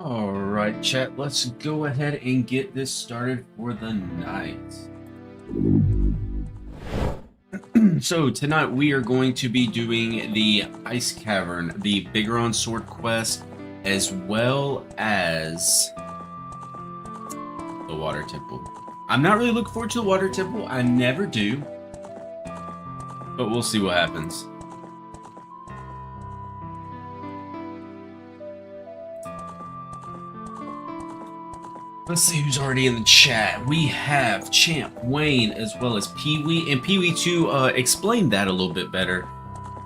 Alright, chat, let's go ahead and get this started for the night. So, tonight we are going to be doing the Ice Cavern, the Biggoron Sword Quest, as well as the Water Temple. I'm not really looking forward to the Water Temple, I never do, but we'll see what happens. Let's see who's already in the chat. We have Champ, Wayne, as well as Pee-wee. And Pee-wee, to explain that a little bit better,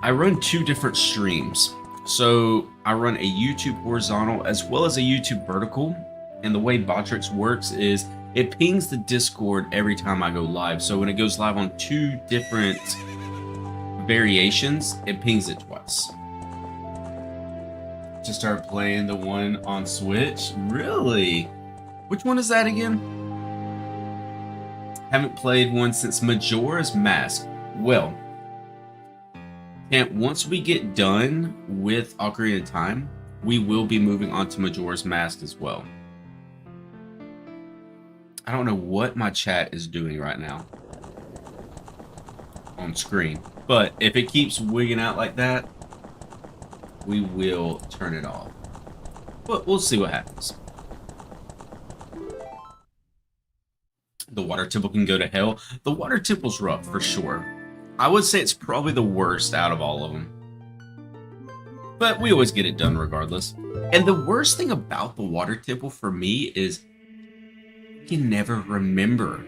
I run two different streams. So I run a YouTube horizontal as well as a YouTube vertical. And the way Botrix works is it pings the Discord every time I go live. So when it goes live on two different variations, it pings it twice. Just started playing the one on Switch? Really? Which one is that again? Haven't played one since Majora's Mask. Well, and once we get done with Ocarina of Time, we will be moving on to Majora's Mask as well. I don't know what my chat is doing right now on screen, but if it keeps wigging out like that, we will turn it off. But we'll see what happens. The Water Temple can go to hell. The Water Temple's rough, for sure. I would say it's probably the worst out of all of them. But we always get it done regardless. And the worst thing about the Water Temple for me is you can never remember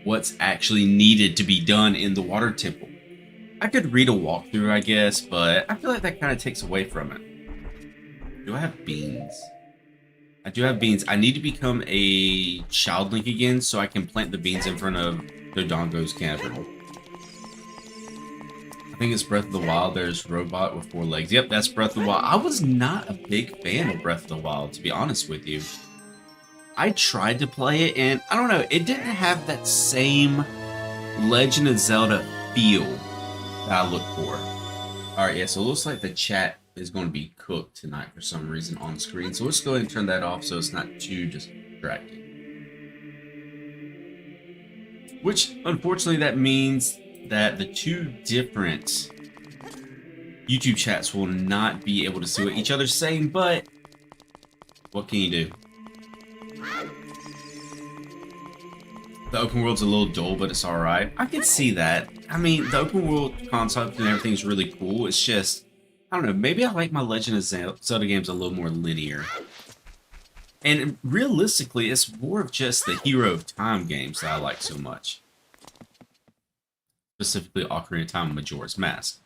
what's actually needed to be done in the Water Temple. I could read a walkthrough, I guess, but I feel like that kind of takes away from it. Do I have beans? I do have beans. I need to become a Child Link again so I can plant the beans in front of Dodongo's cavern. I think it's Breath of the Wild. There's Robot with 4 legs. Yep, that's Breath of the Wild. I was not a big fan of Breath of the Wild, to be honest with you. I tried to play it, and I don't know, it didn't have that same Legend of Zelda feel that I look for. Alright, yeah, so it looks like the chat is going to be cooked tonight for some reason on screen. So let's go ahead and turn that off so it's not too distracting. Which, unfortunately, that means that the two different YouTube chats will not be able to see what each other's saying, but what can you do? The open world's a little dull, but it's alright. I can see that. I mean, the open world concept and everything's really cool. It's just, I don't know, maybe I like my Legend of Zelda games a little more linear. And realistically, it's more of just the Hero of Time games that I like so much. Specifically Ocarina of Time and Majora's Mask.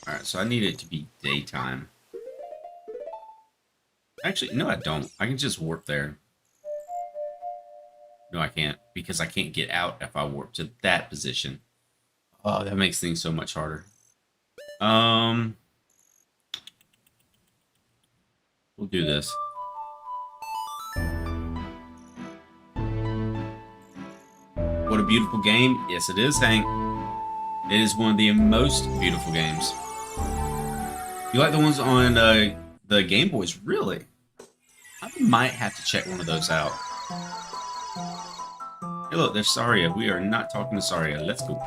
Alright, so I need it to be daytime. Actually, no I don't. I can just warp there. No, I can't, because I can't get out if I warp to that position. Oh, that makes things so much harder. We'll do this. What a beautiful game. Yes, it is, Hank. It is one of the most beautiful games. You like the ones on the Game Boys? Really? I might have to check one of those out. Hey, look, there's Saria. We are not talking to Saria. Let's go.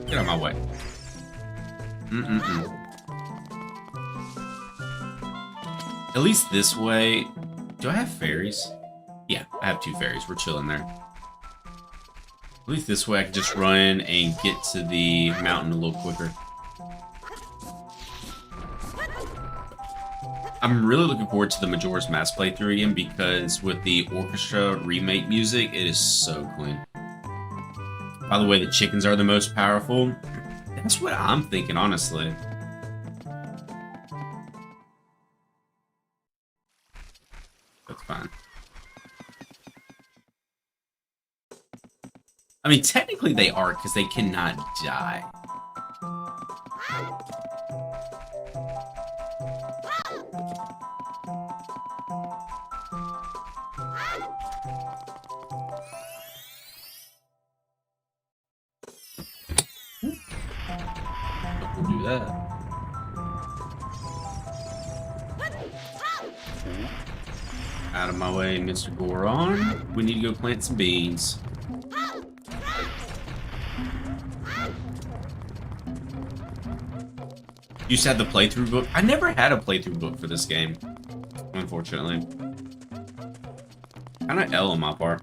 Get out of my way. At least this way. Do I have fairies? Yeah, I have 2 fairies. We're chilling there. At least this way I can just run and get to the mountain a little quicker. I'm really looking forward to the Majora's Mask playthrough again because with the orchestra remake music, it is so clean. By the way, the chickens are the most powerful. That's what I'm thinking, honestly. That's fine. I mean, technically they are, because they cannot die. We'll do that. Out of my way, Mr. Goron. We need to go plant some beans. You used to have the playthrough book. I never had a playthrough book for this game, unfortunately. Kind of L on my part.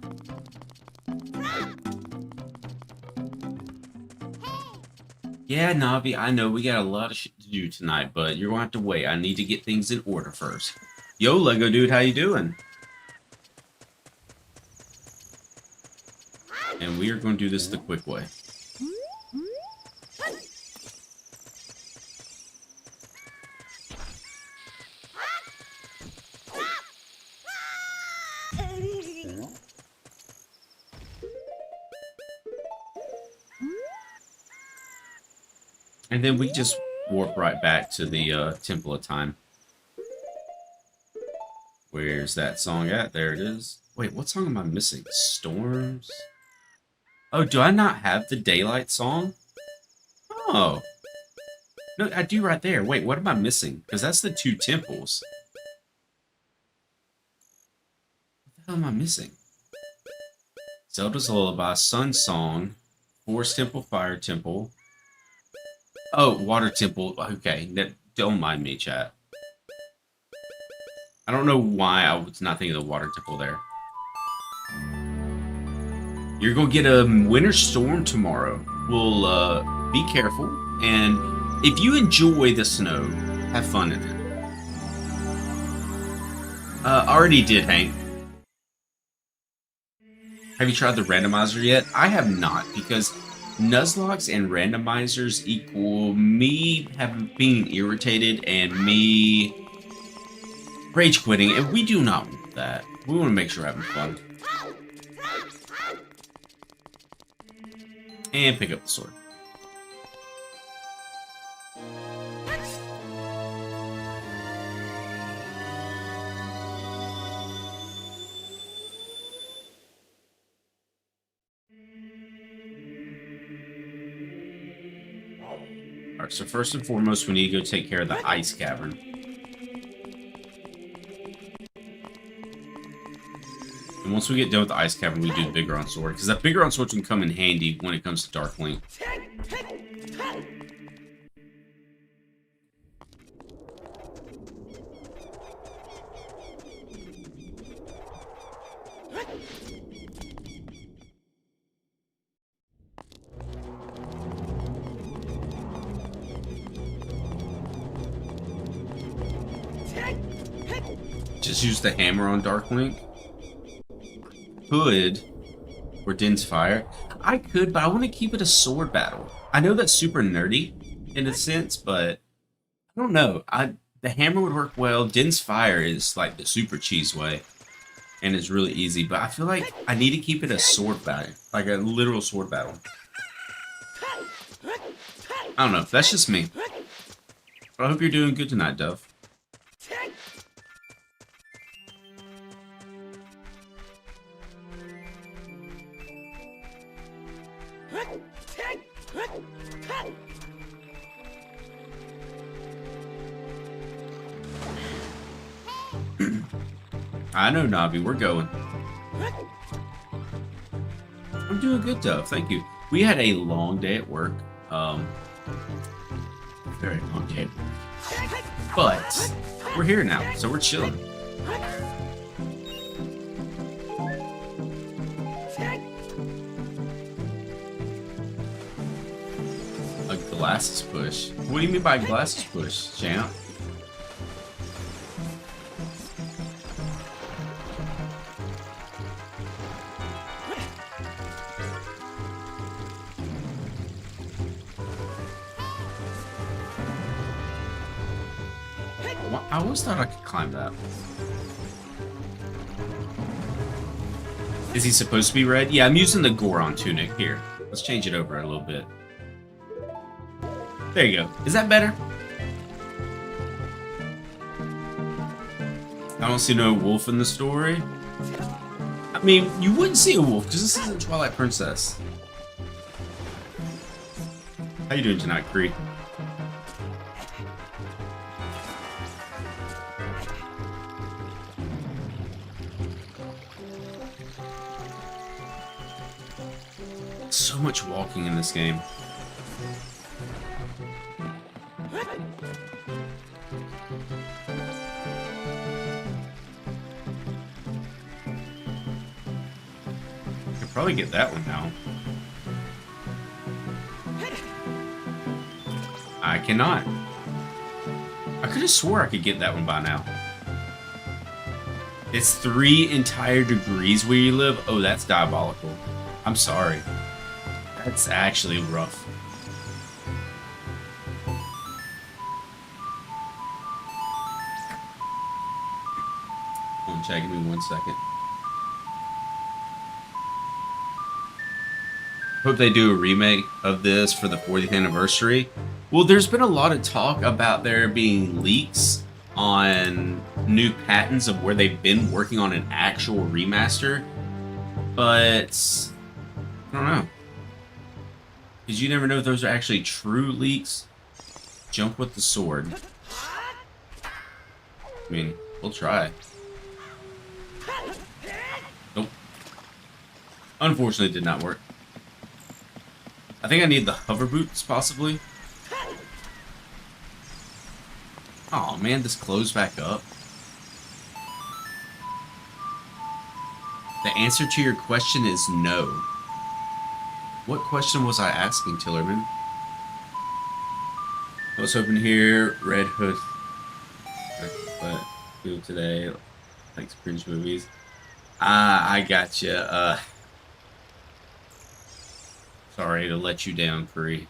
Yeah, Navi, I know we got a lot of shit to do tonight, but you're gonna have to wait. I need to get things in order first. Yo, Lego dude, how you doing? And we are going to do this the quick way. And then we just warp right back to the Temple of Time. Where's that song at? There it is. Wait, what song am I missing? Storms? Oh, do I not have the Daylight song? Oh. No, I do right there. Wait, what am I missing? Because that's the two temples. What the hell am I missing? Zelda's Lullaby, Sun Song, Forest Temple, Fire Temple. Oh, Water Temple. Okay, don't mind me, chat. I don't know why I was not thinking of the Water Temple there. You're going to get a winter storm tomorrow. Well, be careful. And if you enjoy the snow, have fun in it. Already did, Hank. Have you tried the randomizer yet? I have not, because Nuzlockes and randomizers equal me being irritated and me rage quitting, and we do not want that. We want to make sure we're having fun. And pick up the sword. Alright, so first and foremost, we need to go take care of the ice cavern. And once we get done with the ice cavern, we do the Biggoron sword, because that Biggoron sword can come in handy when it comes to Dark Link. Just use the hammer on Dark Link. Could, or Din's Fire. I could, but I want to keep it a sword battle. I know that's super nerdy in a sense, but I don't know. The hammer would work well. Din's Fire is like the super cheese way, and it's really easy. But I feel like I need to keep it a sword battle, like a literal sword battle. I don't know. That's just me. But I hope you're doing good tonight, Dove. I know, Navi, we're going. I'm doing good, Dove. Thank you. We had a long day at work. Very long day. But we're here now, so we're chilling. A glasses push? What do you mean by glasses push, champ? I always thought I could climb that. Is he supposed to be red? Yeah, I'm using the Goron tunic here. Let's change it over a little bit. There you go. Is that better? I don't see no wolf in the story. I mean, you wouldn't see a wolf because this isn't Twilight Princess. How you doing tonight, Kree? So much walking in this game. Could probably get that one now. I cannot. I could have swore I could get that one by now. It's 3 entire degrees where you live. Oh, that's diabolical. I'm sorry. That's actually rough. Hold on, chat, give me 1 second. Hope they do a remake of this for the 40th anniversary. Well, there's been a lot of talk about there being leaks on new patents of where they've been working on an actual remaster. But I don't know. Because you never know if those are actually true leaks. Jump with the sword. I mean, we'll try. Nope. Unfortunately, it did not work. I think I need the hover boots, possibly. Oh man, this closed back up. The answer to your question is no. What question was I asking, Tillerman? I was hoping to hear Red Hood. But feel today likes cringe movies. I gotcha. Sorry to let you down, Kree.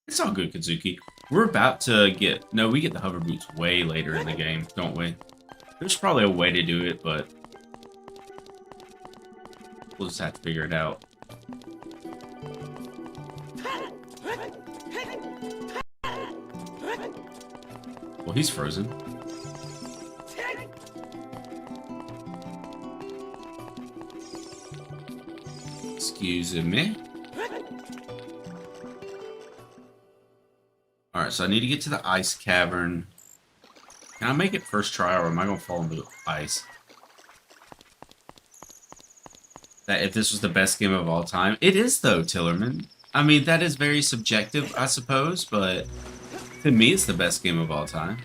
It's all good, Kazuki. We're about to get... No, we get the hover boots way later in the game, don't we? There's probably a way to do it, but... we'll just have to figure it out. Well, he's frozen. Excuse me. Alright, so I need to get to the ice cavern. Can I make it first try, or am I going to fall into the ice? That if this was the best game of all time. It is, though, Tillerman. I mean, that is very subjective, I suppose, but to me, it's the best game of all time.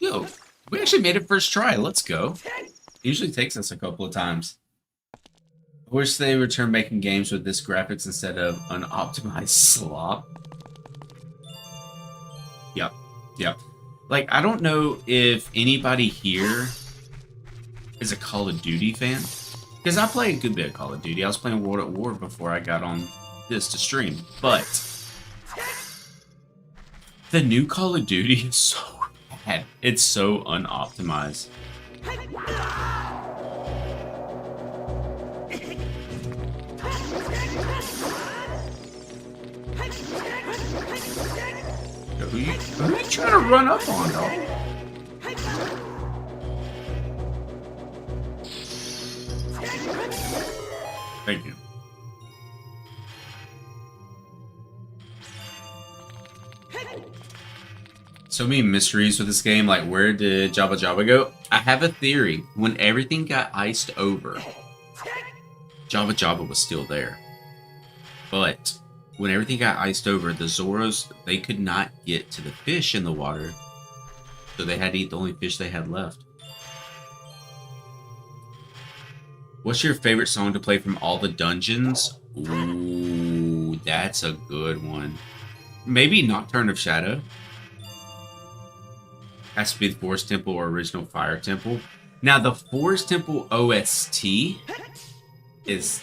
Yo, we actually made it first try. Let's go. It usually takes us a couple of times. I wish they return making games with this graphics instead of unoptimized slop. Yep. Yep. Like, I don't know if anybody here is a Call of Duty fan. Because I play a good bit of Call of Duty. I was playing World at War before I got on this to stream. But the new Call of Duty is so bad. It's so unoptimized. Who are you trying to run up on, dog? Thank you. So many mysteries with this game, like where did Jabba Jabba go? I have a theory. When everything got iced over, Jabba Jabba was still there. But when everything got iced over, the Zoros, they could not get to the fish in the water. So they had to eat the only fish they had left. What's your favorite song to play from all the dungeons? Ooh, that's a good one. Maybe Nocturne of Shadow. Has to be the Forest Temple or original Fire Temple. Now, the Forest Temple OST is...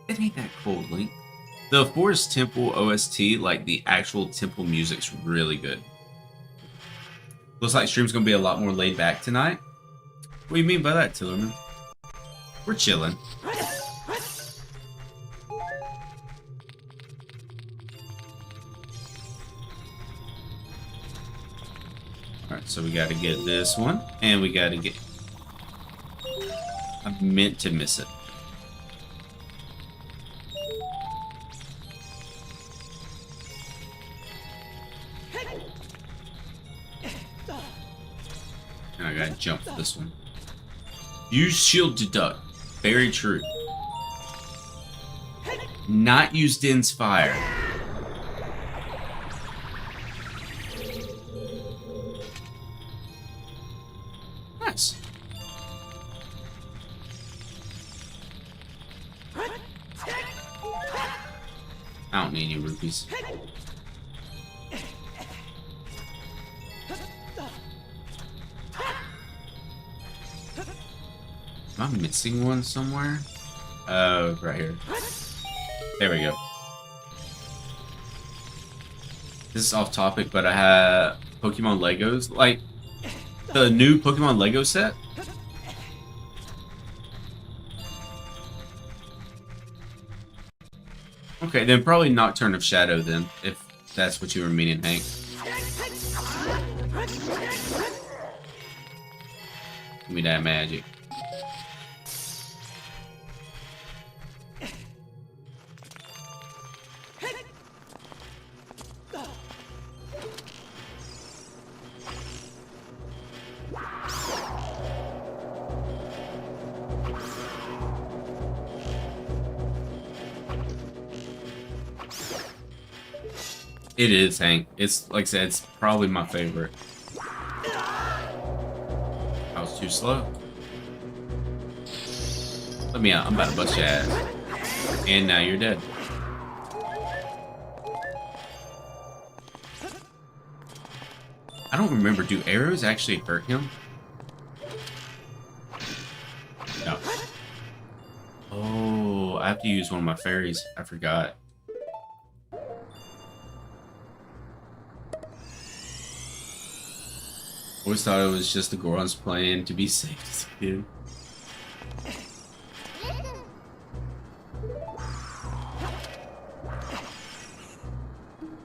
It ain't that cool, Link. The Forest Temple OST, like the actual temple music's really good. Looks like stream's gonna be a lot more laid back tonight. What do you mean by that, Tillerman? We're chilling. Alright, so we gotta get this one, and we gotta get... I meant to miss it. And I gotta jump for this one. Use shield to duck. Very true. Not use Din's fire. Nice. I don't need any rupees. Am I missing one somewhere? Oh, right here. There we go. This is off topic, but I have Pokemon Legos. Like, the new Pokemon Lego set. Okay, then probably Nocturne of Shadow then, if that's what you were meaning, Hank. Give me that magic. It is, Hank. It's, like I said, it's probably my favorite. I was too slow. Let me out. I'm about to bust your ass. And now you're dead. I don't remember. Do arrows actually hurt him? No. Oh, I have to use one of my fairies. I forgot. Always thought it was just the Goron's plan to be safe as a kid.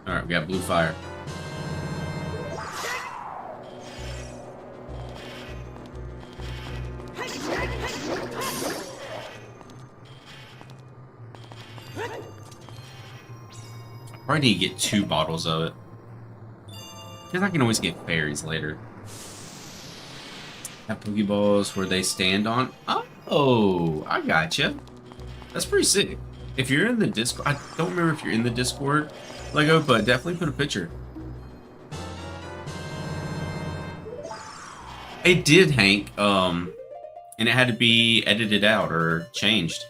Alright, we got blue fire. I probably need to get 2 bottles of it. Because I can always get fairies later. Have Pokeballs where they stand on. Oh, I gotcha. That's pretty sick. If you're in the Discord, I don't remember if you're in the Discord, Lego, but definitely put a picture. It did, Hank. And it had to be edited out or changed.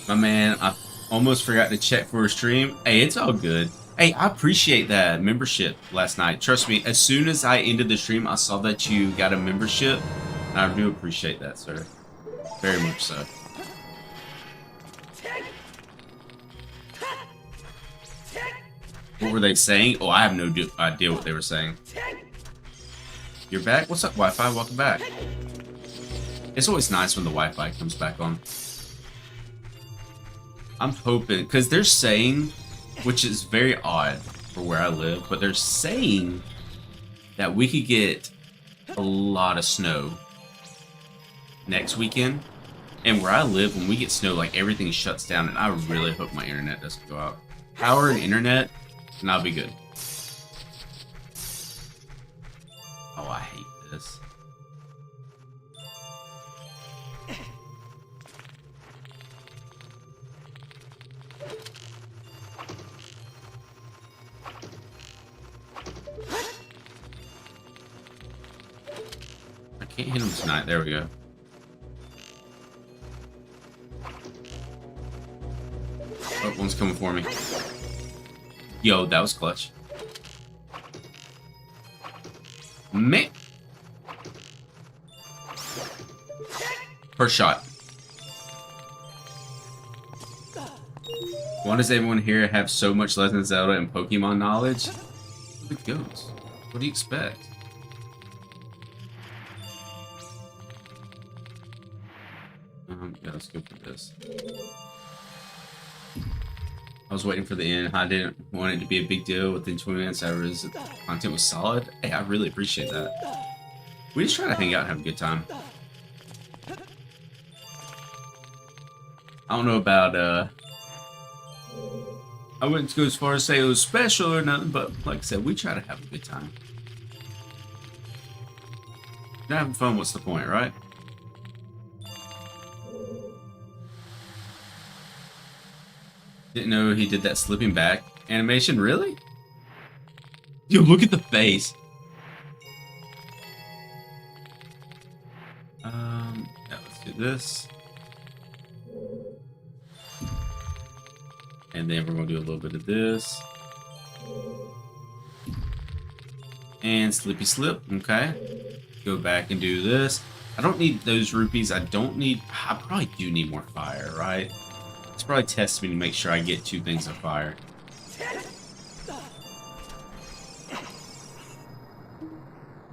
My man, I almost forgot to check for a stream. Hey, it's all good. Hey, I appreciate that membership last night. Trust me, as soon as I ended the stream, I saw that you got a membership. And I do appreciate that, sir. Very much so. What were they saying? Oh, I have no idea what they were saying. You're back? What's up, Wi-Fi? Welcome back. It's always nice when the Wi-Fi comes back on. I'm hoping, because they're saying, which is very odd for where I live, but they're saying that we could get a lot of snow next weekend. And where I live, when we get snow, like everything shuts down, and I really hope my internet doesn't go out. Power and internet, and I'll be good. Oh, I hate this. I can't hit him tonight. There we go. one's coming for me. Yo, that was clutch. Man. First shot. Why does everyone here have so much Legend of Zelda and Pokemon knowledge? It goes. What do you expect? Yeah, let's go for this. I was waiting for the end. I didn't want it to be a big deal. Within 20 minutes, the content was solid. Hey, I really appreciate that. We just try to hang out and have a good time. I don't know about, I wouldn't go as far as say it was special or nothing, but like I said, we try to have a good time. If you're having fun, what's the point, right? Didn't know he did that slipping back animation, really? Yo, look at the face. Yeah, let's do this. And then we're gonna do a little bit of this. And slippy slip, okay. Go back and do this. I don't need those rupees. I probably do need more fire, right? It's probably test me to make sure I get 2 things of fire.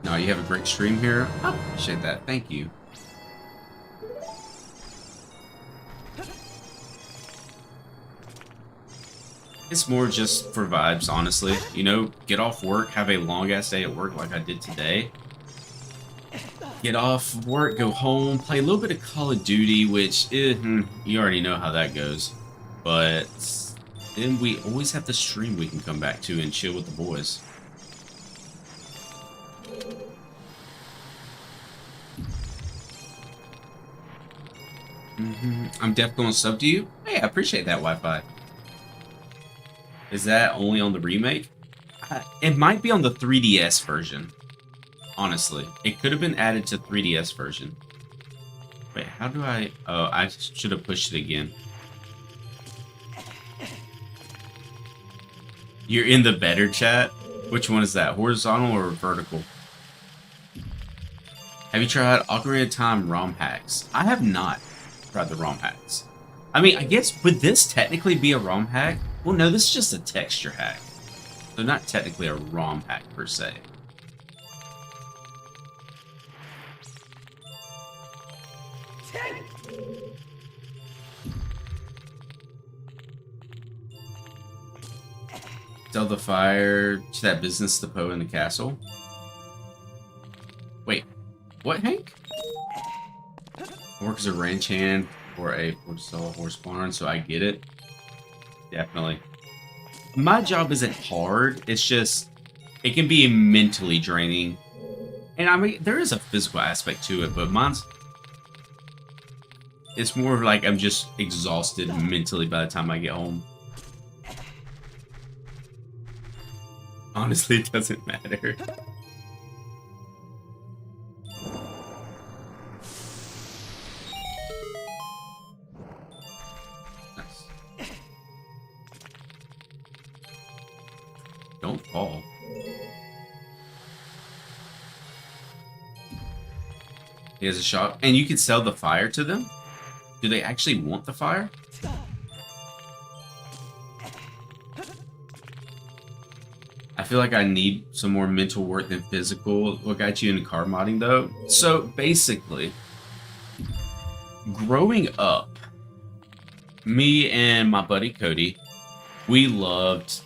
No, you have a great stream here. I appreciate that. Thank you. It's more just for vibes, honestly. You know, get off work, have a long-ass day at work like I did today. Get off work, go home, play a little bit of Call of Duty, which, you already know how that goes. But then we always have the stream we can come back to and chill with the boys. I'm definitely going to sub to you. Hey, I appreciate that, Wi-Fi. Is that only on the remake? It might be on the 3DS version. Honestly, it could have been added to 3DS version. Wait, how do I... Oh, I should have pushed it again. You're in the better chat? Which one is that? Horizontal or vertical? Have you tried Ocarina of Time ROM hacks? I have not tried the ROM hacks. I mean, I guess, would this technically be a ROM hack? Well, no, this is just a texture hack. So not technically a ROM hack, per se. Sell the fire to that business depot in the castle. Wait, what, Hank? I work as a ranch hand for a horse barn, so I get it. Definitely. My job isn't hard. It's just, it can be mentally draining. And I mean, there is a physical aspect to it, but it's more like I'm just exhausted mentally by the time I get home. Honestly, it doesn't matter. Nice. Don't fall. He has a shop, and you can sell the fire to them? Do they actually want the fire? I feel like I need some more mental work than physical. What got you into car modding, though? So, basically, growing up, me and my buddy Cody, we loved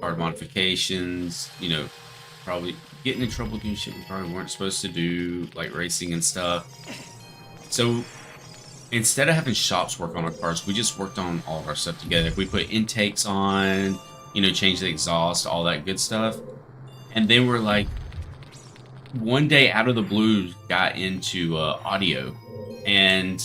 car modifications, you know, probably getting in trouble doing shit we probably weren't supposed to do, like racing and stuff. So, instead of having shops work on our cars, we just worked on all of our stuff together. We put intakes on, you know, change the exhaust, all that good stuff. And then we're like, one day out of the blue, got into audio. And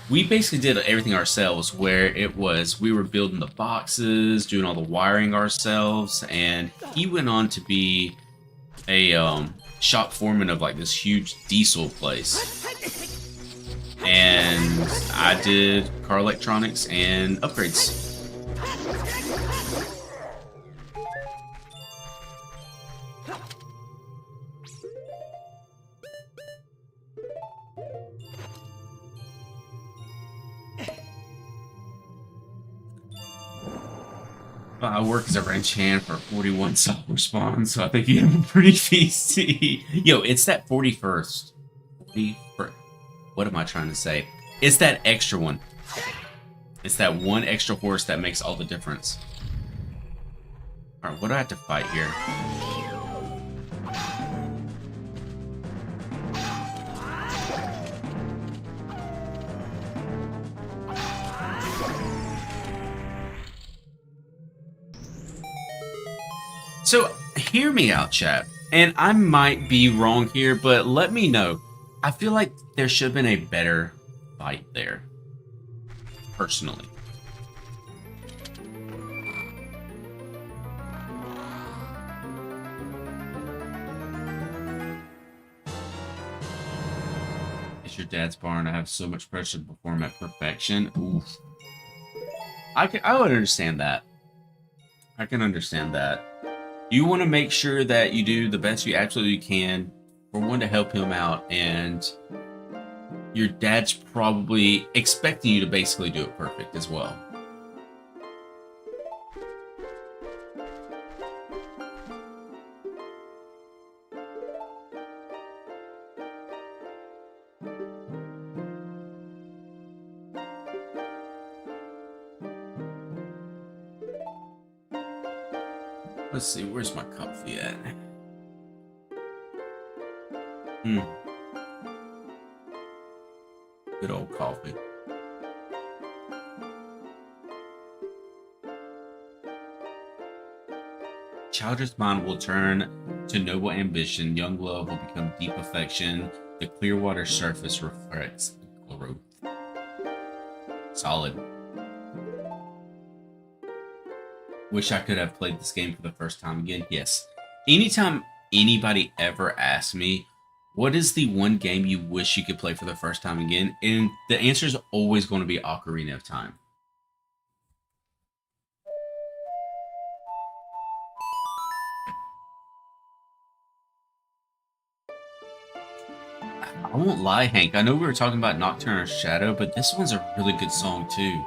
we basically did everything ourselves, where it was, we were building the boxes, doing all the wiring ourselves. And he went on to be a shop foreman of like this huge diesel place. And I did car electronics and upgrades. I work as a wrench hand for 41 software spawn, so I think you have a pretty feasty. Yo, it's that 41st. 41st. What am I trying to say? It's that extra one. It's that one extra horse that makes all the difference. Alright, what do I have to fight here? So, hear me out, chat. And I might be wrong here, but let me know. I feel like there should have been a better fight there. Personally. It's your dad's barn. I have so much pressure to perform at perfection. Oof. I would understand that. I can understand that. You want to make sure that you do the best you absolutely can for one to help him out, and your dad's probably expecting you to basically do it perfect as well. Let's see, where's my coffee at? Good old coffee. Childish mind will turn to noble ambition. Young love will become deep affection. The clear water surface reflects growth. Solid. Wish I could have played this game for the first time again. Yes. Anytime anybody ever asks me, what is the one game you wish you could play for the first time again? And the answer is always going to be Ocarina of Time. I won't lie, Hank. I know we were talking about Nocturne Shadow, but this one's a really good song too.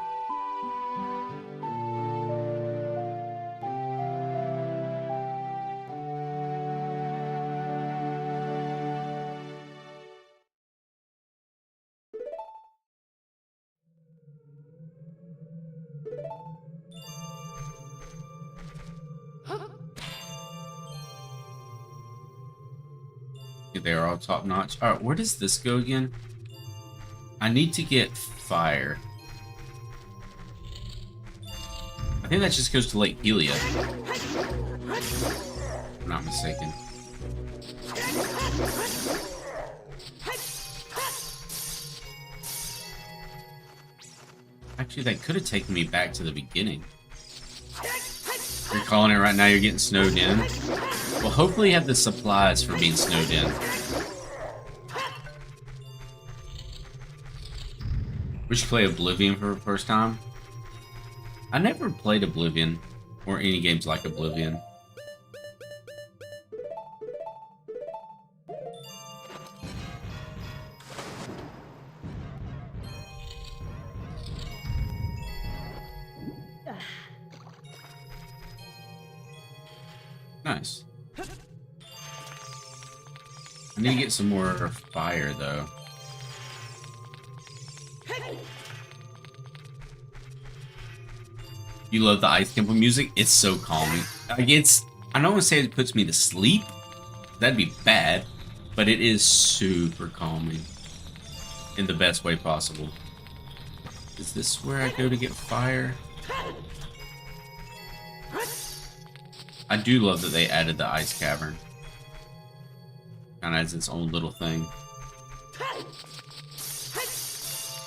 They're all top notch. Alright, where does this go again? I need to get fire. I think that just goes to Lake Helia. If I'm not mistaken. Actually, that could have taken me back to the beginning. You're calling it right now, you're getting snowed in. Well, hopefully you have the supplies for being snowed in. We should play Oblivion for the first time. I never played Oblivion, or any games like Oblivion. Nice. I need to get some more fire, though. You love the Ice Temple music? It's so calming. Like, I don't want to say it puts me to sleep. That'd be bad. But it is super calming. In the best way possible. Is this where I go to get fire? I do love that they added the ice cavern. Kind of has its own little thing.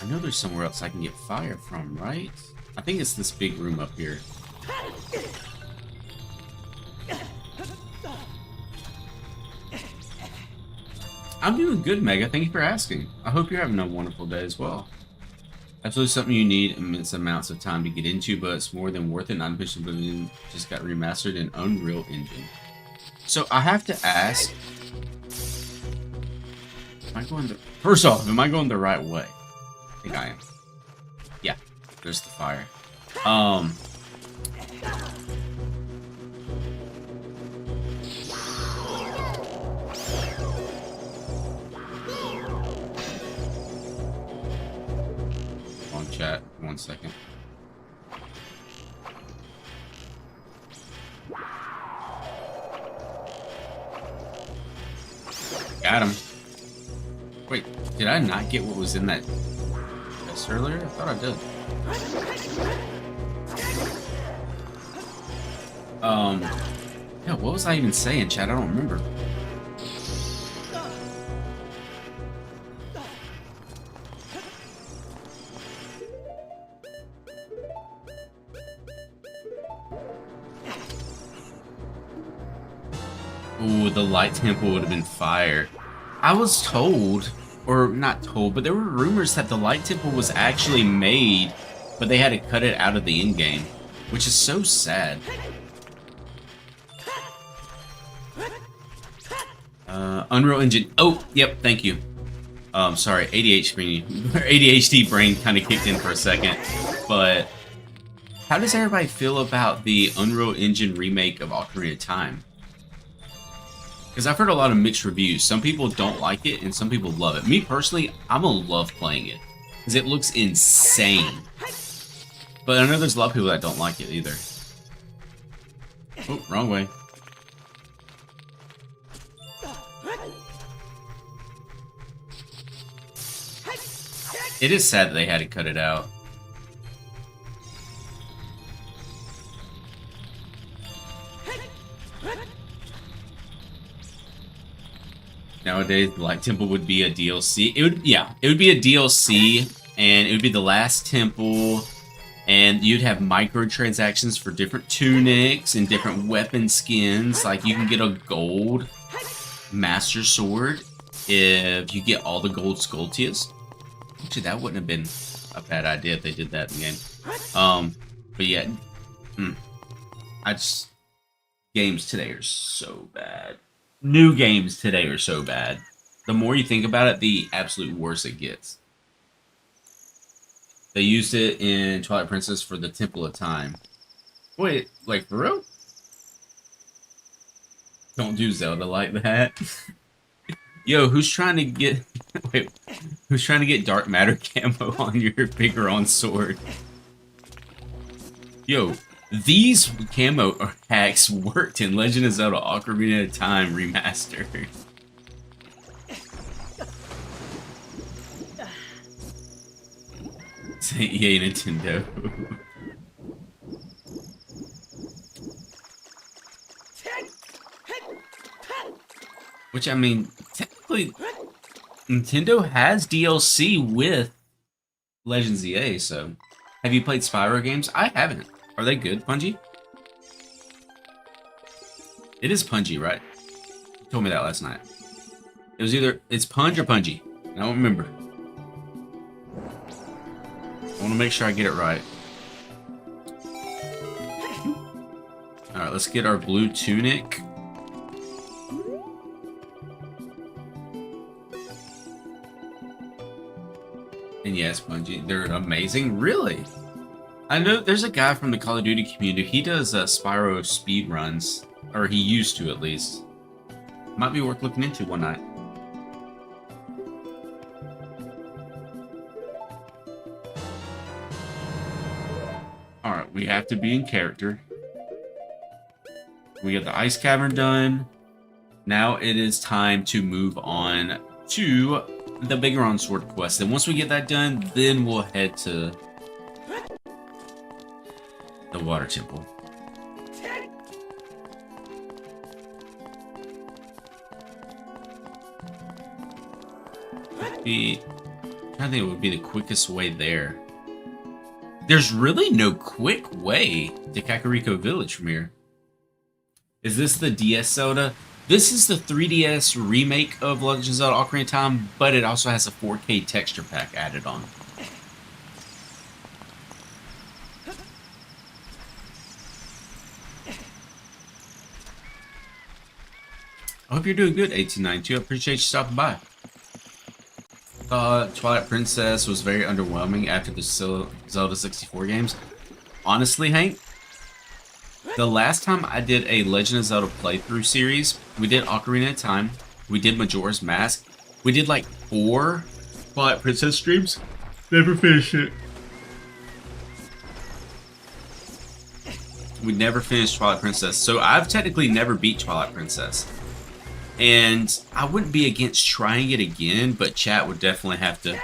I know there's somewhere else I can get fire from, right? I think it's this big room up here. I'm doing good, Mega. Thank you for asking. I hope you're having a wonderful day as well. Absolutely something you need immense amounts of time to get into, but it's more than worth it. Not pushing, but it just got remastered in Unreal Engine. So I have to ask, am I going the first off, am I going the right way? I think I am. Yeah, there's the fire. Chat, 1 second. Got him. Wait, did I not get what was in that chest earlier? I thought I did. Yeah, what was I even saying, chat? I don't remember. Ooh, the light temple would have been fire. I was told, or not told, but there were rumors that the light temple was actually made, but they had to cut it out of the end game, which is so sad. Unreal Engine. Oh, yep, thank you. Sorry, ADHD brain kind of kicked in for a second, but how does everybody feel about the Unreal Engine remake of Ocarina of Time? Because I've heard a lot of mixed reviews. Some people don't like it, and some people love it. Me, personally, I'm gonna love playing it. Because it looks insane. But I know there's a lot of people that don't like it either. Oh, wrong way. It is sad that they had to cut it out. Nowadays, the Light Temple would be a DLC. It would be a DLC, and it would be the last temple, and you'd have microtransactions for different tunics and different weapon skins. Like, you can get a gold Master Sword if you get all the gold Skulltias. Actually, that wouldn't have been a bad idea if they did that in the game. But yeah, games today are so bad. New games today are so bad. The more you think about it, the absolute worse it gets. They used it in Twilight Princess for the Temple of Time. Wait, like for real? Don't do Zelda like that. Yo, who's trying to get who's trying to get dark matter camo on your Biggoron sword? Yo, these camo hacks worked in Legend of Zelda Ocarina of Time Remastered. Say EA Nintendo. Which, I mean, technically, Nintendo has DLC with Legends EA, so... Have you played Spyro games? I haven't. Are they good, Punji? It is Punji, right? You told me that last night. It was either... It's Punj or Punji. I don't remember. I want to make sure I get it right. Alright, let's get our blue tunic. And yes, Bungie, they're amazing. Really? I know there's a guy from the Call of Duty community. He does Spyro speed runs, or he used to at least. Might be worth looking into one night. Alright, we have to be in character. We got the ice cavern done. Now it is time to move on to the Biggoron sword quest. And once we get that done, then we'll head to the water temple. I think it would be the quickest way there. There's really no quick way to Kakariko Village from here. Is this the DS Zelda? This is the 3DS remake of Legend of Zelda Ocarina of Time, but it also has a 4K texture pack added on. I hope you're doing good, 1892. I appreciate you stopping by. Twilight Princess was very underwhelming after the Zelda 64 games. Honestly, Hank, the last time I did a Legend of Zelda playthrough series, we did Ocarina of Time, we did Majora's Mask, we did like 4 Twilight Princess streams. Never finished it. We never finished Twilight Princess, so I've technically never beat Twilight Princess. And I wouldn't be against trying it again, but chat would definitely have to...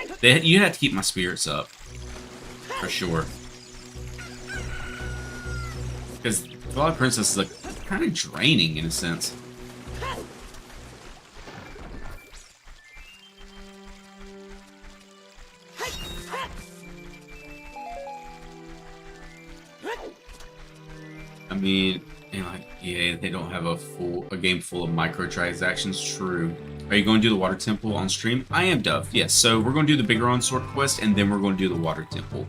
You'd have to keep my spirits up. For sure. Because Twilight Princess is like kind of draining in a sense. I mean, you know, yeah, they don't have a game full of microtransactions. True. Are you going to do the water temple on stream? I am, Dove. Yes. So we're going to do the Biggoron sword quest, and then we're going to do the water temple.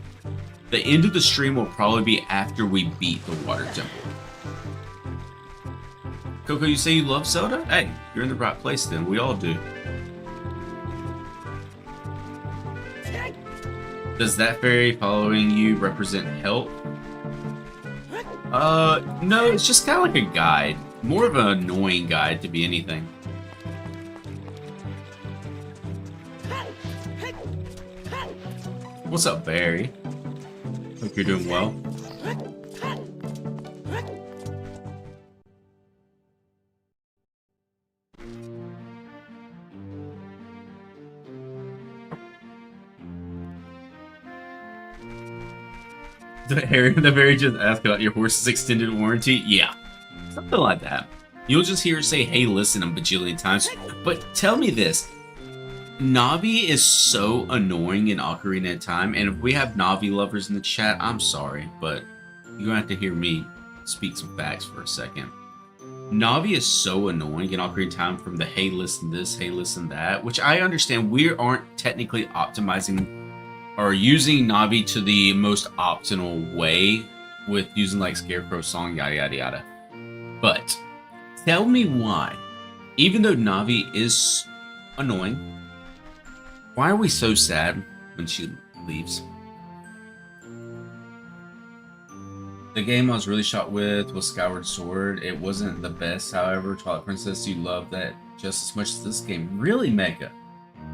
The end of the stream will probably be after we beat the water temple. Coco, you say you love Zelda? Hey, you're in the right place then. We all do. Does that fairy following you represent help? No, it's just kind of like a guide. More of an annoying guide to be anything. What's up, Barry? Hope you're doing well. The Barry just asked about your horse's extended warranty. Yeah, something like that. You'll just hear her say, "Hey, listen," a bajillion times. But tell me this. Navi is so annoying in Ocarina of Time, and if we have Navi lovers in the chat, I'm sorry, but you're gonna have to hear me speak some facts for a second. Navi is so annoying in Ocarina of Time from the "hey, listen this, hey, listen that," which I understand we aren't technically optimizing or using Navi to the most optimal way with using like Scarecrow song, yada yada yada. But tell me why, even though Navi is annoying, why are we so sad when she leaves? The game I was really shot with was Skyward Sword. It wasn't the best, however. Twilight Princess, you love that just as much as this game. Really, Mega?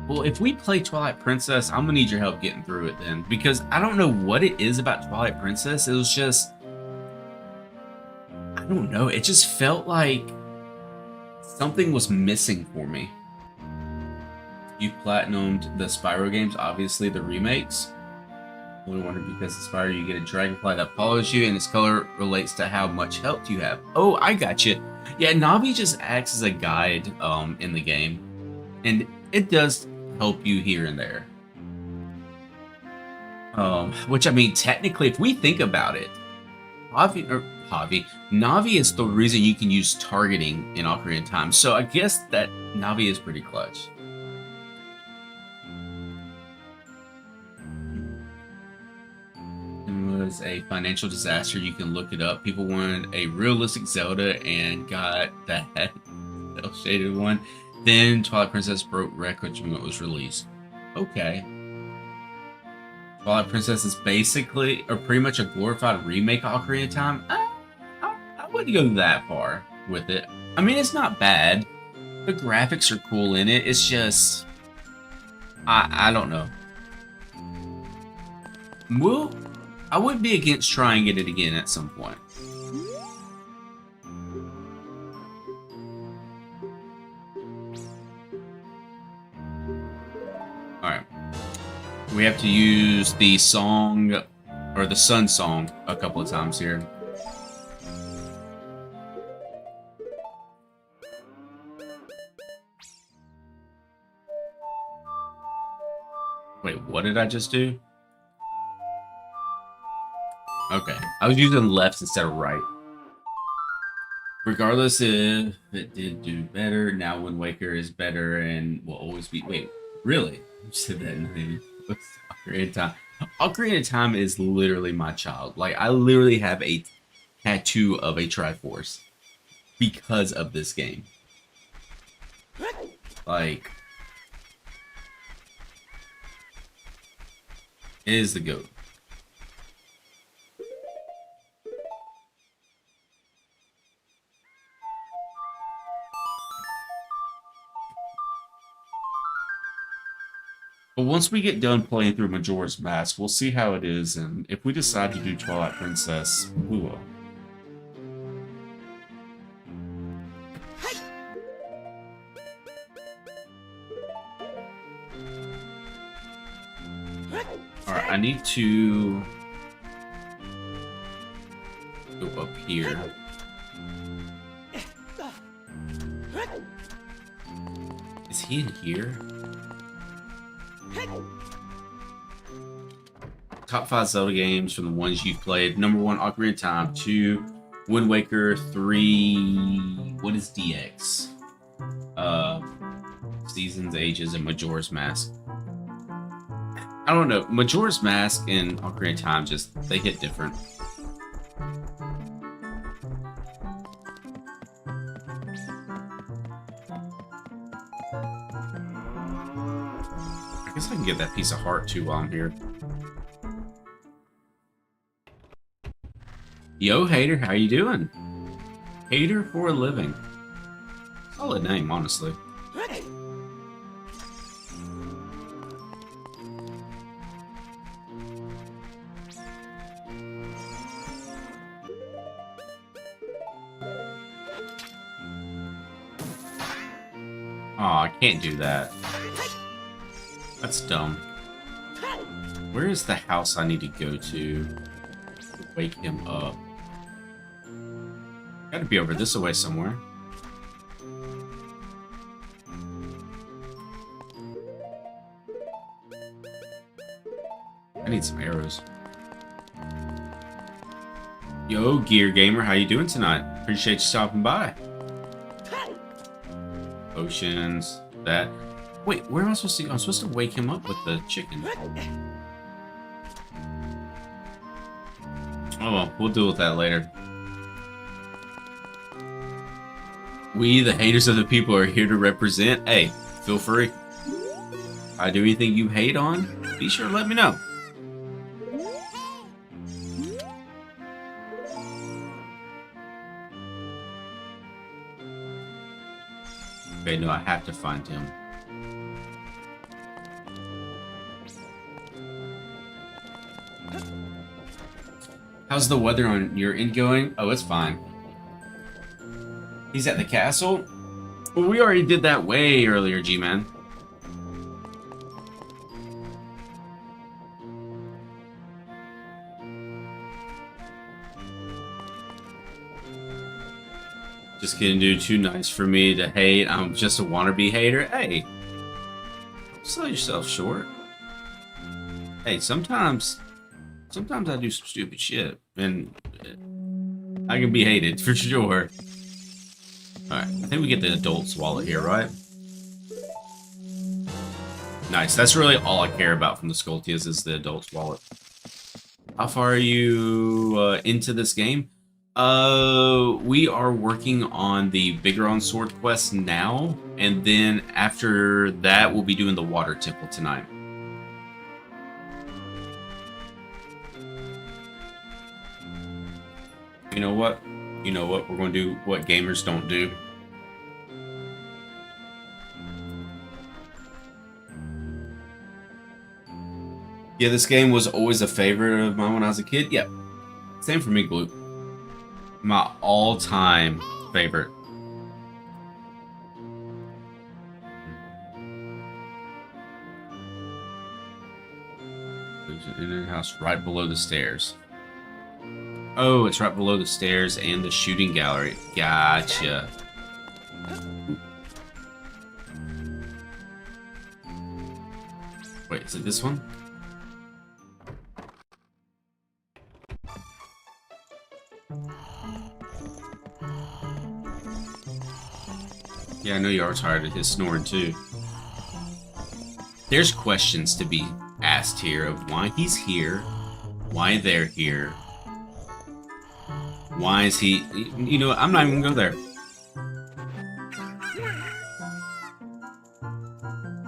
Well, if we play Twilight Princess, I'm gonna need your help getting through it then. Because I don't know what it is about Twilight Princess. It was just... I don't know. It just felt like something was missing for me. You platinumed the Spyro games, obviously the remakes. Only wonder because the Spyro you get a dragonfly that follows you and its color relates to how much health you have. Oh, I got you. Yeah, Navi just acts as a guide in the game. And it does help you here and there. Which, I mean, technically, if we think about it, Navi is the reason you can use targeting in Ocarina of Time. So I guess that Navi is pretty clutch. It was a financial disaster. You can look it up. People wanted a realistic Zelda and got that cel-shaded one. Then Twilight Princess broke records when it was released. Okay. Twilight Princess is basically, or pretty much a glorified remake of Ocarina of Time. I wouldn't go that far with it. I mean, it's not bad. The graphics are cool in it. It's just... I don't know. Well, I would be against trying it again at some point. Alright. We have to use the song, or the Sun Song, a couple of times here. Wait, what did I just do? Okay, I was using left instead of right. Regardless if it did do better, now Wind Waker is better and will always be... Wait, really? You said that in the... What's Ocarina of Time? Ocarina of Time is literally my child. Like, I literally have a tattoo of a Triforce because of this game. Like, it is the GOAT. But once we get done playing through Majora's Mask, we'll see how it is, and if we decide to do Twilight Princess, we will. Alright, I need to go up here. Is he in here? Top 5 Zelda games from the ones you've played. Number 1, Ocarina of Time. 2, Wind Waker. 3, what is DX? Seasons, Ages, and Majora's Mask. I don't know. Majora's Mask and Ocarina of Time they hit different. I guess I can get that piece of heart too while I'm here. Yo, Hater, how you doing? Hater for a living. Solid name, honestly. Aw, I can't do that. That's dumb. Where is the house I need to go to wake him up? Gotta be over this way somewhere. I need some arrows. Yo, Gear Gamer, how you doing tonight? Appreciate you stopping by. Potions, that. Wait, where am I supposed to go? I'm supposed to wake him up with the chicken. Oh well, we'll deal with that later. We, the haters of the people, are here to represent. Hey, feel free. If I do anything you hate on, be sure to let me know. Okay, no, I have to find him. How's the weather on your end going? Oh, it's fine. He's at the castle? Well, we already did that way earlier, G-Man. Just gonna do too nice for me to hate. I'm just a wannabe hater. Hey, don't sell yourself short. Hey, sometimes I do some stupid shit, and I can be hated for sure. Alright, I think we get the adult's wallet here, right? Nice, that's really all I care about from the Skulltulas is the adult's wallet. How far are you into this game? We are working on the Biggoron sword quest now, and then after that we'll be doing the water temple tonight. You know what? You know what? We're going to do what gamers don't do. Yeah, this game was always a favorite of mine when I was a kid. Yep. Same for me, Gloop. My all-time favorite. There's an inner house right below the stairs. Oh, it's right below the stairs and the shooting gallery. Gotcha. Wait, is it this one? Yeah, I know you are tired of his snoring too. There's questions to be asked here of why he's here, why they're here. Why is he... You know, I'm not even gonna go there.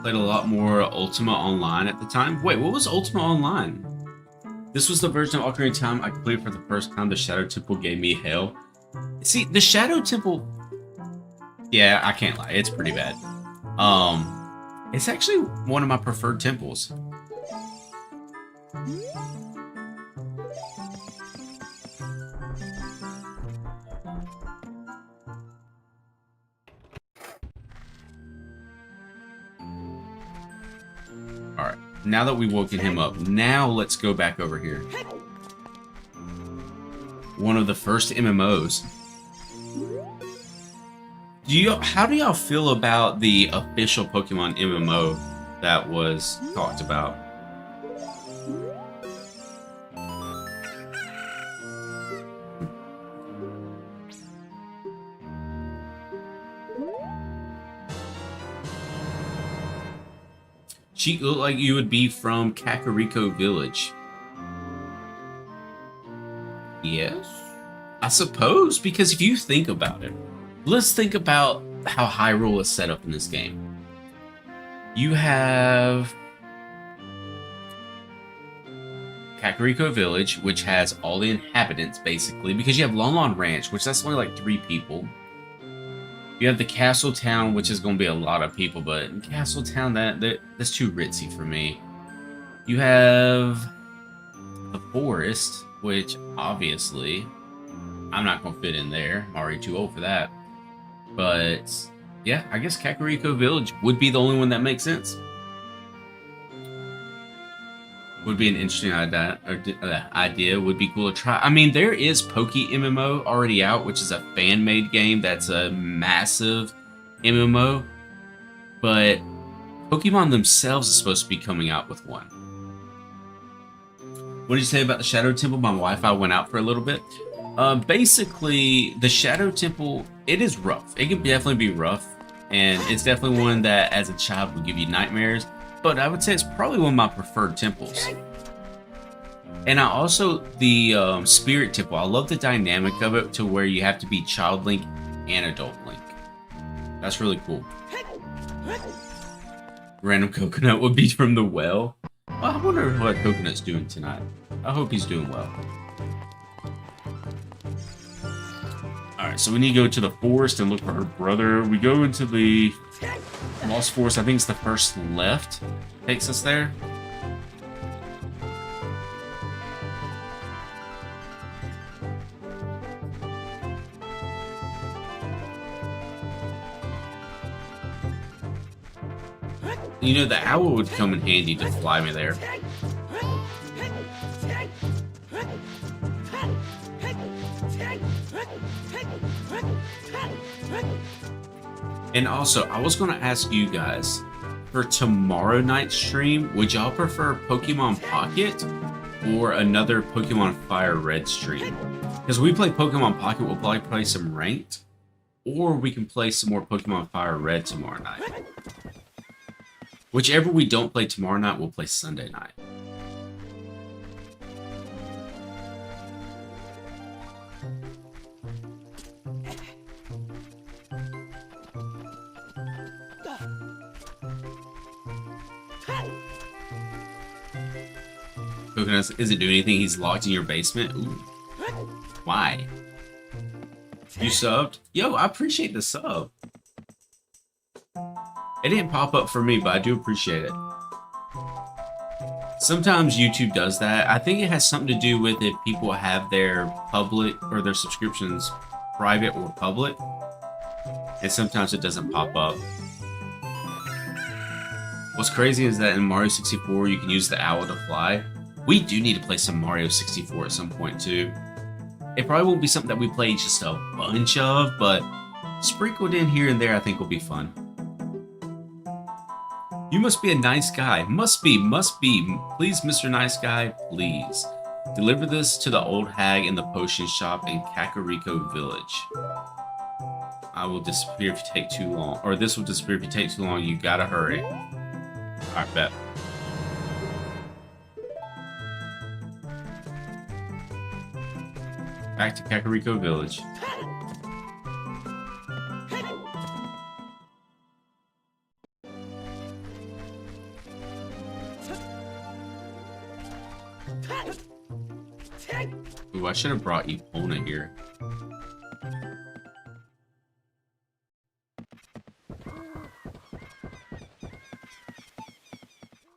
Played a lot more Ultima Online at the time. Wait, what was Ultima Online? This was the version of Ocarina of Time I completed for the first time. The Shadow Temple gave me hell. See, the Shadow Temple... Yeah, I can't lie. It's pretty bad. It's actually one of my preferred temples. Alright, now that we've woken him up, now let's go back over here. One of the first MMOs. How do y'all feel about the official Pokemon MMO that was talked about? She looked like you would be from Kakariko Village. Yes, I suppose, because if you think about it, let's think about how Hyrule is set up in this game. You have Kakariko Village, which has all the inhabitants, basically, because you have Lon Lon Ranch, which that's only like 3 people. You have the Castle Town, which is going to be a lot of people, but in Castle Town, that's too ritzy for me. You have the Forest, which obviously I'm not going to fit in there. I'm already too old for that. But yeah, I guess Kakariko Village would be the only one that makes sense. Would be an interesting idea. Would be cool to try. I mean, there is Poke MMO already out, which is a fan-made game that's a massive MMO. But Pokemon themselves is supposed to be coming out with one. What did you say about the Shadow Temple? My Wi-Fi went out for a little bit. Basically, the Shadow Temple, it is rough. It can definitely be rough. And it's definitely one that, as a child, would give you nightmares. But I would say it's probably one of my preferred temples. And I also, the Spirit Temple, I love the dynamic of it to where you have to be Child Link and Adult Link. That's really cool. Random Coconut would be from the well. Well, I wonder what Coconut's doing tonight. I hope he's doing well. Alright, so we need to go to the forest and look for her brother. We go into the Lost Forest. I think it's the first left. Takes us there. You know, the owl would come in handy to fly me there. And also, I was going to ask you guys, for tomorrow night's stream, would y'all prefer Pokemon Pocket or another Pokemon Fire Red stream? Because we play Pokemon Pocket, we'll probably play some ranked, or we can play some more Pokemon Fire Red tomorrow night. Whichever we don't play tomorrow night, we'll play Sunday night. Coconut, is it doing anything? He's locked in your basement? Ooh. Why? You subbed? Yo, I appreciate the sub. It didn't pop up for me, but I do appreciate it. Sometimes YouTube does that. I think it has something to do with if people have their public or their subscriptions private or public. And sometimes it doesn't pop up. What's crazy is that in Mario 64, you can use the owl to fly. We do need to play some Mario 64 at some point, too. It probably won't be something that we play just a bunch of, but sprinkled in here and there, I think will be fun. You must be a nice guy. Must be. Please, Mr. Nice Guy, please. Deliver this to the old hag in the potion shop in Kakariko Village. I will disappear if you take too long. Or this will disappear if you take too long. You gotta hurry. Alright, bet. Back to Kakariko Village. Ooh, I should have brought Epona here.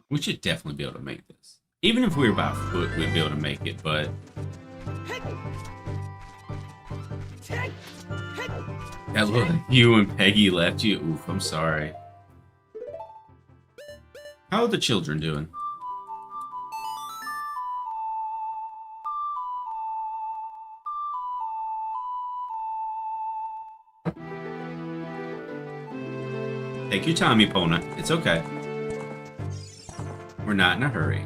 We should definitely be able to make this. Even if we were by foot, we'd be able to make it, but... Yeah, look, you and Peggy left you. Oof, I'm sorry. How are the children doing? Take your time, Epona. It's okay. We're not in a hurry.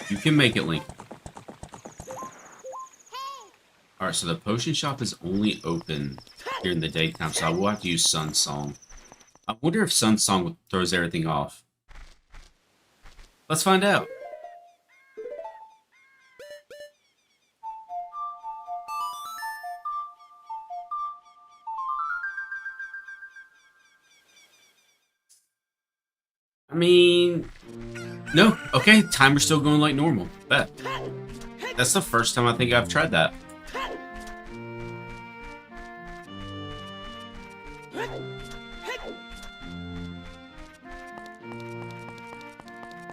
You can make it, Link. Alright, so the potion shop is only open during the daytime, so I will have to use Sun Song. I wonder if Sun Song throws everything off. Let's find out. I mean... No. Okay, timer's still going like normal. Bet. That's the first time I think I've tried that.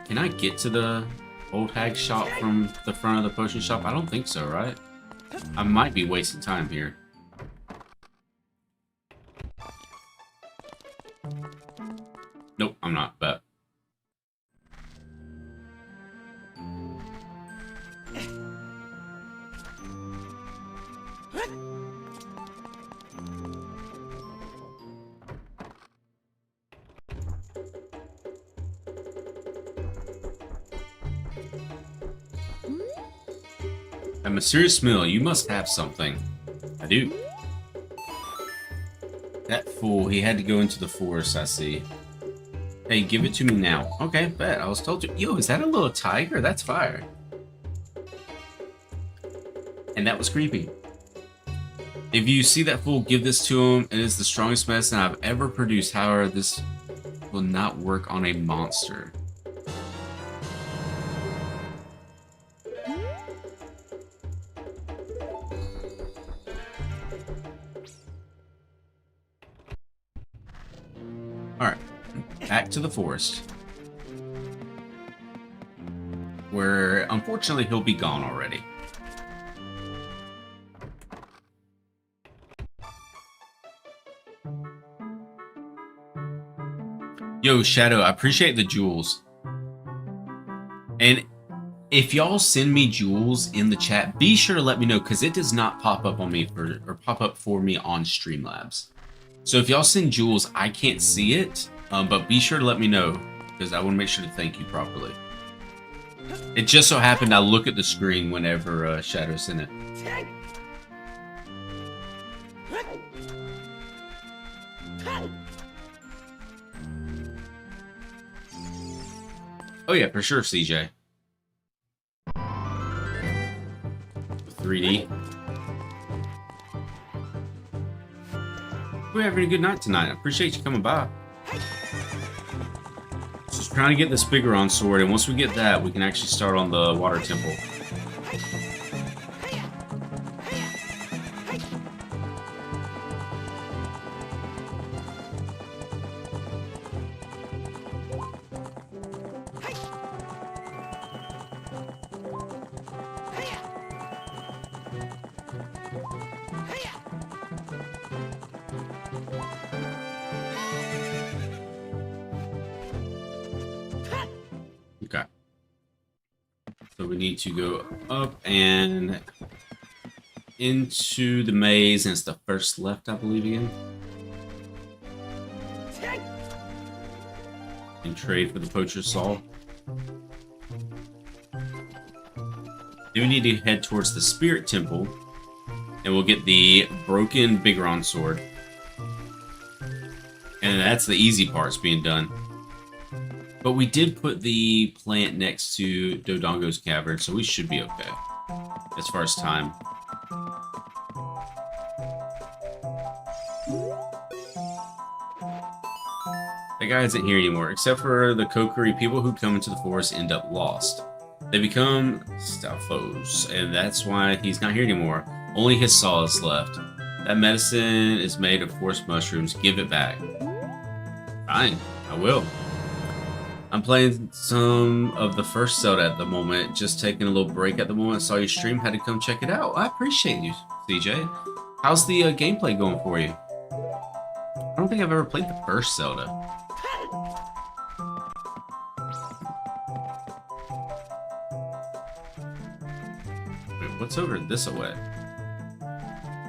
Can I get to the old hag shop from the front of the potion shop? I don't think so, right? I might be wasting time here. Nope, I'm not, bet. A mysterious smell. You must have something. I do. That fool. He had to go into the forest, I see. Hey, give it to me now. Okay, bet. I was told to. Yo, is that a little tiger? That's fire. And that was creepy. If you see that fool, give this to him. It is the strongest medicine I've ever produced. However, this will not work on a monster. Alright, back to the forest. Where, unfortunately, he'll be gone already. Yo, Shadow, I appreciate the jewels. And if y'all send me jewels in the chat, be sure to let me know, because it does not pop up on me or pop up for me on Streamlabs. So if y'all send jewels, I can't see it, but be sure to let me know, because I want to make sure to thank you properly. It just so happened I look at the screen whenever Shadow sent it. Oh yeah, for sure, CJ. 3D. We're having a good night tonight. I appreciate you coming by. Just trying to get this Biggoron sword, and once we get that, we can actually start on the water temple. Okay. So we need to go up and into the maze, and it's the first left, I believe, again. And trade for the poacher's saw. Then we need to head towards the spirit temple, and we'll get the broken Biggoron sword. And And that's the easy parts being done. But we did put the plant next to Dodongo's cavern, so we should be okay as far as time. That guy isn't here anymore, except for the Kokiri. People who come into the forest end up lost. They become stout foes, and that's why he's not here anymore. Only his saw is left. That medicine is made of forest mushrooms. Give it back. Fine, I will. I'm playing some of the first Zelda at the moment. Just taking a little break at the moment. Saw your stream, had to come check it out. I appreciate you, CJ. How's the gameplay going for you? I don't think I've ever played the first Zelda. What's over this way?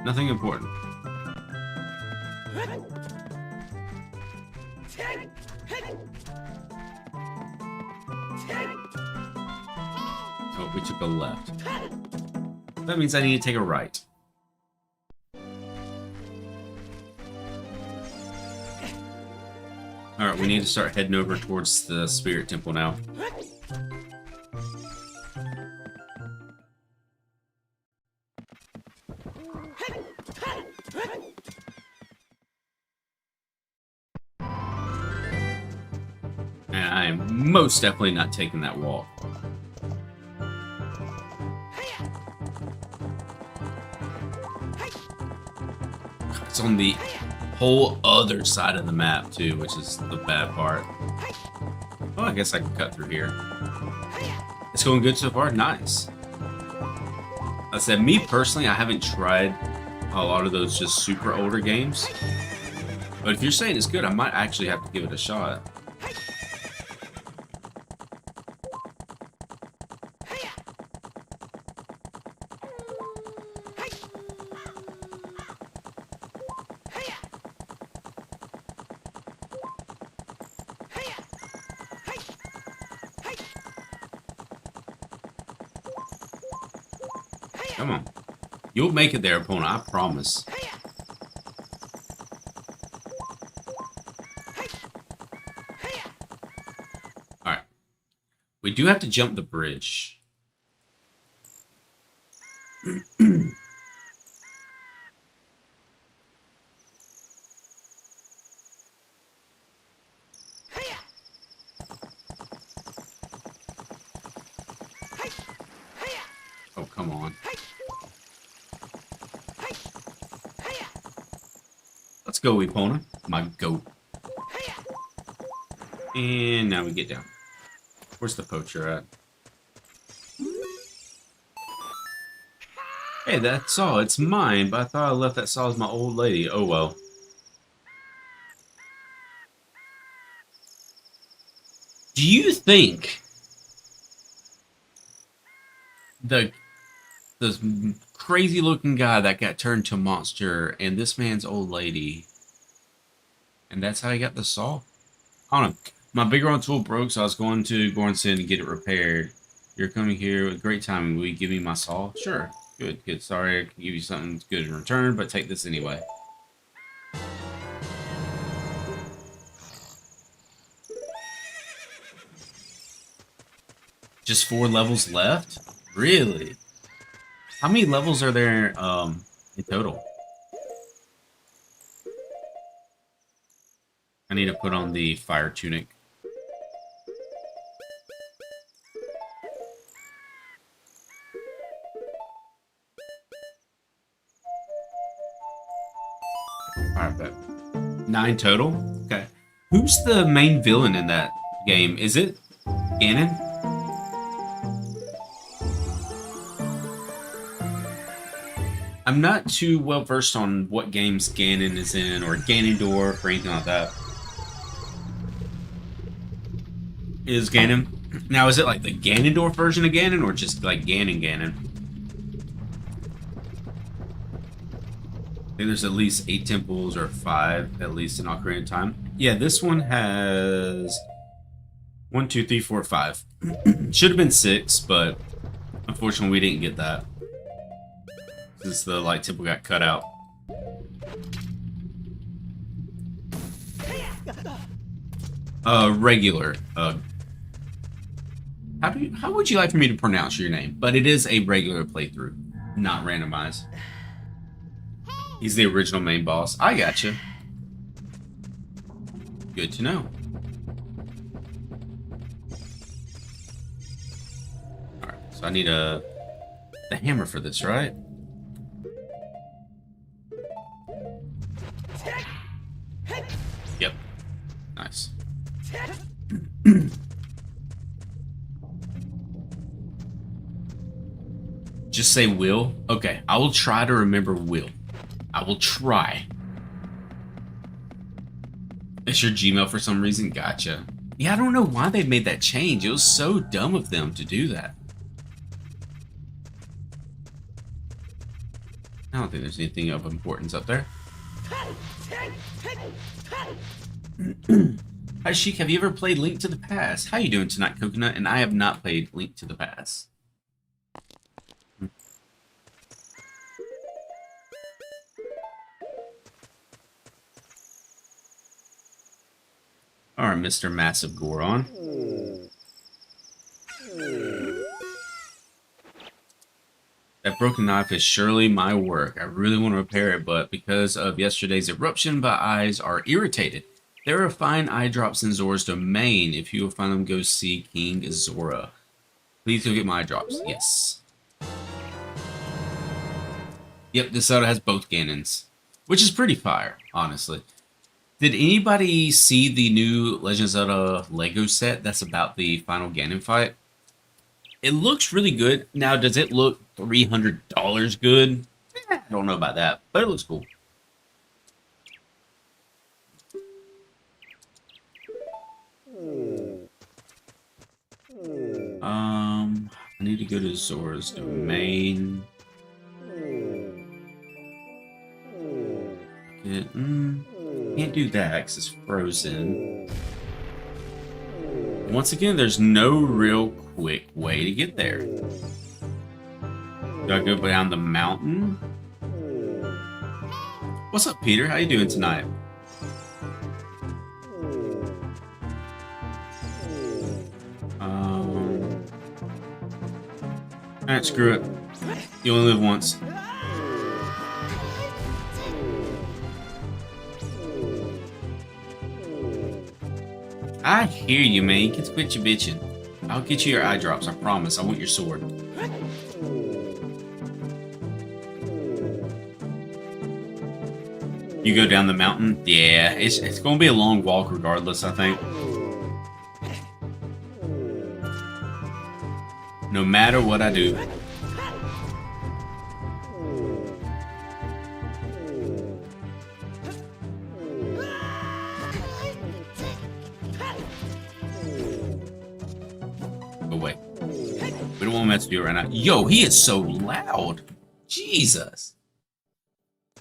Nothing important. Oh, we took a left. That means I need to take a right. Alright, we need to start heading over towards the Spirit Temple now. And I am most definitely not taking that wall. It's on the whole other side of the map too, which is the bad part. Oh, I guess I can cut through here. It's going good so far. Nice. I said, me personally, I haven't tried a lot of those just super older games. But if you're saying it's good, I might actually have to give it a shot. Come on. You'll make it there, opponent, I promise. Alright. We do have to jump the bridge. Oh, come on. Let's go, Epona. My goat. And now we get down. Where's the poacher at? Hey, that saw, it's mine, but I thought I left that saw as my old lady. Oh well. Do you think the crazy looking guy that got turned to a monster and this man's old lady, and that's how he got the saw? I don't know. My Biggoron tool broke, so I was going to Goronson to get it repaired. You're coming here with great timing. Will you give me my saw? Sure. Good, good. Sorry I can give you something good in return, but take this anyway. Just 4 levels left? Really? How many levels are there in total? I need to put on the fire tunic. Alright, bet. 9 total? Okay. Who's the main villain in that game? Is it Ganon? I'm not too well versed on what games Ganon is in, or Ganondorf, or anything like that. Is Ganon... Now, is it like the Ganondorf version of Ganon, or just like Ganon? I think there's at least 8 temples, or 5, at least, in Ocarina of Time. Yeah, this one has... 1, 2, 3, 4, 5. Should have been 6, but unfortunately we didn't get that. Since the light temple got cut out. Regular. How would you like for me to pronounce your name? But it is a regular playthrough, not randomized. He's the original main boss. I gotcha. Good to know. Alright, so I need the hammer for this, right? Yep. Nice. Just say will? Okay, I will try to remember will. I will try. It's your Gmail for some reason? Gotcha. Yeah, I don't know why they made that change. It was so dumb of them to do that. I don't think there's anything of importance up there. Hi, Sheik. Have you ever played Link to the Past? How you doing tonight, Coconut? And I have not played Link to the Past. Alright, Mr. Massive Goron. That broken knife is surely my work. I really want to repair it, but because of yesterday's eruption, my eyes are irritated. There are fine eye drops in Zora's domain. If you will find them, go see King Zora. Please go get my eye drops. Yes. Yep, this Zelda has both Ganons, which is pretty fire, honestly. Did anybody see the new Legend of Zelda Lego set that's about the final Ganon fight? It looks really good. Now, does it look $300 good? I don't know about that, but it looks cool. I need to go to Zora's domain. Can't do that because it's frozen. Once again, there's no real quick way to get there. Do I go down the mountain? What's up, Peter? How you doing tonight? Alright, screw it. You only live once. I hear you, man. You can quit your bitching. I'll get you your eye drops, I promise. I want your sword. You go down the mountain? Yeah, it's going to be a long walk regardless, I think. No matter what I do. Go away. We don't want to mess with you right now. Yo, he is so loud. Jesus.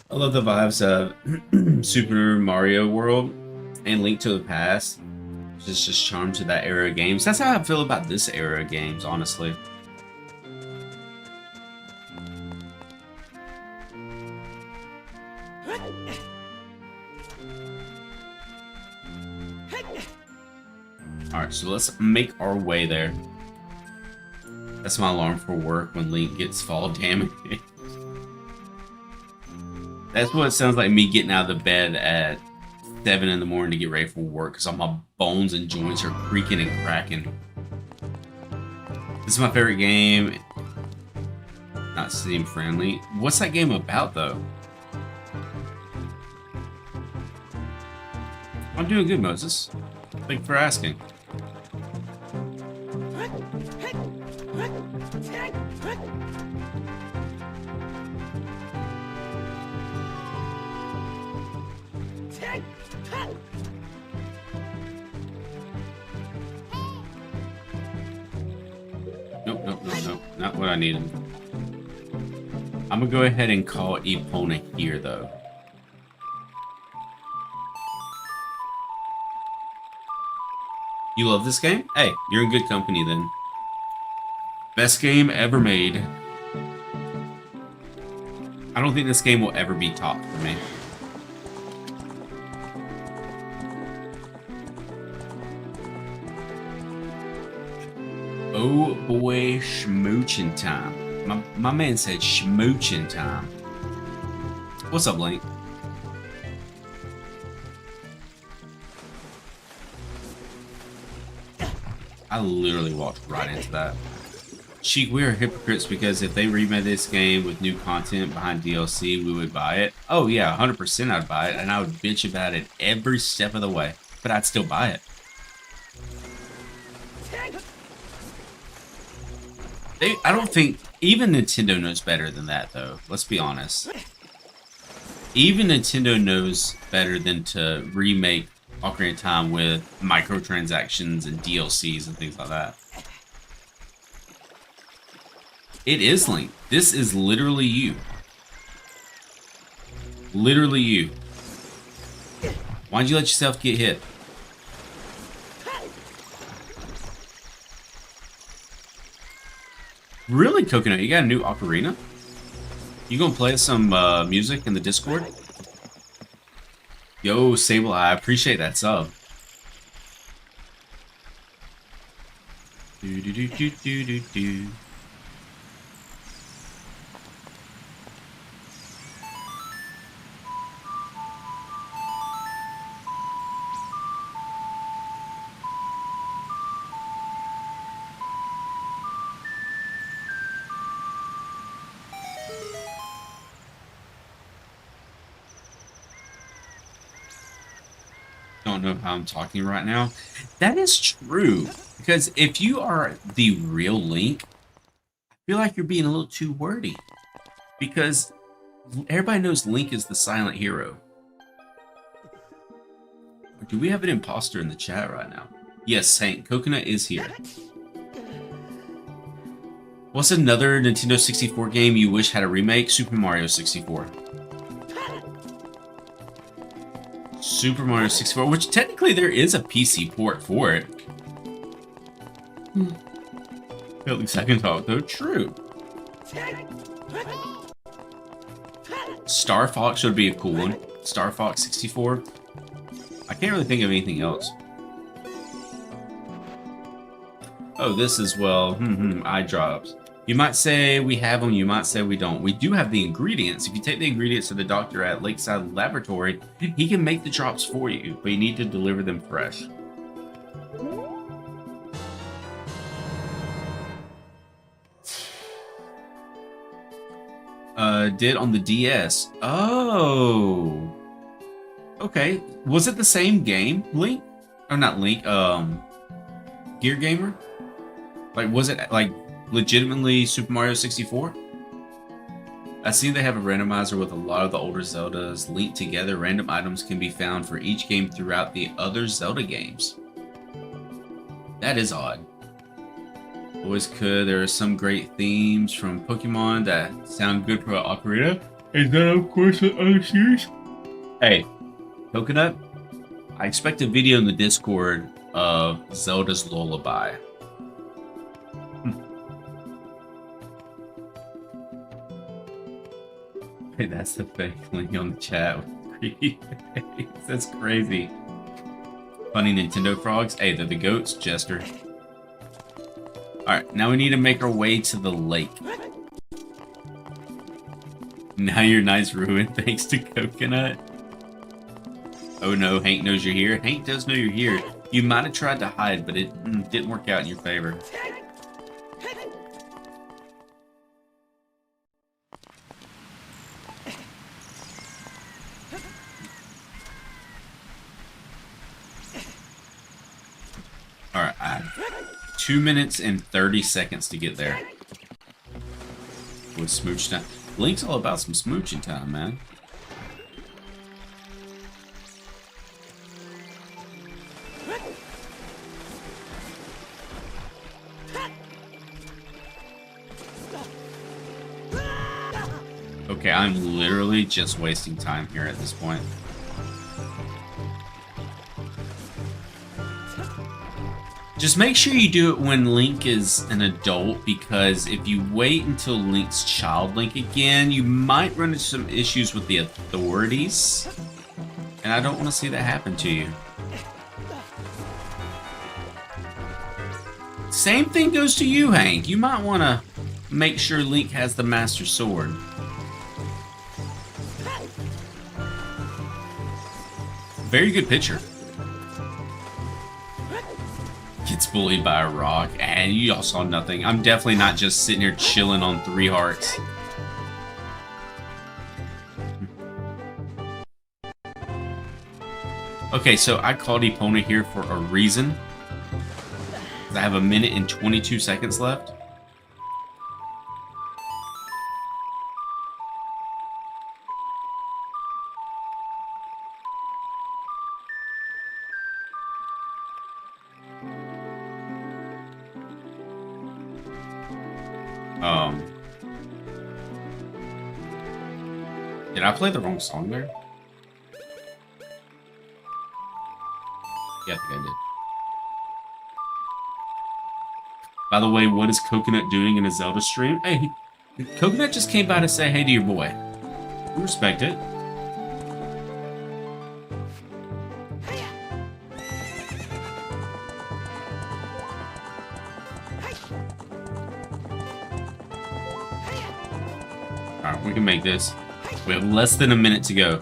I love the vibes of Super Mario World and Link to the Past. Just charm to that era of games. That's how I feel about this era of games, honestly. Alright, so let's make our way there. That's my alarm for work when Link gets fall damage. That's what it sounds like me getting out of the bed at 7 in the morning to get ready for work because all my bones and joints are creaking and cracking. This is my favorite game. Not Steam friendly. What's that game about, though? I'm doing good, Moses. Thank you for asking. Nope. Not what I needed. I'm gonna go ahead and call Epona here, though. You love this game? Hey, you're in good company then. Best game ever made. I don't think this game will ever be topped for me. Oh boy, schmoochin' time. My man said schmoochin' time. What's up, Link? I literally walked right into that. Sheik, we are hypocrites because if they remade this game with new content behind DLC, we would buy it. Oh yeah, 100% I'd buy it, and I would bitch about it every step of the way, but I'd still buy it. I don't think even Nintendo knows better than that, though. Let's be honest. Even Nintendo knows better than to remake Ocarina of Time with microtransactions and DLCs and things like that. It is Link. This is literally you. Literally you. Why'd you let yourself get hit? Really, Coconut? You got a new Ocarina? You gonna play some music in the Discord? Yo, Sable, I appreciate that sub. Do do do do do do do. Don't know how I'm talking right now. That is true. Because if you are the real Link, I feel like you're being a little too wordy. Because everybody knows Link is the silent hero. Do we have an imposter in the chat right now? Yes, Hank. Coconut is here. What's another Nintendo 64 game you wish had a remake? Super Mario 64. Super Mario 64, which technically there is a PC port for it. At least I can talk, though. True. Star Fox would be a cool one. Star Fox 64. I can't really think of anything else. Oh, this as well. Eye drops. You might say we have them, you might say we don't. We do have the ingredients. If you take the ingredients to the doctor at Lakeside Laboratory, he can make the drops for you, but you need to deliver them fresh. Did on the DS. Oh. Okay. Was it the same game, Link? Or not Link, Gear Gamer? Like, was it, like, legitimately Super Mario 64? I see they have a randomizer with a lot of the older Zeldas linked together. Random items can be found for each game throughout the other Zelda games. That is odd. Always could. There are some great themes from Pokemon that sound good for Ocarina. Is that of course with other series? Hey, Coconut, I expect a video in the Discord of Zelda's Lullaby. Hey, that's the fake link on the chat with creepy face. That's crazy. Funny Nintendo frogs. Hey, they're the goats, Jester. Alright, now we need to make our way to the lake. Now your night's ruined thanks to Coconut. Oh no, Hank knows you're here. Hank does know you're here. You might have tried to hide, but it didn't work out in your favor. Alright, I have 2 minutes and 30 seconds to get there. With smooch time. Link's all about some smooching time, man. Okay, I'm literally just wasting time here at this point. Just make sure you do it when Link is an adult, because if you wait until Link's child Link again, you might run into some issues with the authorities. And I don't want to see that happen to you. Same thing goes to you, Hank. You might want to make sure Link has the Master Sword. Very good picture. Gets bullied by a rock, and you all saw nothing. I'm definitely not just sitting here chilling on 3 hearts. Okay, so I called Epona here for a reason. I have 1 minute and 22 seconds left. Did I play the wrong song there? Yeah, I think I did. By the way, what is Coconut doing in a Zelda stream? Hey, Coconut just came by to say hey to your boy. We respect it. Alright, we can make this. We have less than 1 minute to go.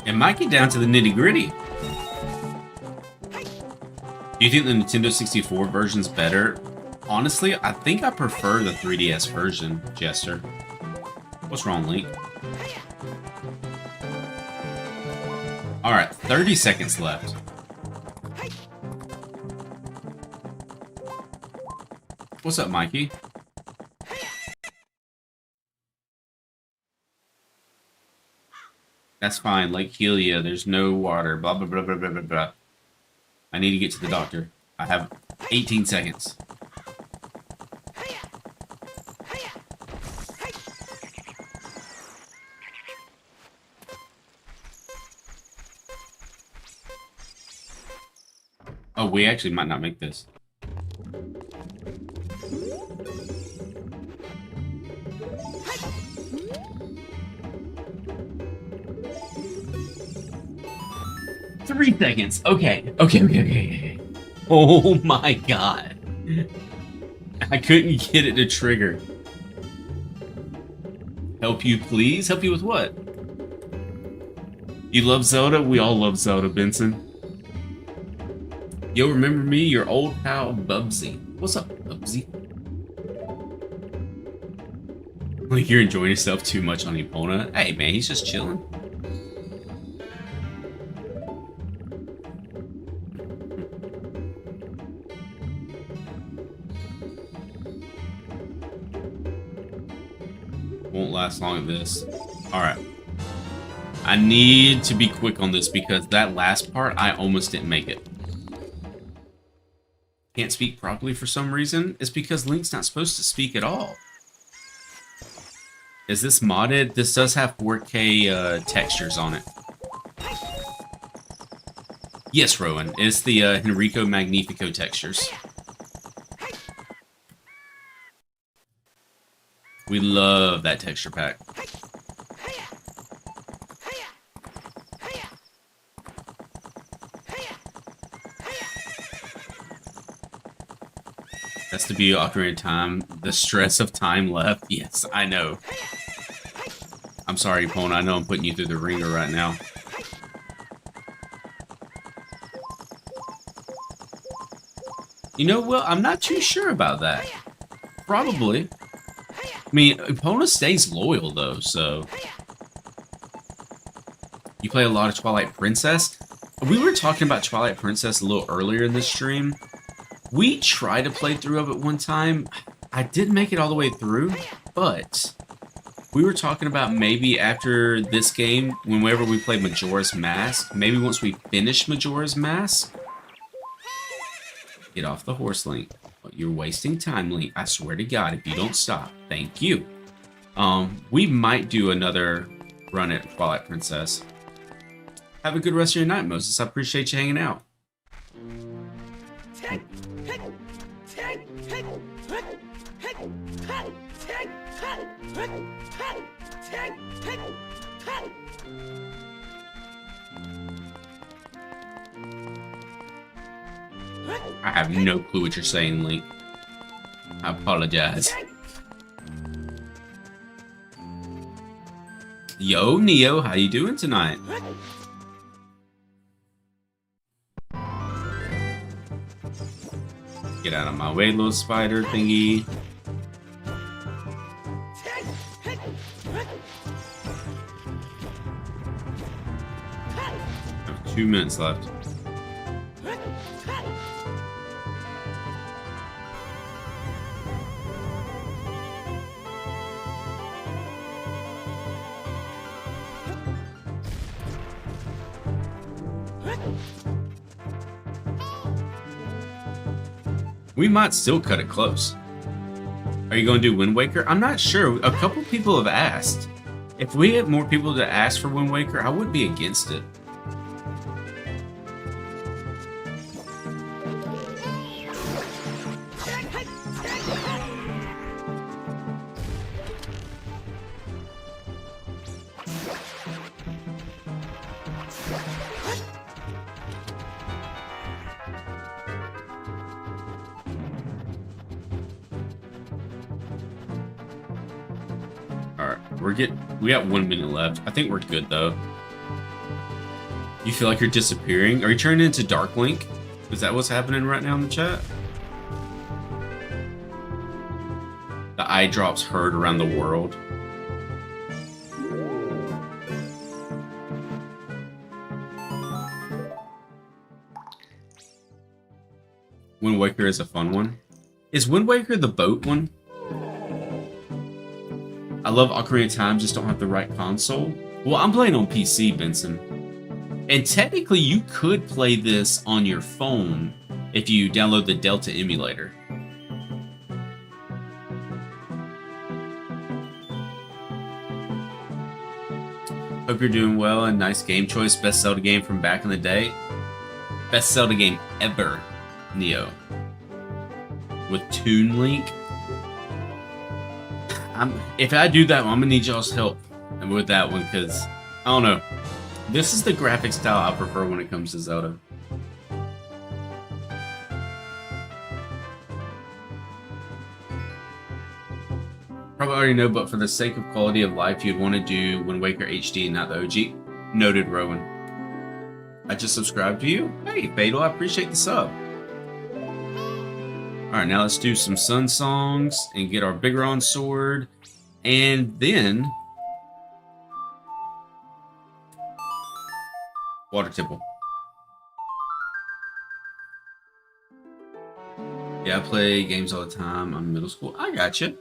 It might get down to the nitty-gritty. Do you think the Nintendo 64 version's better? Honestly, I think I prefer the 3DS version, Jester. What's wrong, Link? Alright, 30 seconds left. What's up, Mikey? That's fine, Lake Helia, there's no water, blah, blah, blah, blah, blah, blah, blah. I need to get to the doctor. I have 18 seconds. Oh, we actually might not make this. Three seconds. Okay. Oh my god. I couldn't get it to trigger. Help you, please? Help you with what? You love Zelda? We all love Zelda, Benson. Yo, remember me? Your old pal, Bubsy. What's up, Bubsy? Like, you're enjoying yourself too much on Epona? Hey, man, he's just chilling. Won't last long at this. Alright. I need to be quick on this because that last part, I almost didn't make it. Can't speak properly for some reason. It's because Link's not supposed to speak at all. Is this modded? This does have 4K textures on it. Yes, Rowan. It's the Henriko Magnifico textures. We love that texture pack. That's to be Ocarina of Time. The stress of time left. Yes, I know. I'm sorry, Epona. I know I'm putting you through the ringer right now. You know, well, I'm not too sure about that. Probably. I mean, Epona stays loyal, though, so... You play a lot of Twilight Princess? We were talking about Twilight Princess a little earlier in this stream. We tried to play through of it one time. I didn't make it all the way through, but we were talking about maybe after this game, whenever we play Majora's Mask, maybe once we finish Majora's Mask, get off the horse, Link. You're wasting time, Link. I swear to God, if you don't stop. Thank you. We might do another run at Twilight Princess. Have a good rest of your night, Moses. I appreciate you hanging out. I have no clue what you're saying, Link. I apologize. Yo, Neo, how you doing tonight? Get out of my way, little spider thingy. I have 2 minutes left. We might still cut it close. Are you going to do Wind Waker? I'm not sure. A couple people have asked. If we had more people to ask for Wind Waker, I would be against it. We got 1 minute left. I think we're good though. You feel like you're disappearing? Are you turning into Dark Link? Is that what's happening right now in the chat? The eye drops heard around the world. Wind Waker is a fun one. Is Wind Waker the boat one? I love Ocarina of Time, just don't have the right console. Well, I'm playing on PC, Benson. And technically, you could play this on your phone if you download the Delta emulator. Hope you're doing well, and nice game choice. Best Zelda game from back in the day. Best Zelda game ever, Neo. With Toon Link. If I do that one, I'm gonna need y'all's help with that one, because I don't know. This is the graphic style I prefer when it comes to Zelda. Probably already know, but for the sake of quality of life, you'd want to do Wind Waker HD and not the OG. Noted, Rowan. I just subscribed to you. Hey, Fatal, I appreciate the sub. Alright, now let's do some Sun Songs and get our Biggoron sword. And then Water Temple. Yeah, I play games all the time. I'm in middle school. I gotcha.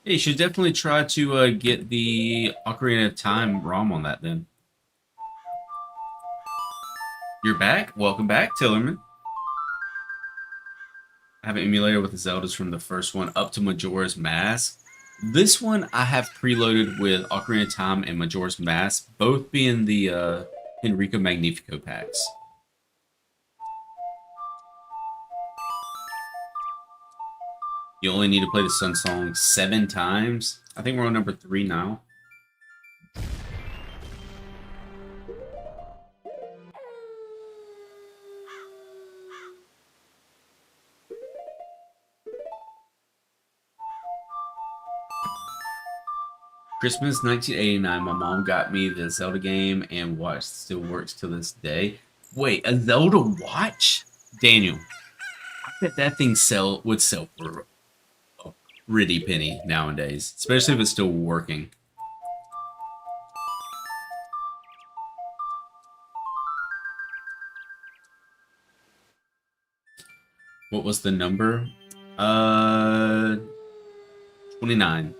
Yeah, you should definitely try to get the Ocarina of Time ROM on that then. You're back? Welcome back, Tillerman. I have an emulator with the Zeldas from the first one up to Majora's Mask. This one I have preloaded with Ocarina of Time and Majora's Mask, both being the Henriko Magnifico packs. You only need to play the Sun Song 7 times. I think we're on number 3 now. Christmas 1989, my mom got me the Zelda game and watch still works to this day. Wait, a Zelda watch? Daniel, I bet that thing would sell for a pretty penny nowadays, especially if it's still working. What was the number? 29.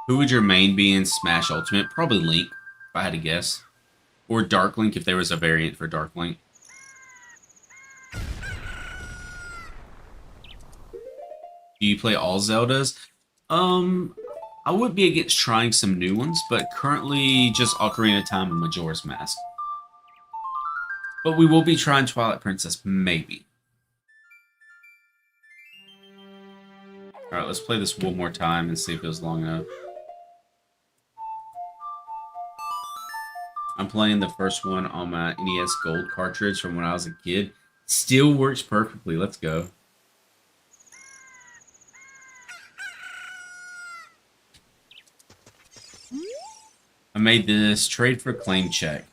Who would your main be in Smash Ultimate? Probably Link, if I had to guess. Or Dark Link, if there was a variant for Dark Link. Do you play all Zeldas? I would be against trying some new ones, but currently just Ocarina of Time and Majora's Mask. But we will be trying Twilight Princess, maybe. Alright, let's play this one more time and see if it was long enough. I'm playing the first one on my NES Gold cartridge from when I was a kid. Still works perfectly. Let's go. I made this trade for claim check.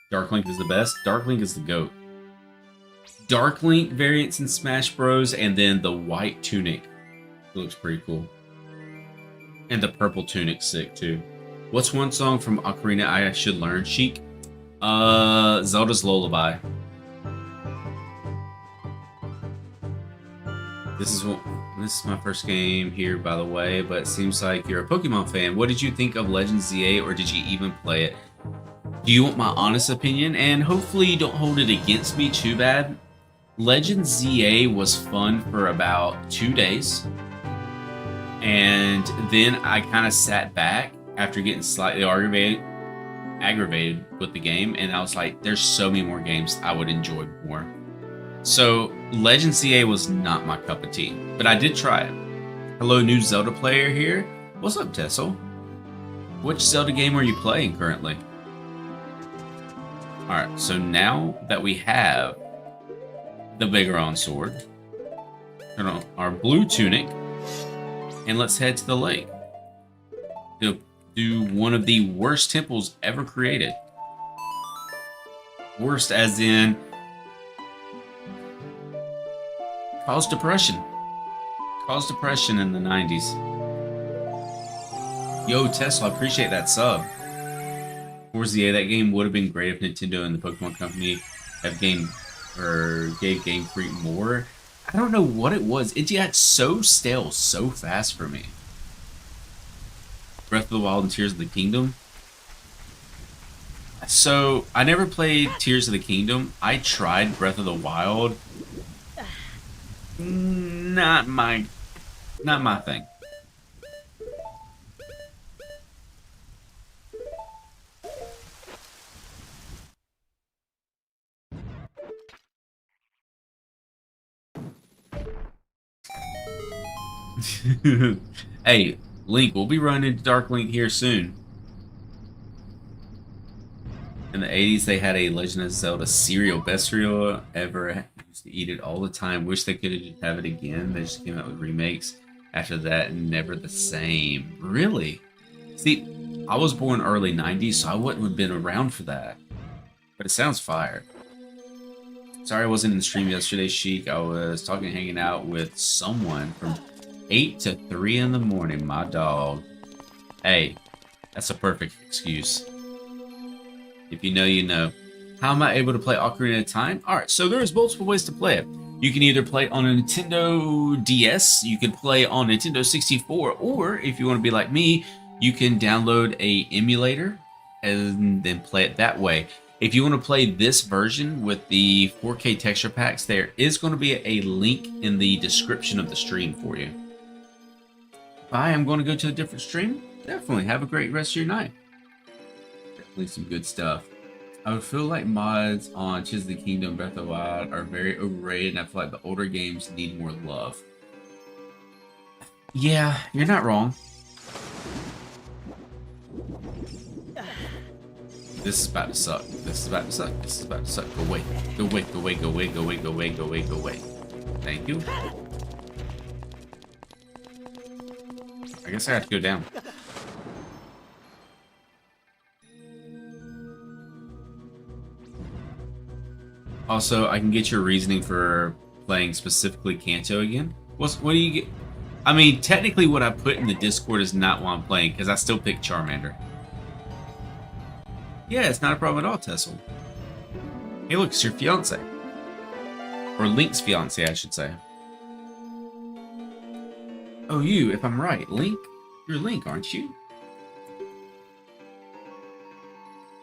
Dark Link is the best. Dark Link is the GOAT. Dark Link variants in Smash Bros. And then the white tunic. It looks pretty cool. And the purple tunic's sick too. What's one song from Ocarina I should learn, Sheik? Zelda's Lullaby. This is my first game here, by the way, but it seems like you're a Pokemon fan. What did you think of Legend ZA, or did you even play it? Do you want my honest opinion? And hopefully you don't hold it against me too bad. Legend ZA was fun for about 2 days. And then I kind of sat back after getting slightly aggravated with the game, and I was like, there's so many more games I would enjoy more. So Legend ZA was not my cup of tea, but I did try it. Hello, new Zelda player here. What's up, Tessel? Which Zelda game are you playing currently? Alright, so now that we have the Biggoron sword, turn on our blue tunic, and let's head to the lake. To do one of the worst temples ever created. Worst as in caused depression. Caused depression in the 90s. Yo, Tesla, I appreciate that sub. Forza, that game would have been great if Nintendo and the Pokemon Company have gave Game Freak more. I don't know what it was. It got so stale so fast for me. Breath of the Wild and Tears of the Kingdom. So, I never played Tears of the Kingdom. I tried Breath of the Wild. Not my thing. Hey, Link, we'll be running into Dark Link here soon. In the 80s, they had a Legend of Zelda cereal. Best cereal ever. Used to eat it all the time. Wish they could just have it again. They just came out with remakes after that, and never the same. Really? See, I was born early 90s, so I wouldn't have been around for that. But it sounds fire. Sorry I wasn't in the stream yesterday, Sheik. I was talking, hanging out with someone from 8 to 3 in the morning, my dog. Hey, that's a perfect excuse. If you know, you know. How am I able to play Ocarina of Time? Alright, so there's multiple ways to play it. You can either play on a Nintendo DS, you can play on Nintendo 64, or if you want to be like me, you can download a emulator and then play it that way. If you want to play this version with the 4K texture packs, there is going to be a link in the description of the stream for you. Bye, I'm going to go to a different stream. Definitely. Have a great rest of your night. Definitely some good stuff. I would feel like mods on Tears of the Kingdom, Breath of the Wild are very overrated, and I feel like the older games need more love. Yeah, you're not wrong. This is about to suck. This is about to suck. This is about to suck. Go away. Go away. Go away. Go away. Go away. Go away. Go away. Go away. Thank you. I guess I have to go down. Also, I can get your reasoning for playing specifically Kanto again. What do you get? I mean, technically what I put in the Discord is not what I'm playing, because I still pick Charmander. Yeah, it's not a problem at all, Tessel. Hey, look, it's your fiance. Or Link's fiance, I should say. Oh, you, if I'm right, Link? You're Link, aren't you?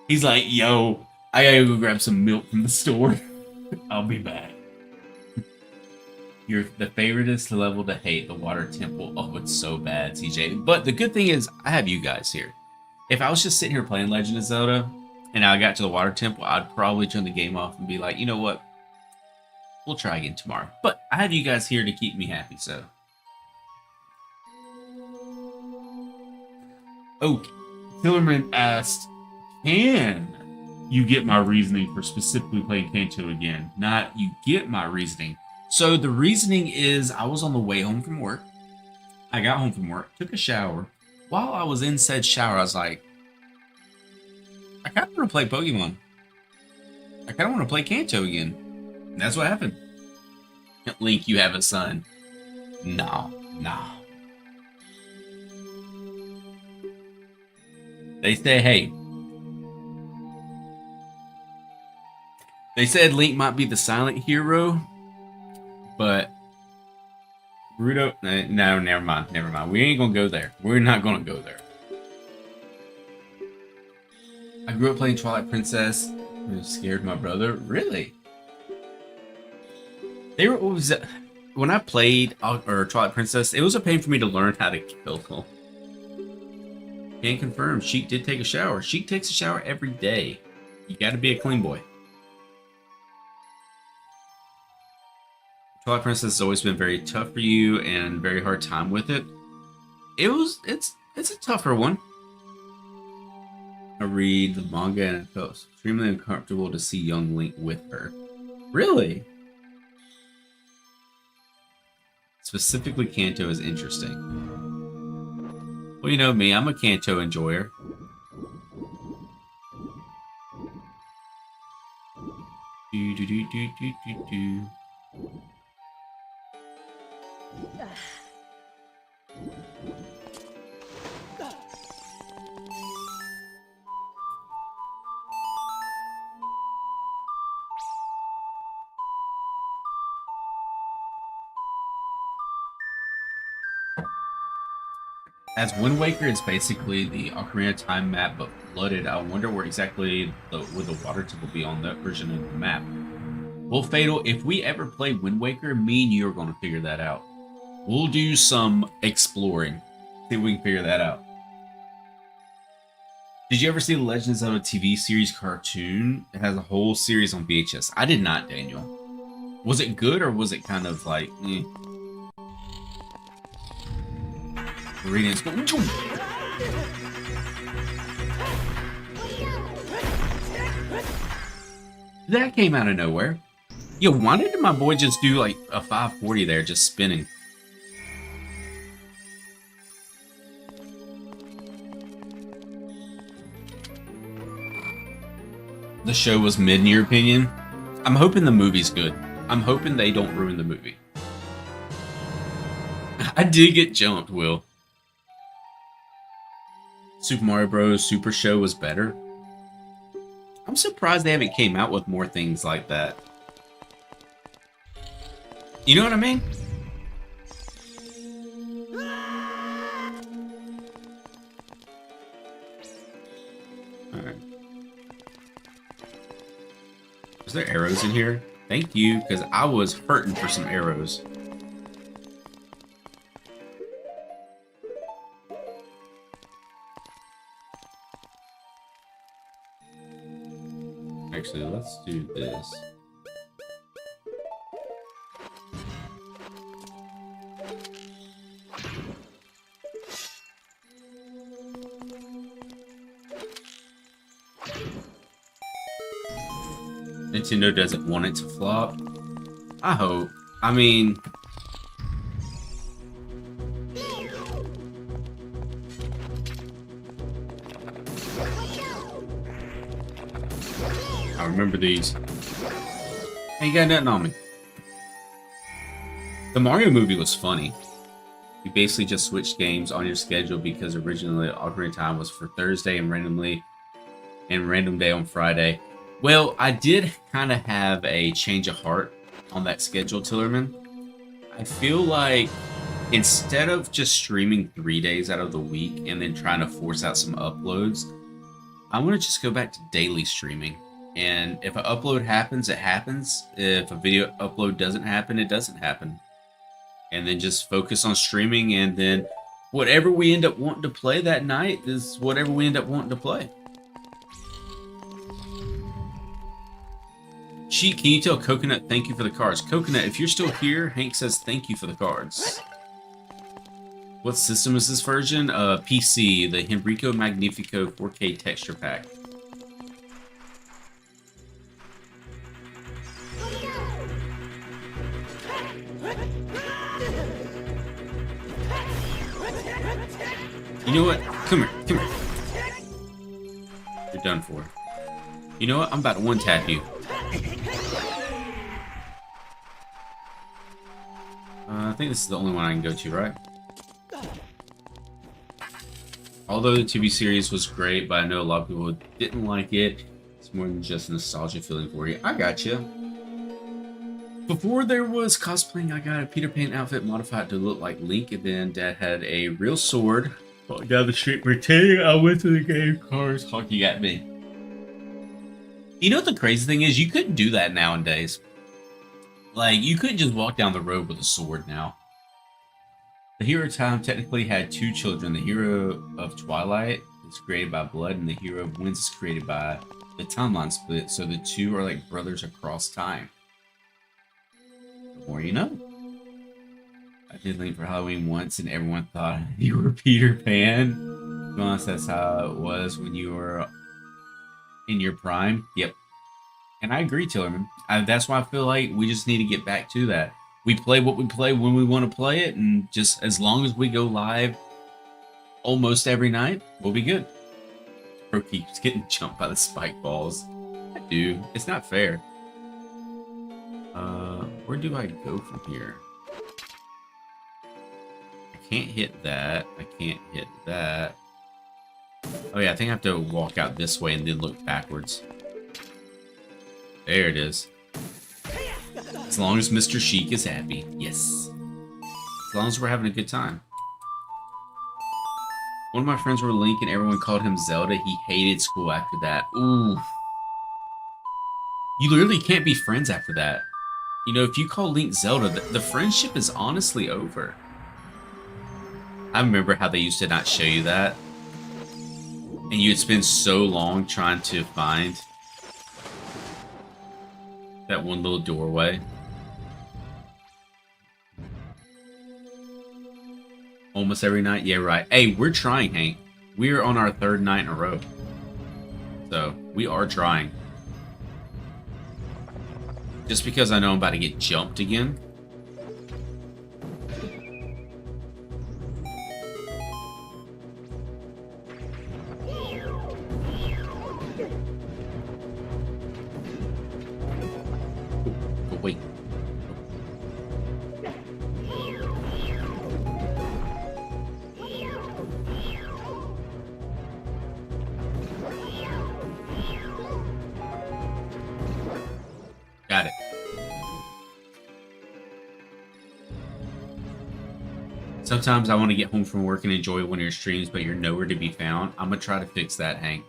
He's like, yo, I gotta go grab some milk from the store. I'll be back. You're the favoritist level to hate, the water temple. Oh, it's so bad, CJ. But the good thing is, I have you guys here. If I was just sitting here playing Legend of Zelda, and I got to the water temple, I'd probably turn the game off and be like, you know what? We'll try again tomorrow. But I have you guys here to keep me happy, so. Oh, Tillerman asked, can you get my reasoning for specifically playing Kanto again? Not you get my reasoning. So the reasoning is I was on the way home from work. I got home from work, took a shower. While I was in said shower, I was like, I kind of want to play Pokemon. I kind of want to play Kanto again. And that's what happened. Link, you have a son. No. They say, hey. They said Link might be the silent hero, but Naruto. No, never mind. We ain't gonna go there. We're not gonna go there. I grew up playing Twilight Princess. It scared my brother. Really? They were always when I played Twilight Princess. It was a pain for me to learn how to kill them. Can confirm, Sheik did take a shower. Sheik takes a shower every day. You got to be a clean boy. Twilight Princess has always been very tough for you and very hard time with it. It's a tougher one. I read the manga and it felt extremely uncomfortable to see young Link with her. Really? Specifically, Kanto is interesting. Well, you know me, I'm a Kanto enjoyer. As Wind Waker is basically the Ocarina of Time map, but flooded, I wonder where exactly would the water tip will be on that version of the map. Well, Fatal, if we ever play Wind Waker, me and you are going to figure that out. We'll do some exploring. See if we can figure that out. Did you ever see the Legend of Zelda TV series cartoon? It has a whole series on VHS. I did not, Daniel. Was it good or was it kind of like... Radiant's going. That came out of nowhere. Yo, why did my boy just do like a 540 there, just spinning? The show was mid in your opinion? I'm hoping the movie's good. I'm hoping they don't ruin the movie. I did get jumped, Will. Super Mario Bros. Super Show was better. I'm surprised they haven't came out with more things like that. You know what I mean? Alright. Is there arrows in here? Thank you, because I was hurting for some arrows. Actually, let's do this. Nintendo doesn't want it to flop. I hope. I mean... I remember these. Ain't got nothing on me. The Mario movie was funny. You basically just switched games on your schedule because originally Ocarina of Time was for Thursday and random day on Friday. Well, I did kind of have a change of heart on that schedule, Tillerman. I feel like instead of just streaming 3 days out of the week and then trying to force out some uploads, I'm going to just go back to daily streaming. And if an upload happens, it happens. If a video upload doesn't happen, it doesn't happen. And then just focus on streaming, and then whatever we end up wanting to play that night is whatever we end up wanting to play. Sheik, can you tell Coconut thank you for the cards? Coconut, if you're still here, Hank says thank you for the cards. What system is this version? PC, the Henriko Magnifico 4K texture pack. You know what? Come here, come here. You're done for. You know what? I'm about to one-tap you. I think this is the only one I can go to, right? Although the TV series was great, but I know a lot of people didn't like it. It's more than just a nostalgia feeling for you. I got you. Before there was cosplaying, I got a Peter Pan outfit modified to look like Link, and then Dad had a real sword. Walked down the street pretending I went to the game cars. Hockey got me. You know what the crazy thing is? You couldn't do that nowadays. Like, you couldn't just walk down the road with a sword now. The Hero of Time technically had two children. The Hero of Twilight is created by blood, and the Hero of Winds is created by the timeline split, so the two are like brothers across time. The more you know. I did Link for Halloween once, and everyone thought you were Peter Pan. To be honest, that's how it was when you were in your prime. Yep. And I agree, Tillerman. That's why I feel like we just need to get back to that. We play what we play when we want to play it, and just as long as we go live almost every night, we'll be good. Bro keeps getting jumped by the spike balls. I do. It's not fair. Where do I go from here? I can't hit that. I can't hit that. Oh yeah, I think I have to walk out this way and then look backwards. There it is. As long as Mr. Sheik is happy. Yes. As long as we're having a good time. One of my friends were Link and everyone called him Zelda. He hated school after that. Ooh. You literally can't be friends after that. You know, if you call Link Zelda, the friendship is honestly over. I remember how they used to not show you that. And you'd spend so long trying to find that one little doorway. Almost every night? Yeah, right. Hey, we're trying, Hank. We're on our third night in a row. So, we are trying. Just because I know I'm about to get jumped again. Oh, wait. Got it. Sometimes I want to get home from work and enjoy one of your streams, but you're nowhere to be found. I'm going to try to fix that, Hank.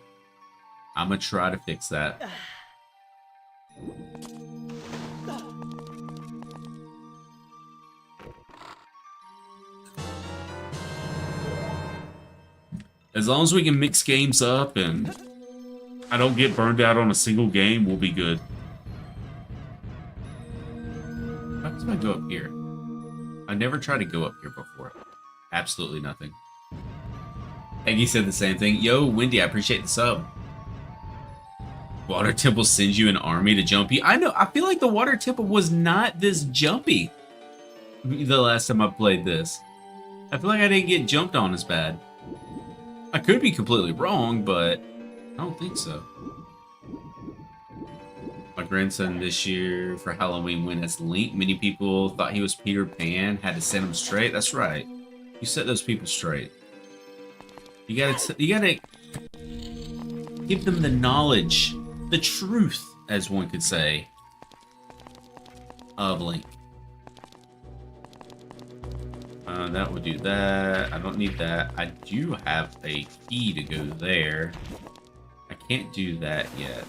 I'm going to try to fix that. As long as we can mix games up and I don't get burned out on a single game, we'll be good. How does I go up here? I never tried to go up here before. Absolutely nothing. Peggy said the same thing. Yo, Wendy, I appreciate the sub. Water Temple sends you an army to jump you. I know, I feel like the Water Temple was not this jumpy the last time I played this. I feel like I didn't get jumped on as bad. I could be completely wrong, but I don't think so. My grandson this year for Halloween went as Link. Many people thought he was Peter Pan. Had to set him straight. That's right. You set those people straight. You gotta give them the knowledge, the truth, as one could say, of Link. That would do that. I don't need that. I do have a key to go there. I can't do that yet.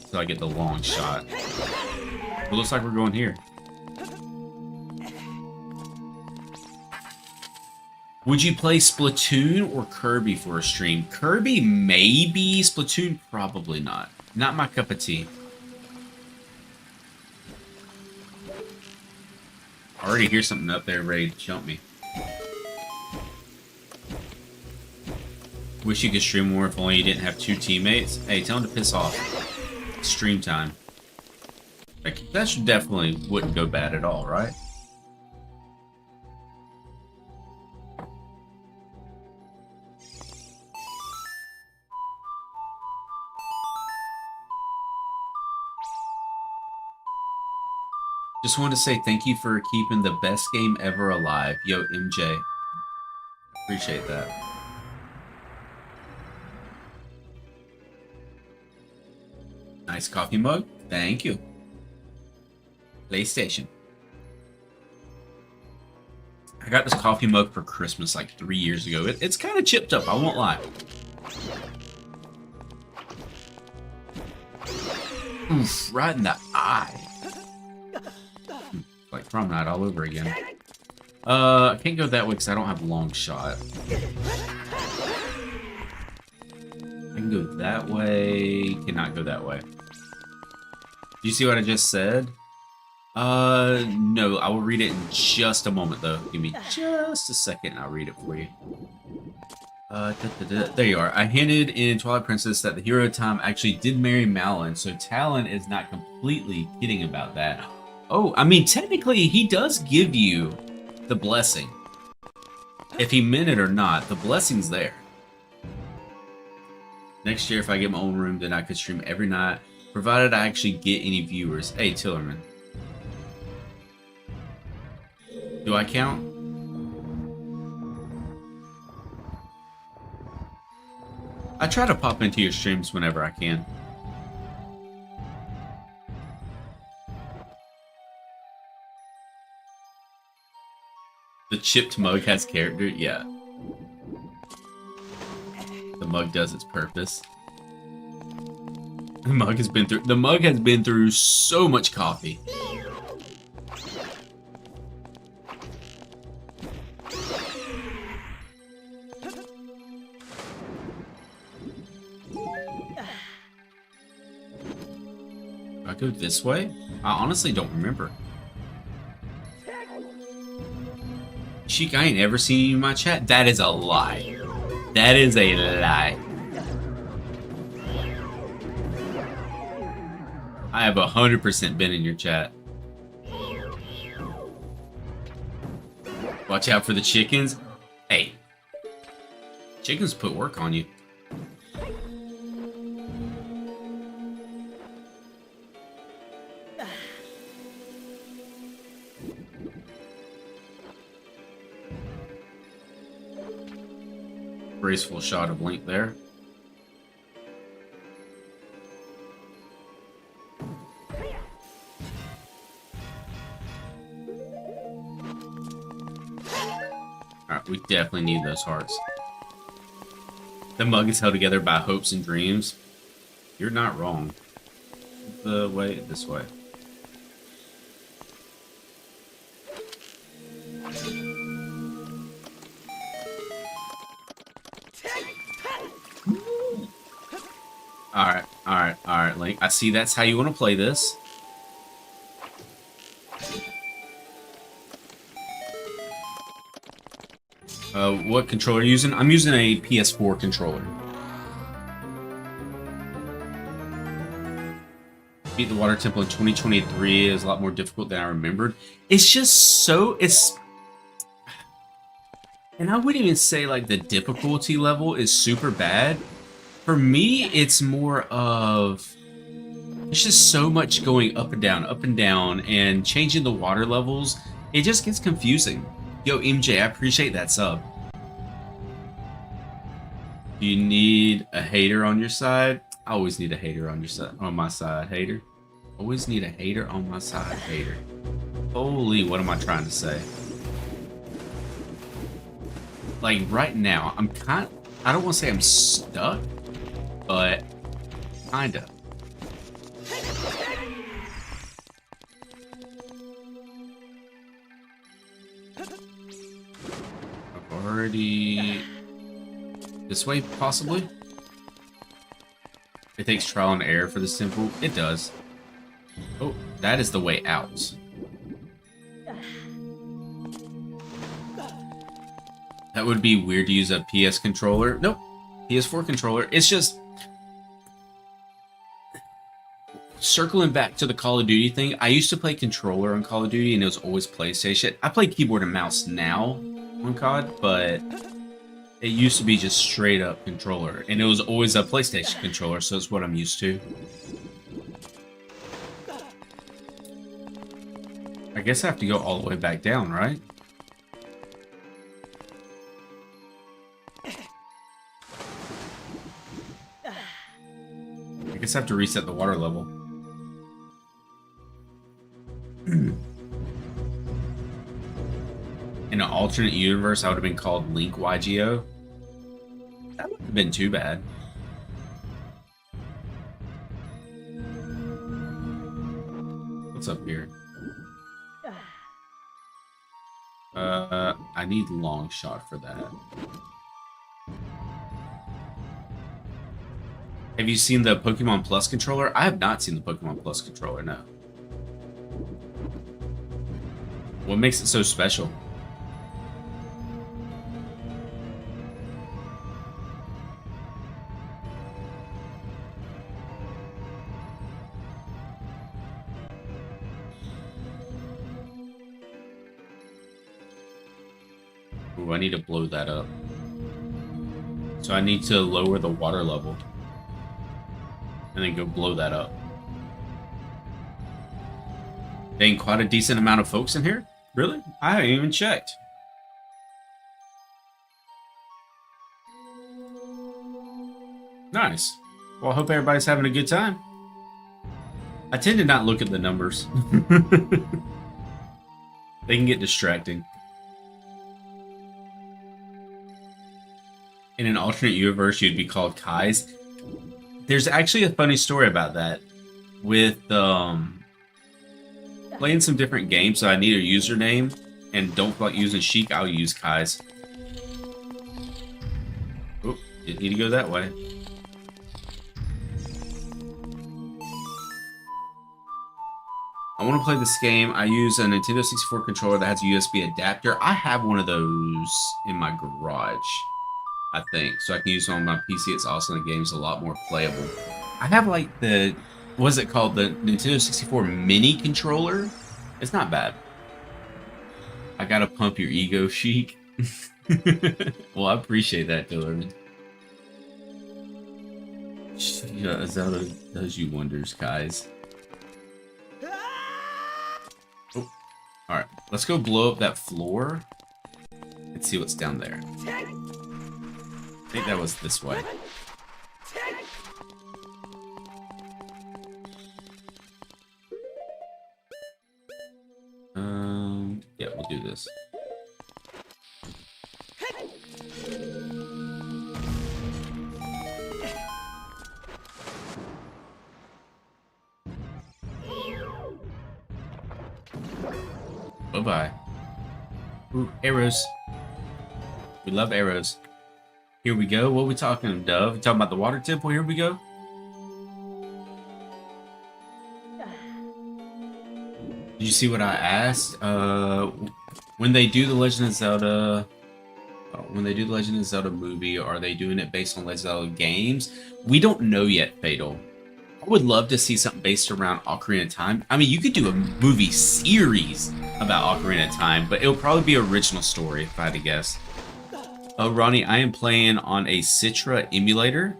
So I get the long shot. It looks like we're going here. Would you play Splatoon or Kirby for a stream? Kirby, maybe. Splatoon, probably not. Not my cup of tea. I already hear something up there ready to jump me. Wish you could stream more if only you didn't have 2 teammates. Hey, tell them to piss off. Stream time. Like, that should definitely wouldn't go bad at all, right? Just wanted to say thank you for keeping the best game ever alive. Yo, MJ. Appreciate that. Nice coffee mug. Thank you. PlayStation. I got this coffee mug for Christmas like 3 years ago. It's kind of chipped up, I won't lie. Oof, right in the eye. Like Promenade all over again. I can't go that way because I don't have long shot. I can go that way. Cannot go that way. Do you see what I just said? No, I will read it in just a moment, though. Give me just a second and I'll read it for you. There you are. I hinted in Twilight Princess that the hero of time actually did marry Malin, so Talon is not completely kidding about that. Oh, I mean, technically, he does give you the blessing. If he meant it or not, the blessing's there. Next year, if I get my own room, then I could stream every night, provided I actually get any viewers. Hey, Tillerman. Do I count? I try to pop into your streams whenever I can. The chipped mug has character? Yeah. The mug does its purpose. The mug has been through so much coffee. Do I go this way? I honestly don't remember. Sheik, I ain't ever seen you in my chat. That is a lie. That is a lie. I have 100% been in your chat. Watch out for the chickens. Hey. Chickens put work on you. Graceful shot of Link there. Alright, we definitely need those hearts. The mug is held together by hopes and dreams. You're not wrong. The way, this way. Alright, Link. I see that's how you want to play this. What controller are you using? I'm using a PS4 controller. Beat the Water Temple in 2023 is a lot more difficult than I remembered. It's just so... And I wouldn't even say, like, the difficulty level is super bad. For me, it's more of... There's just so much going up and down, and changing the water levels. It just gets confusing. Yo, MJ, I appreciate that sub. Do you need a hater on your side? I always need a hater on your side, on my side, hater. Always need a hater on my side, hater. Holy, what am I trying to say? Like, right now, I'm I don't want to say I'm stuck, but kinda. I've already... This way, possibly? It takes trial and error for this temple. It does. Oh, that is the way out. That would be weird to use a PS controller. Nope. PS4 controller. It's just circling back to the Call of Duty thing. I used to play controller on Call of Duty, and it was always PlayStation. I play keyboard and mouse now on COD, but it used to be just straight up controller, and it was always a PlayStation controller, so it's what I'm used to. I guess I have to go all the way back down, right? I guess I have to reset the water level. In an alternate universe, I would have been called Link YGO. That wouldn't have been too bad. What's up here? I need long shot for that. Have you seen the Pokemon Plus controller? I have not seen the Pokemon Plus controller, no. What makes it so special? Ooh, I need to blow that up. So I need to lower the water level. And then go blow that up. Dang, quite a decent amount of folks in here? Really? I haven't even checked. Nice. Well, I hope everybody's having a good time. I tend to not look at the numbers. They can get distracting. In an alternate universe, you'd be called Kai's. There's actually a funny story about that. With playing some different games, so I need a username, and don't feel like using Sheik, I'll use Kai's. Oh, didn't need to go that way. I want to play this game. I use a Nintendo 64 controller that has a USB adapter. I have one of those in my garage, I think. So I can use it on my PC. It's awesome. The game's a lot more playable. I have like the, what is it called? The Nintendo 64 mini controller. It's not bad. I gotta pump your ego, Sheik. Well, I appreciate that, Dylan. Zelda does you wonders, guys. Oh, alright. Let's go blow up that floor and see what's down there. I think that was this way. Yeah, we'll do this. Bye-bye. Ooh, arrows. We love arrows. Here we go. What are we talking of, Dove? We talking about the water temple? Here we go. Did you see what I asked? When they do the Legend of Zelda, movie, are they doing it based on Legend of Zelda games? We don't know yet, Fatal. I would love to see something based around Ocarina of Time. I mean, you could do a movie series about Ocarina of Time, but it'll probably be original story, if I had to guess. Oh, Ronnie, I am playing on a Citra emulator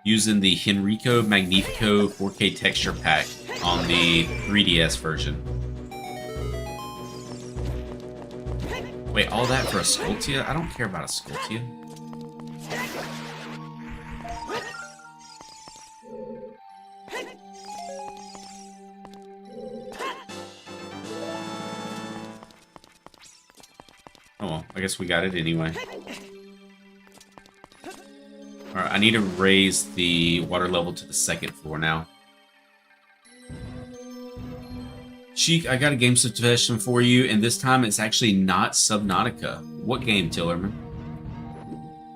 using the Henriko Magnifico 4K texture pack on the 3DS version. Wait, all that for a Skulltia? I don't care about a Skulltia. Oh well, I guess we got it anyway. Alright, I need to raise the water level to the 2nd floor now. Sheik, I got a game suggestion for you, and this time it's actually not Subnautica. What game, Tillerman?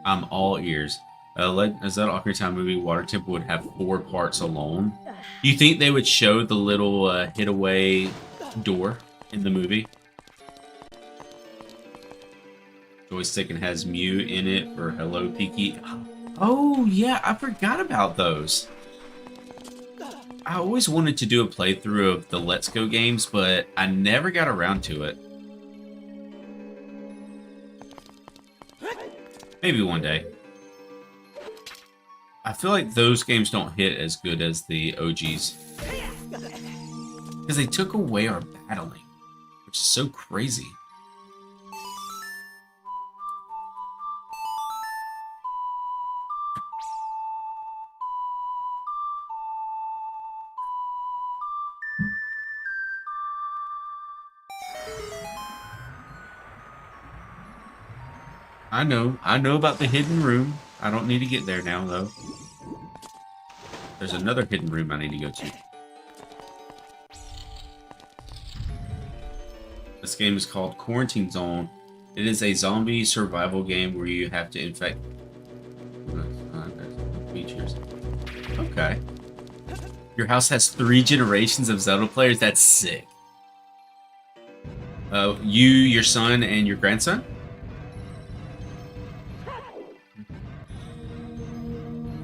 I'm all ears. Is that Ocarina of Time movie? Water Temple would have 4 parts alone. Do you think they would show the little hitaway door in the movie? Joystick and has Mew in it for Hello Piki. Oh, yeah, I forgot about those. I always wanted to do a playthrough of the Let's Go games, but I never got around to it. Maybe one day. I feel like those games don't hit as good as the OGs. Because they took away our battling, which is so crazy. I know about the hidden room. I don't need to get there now, though. There's another hidden room I need to go to. This game is called Quarantine Zone. It is a zombie survival game where you have to infect... features. Okay. Your house has 3 generations of Zelda players? That's sick. You, your son, and your grandson?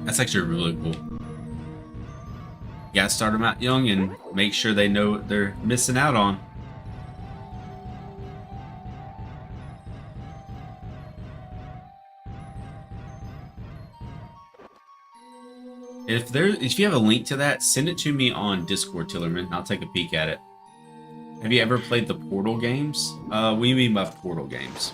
That's actually really cool. You gotta start them out young and make sure they know what they're missing out on. If you have a link to that, send it to me on Discord, Tillerman. I'll take a peek at it. Have you ever played the Portal games? What do you mean by Portal games?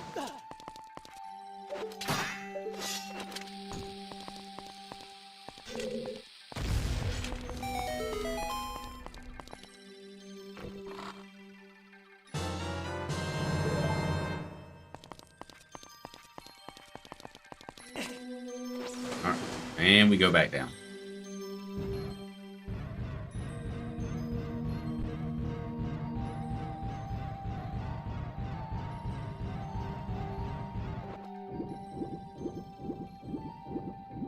Alright, and we go back down.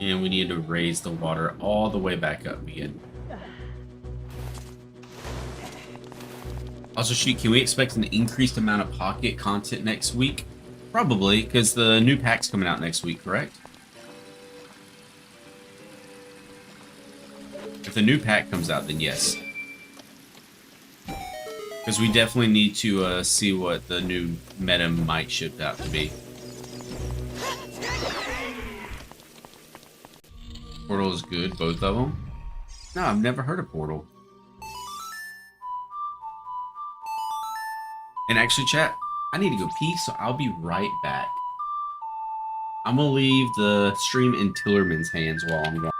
And we need to raise the water all the way back up again. Also, shoot, can we expect an increased amount of pocket content next week? Probably, because the new pack's coming out next week, correct? If the new pack comes out, then yes. Because we definitely need to see what the new meta might ship out to be. Portal is good, both of them? No, I've never heard of Portal. And actually, chat, I need to go pee, so I'll be right back. I'm gonna leave the stream in Tillerman's hands while I'm gone.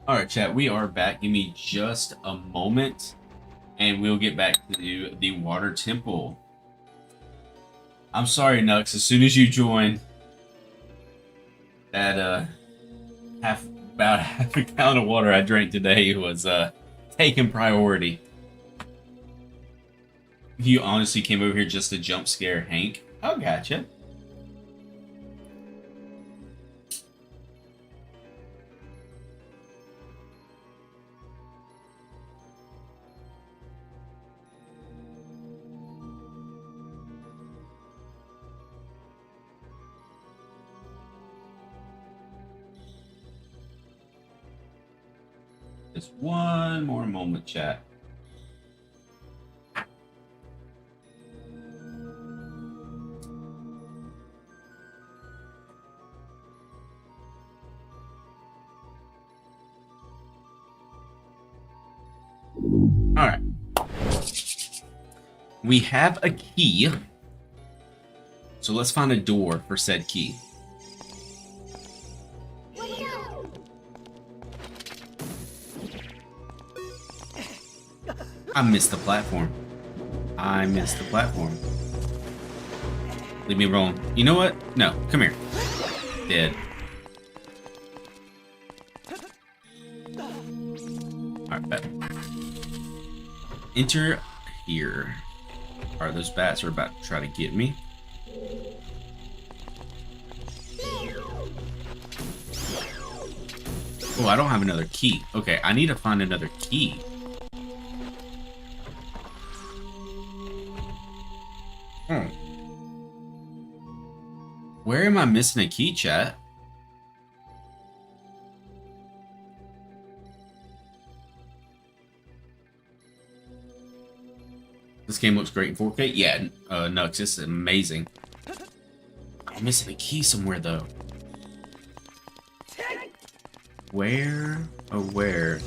Alright, chat, we are back. Give me just a moment, and we'll get back to the Water Temple. I'm sorry, Nux, as soon as you join, that about half a gallon of water I drank today was taking priority. You honestly came over here just to jump scare Hank? Oh, gotcha. Just one more moment, chat. All right. We have a key. So let's find a door for said key. I missed the platform. I missed the platform. Leave me alone. You know what? No, come here. Dead. Alright, bet. Enter here. Alright, those bats are about to try to get me. Oh, I don't have another key. Okay, I need to find another key. Where am I missing a key, chat? This game looks great in 4K. Yeah, no, it's just amazing. I'm missing a key somewhere, though. Where? Oh, where?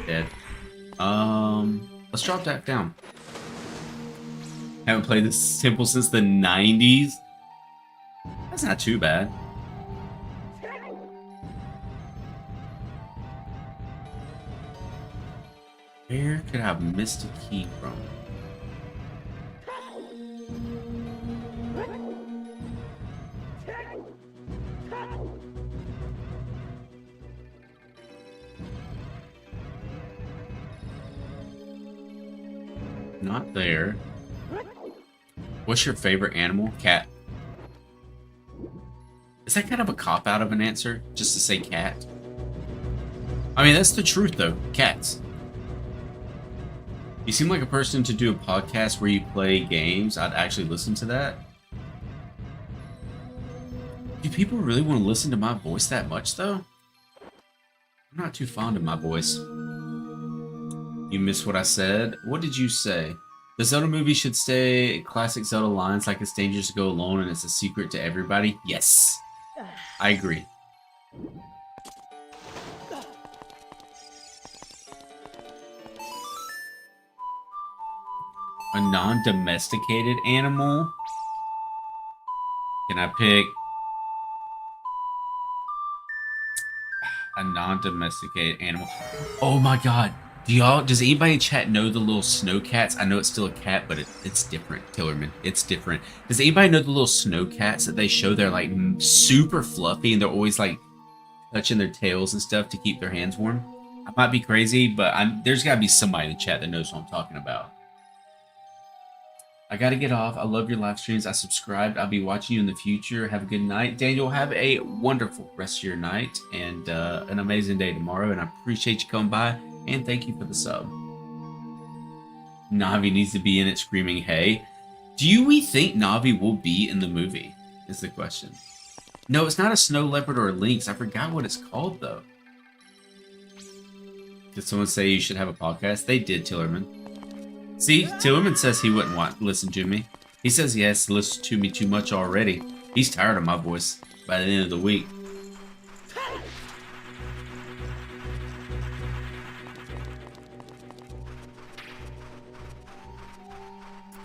Dead. Let's drop that down. Haven't played this temple since the 90s. That's not too bad. Where could I have missed a key from? Not there. What's your favorite animal? Cat. Is that kind of a cop-out of an answer? Just to say cat? I mean, that's the truth, though. Cats. You seem like a person to do a podcast where you play games. I'd actually listen to that. Do people really want to listen to my voice that much, though? I'm not too fond of my voice. You missed what I said? What did you say? The Zelda movie should stay classic Zelda lines like it's dangerous to go alone and it's a secret to everybody. Yes. I agree. A non-domesticated animal? Can I pick a non-domesticated animal? Oh my god. Does anybody in chat know the little snow cats? I know it's still a cat, but it's different, Tillerman. It's different. Does anybody know the little snow cats that they show? They're like super fluffy and they're always like touching their tails and stuff to keep their hands warm. I might be crazy, but there's got to be somebody in the chat that knows what I'm talking about. I got to get off. I love your live streams. I subscribed. I'll be watching you in the future. Have a good night. Daniel, have a wonderful rest of your night and an amazing day tomorrow. And I appreciate you coming by. And thank you for the sub. Navi needs to be in it screaming, hey. Do we think Navi will be in the movie? Is the question. No, it's not a snow leopard or a lynx. I forgot what it's called, though. Did someone say you should have a podcast? They did, Tillerman. See, Tillerman says he wouldn't want to listen to me. He says he has to listen to me too much already. He's tired of my voice by the end of the week.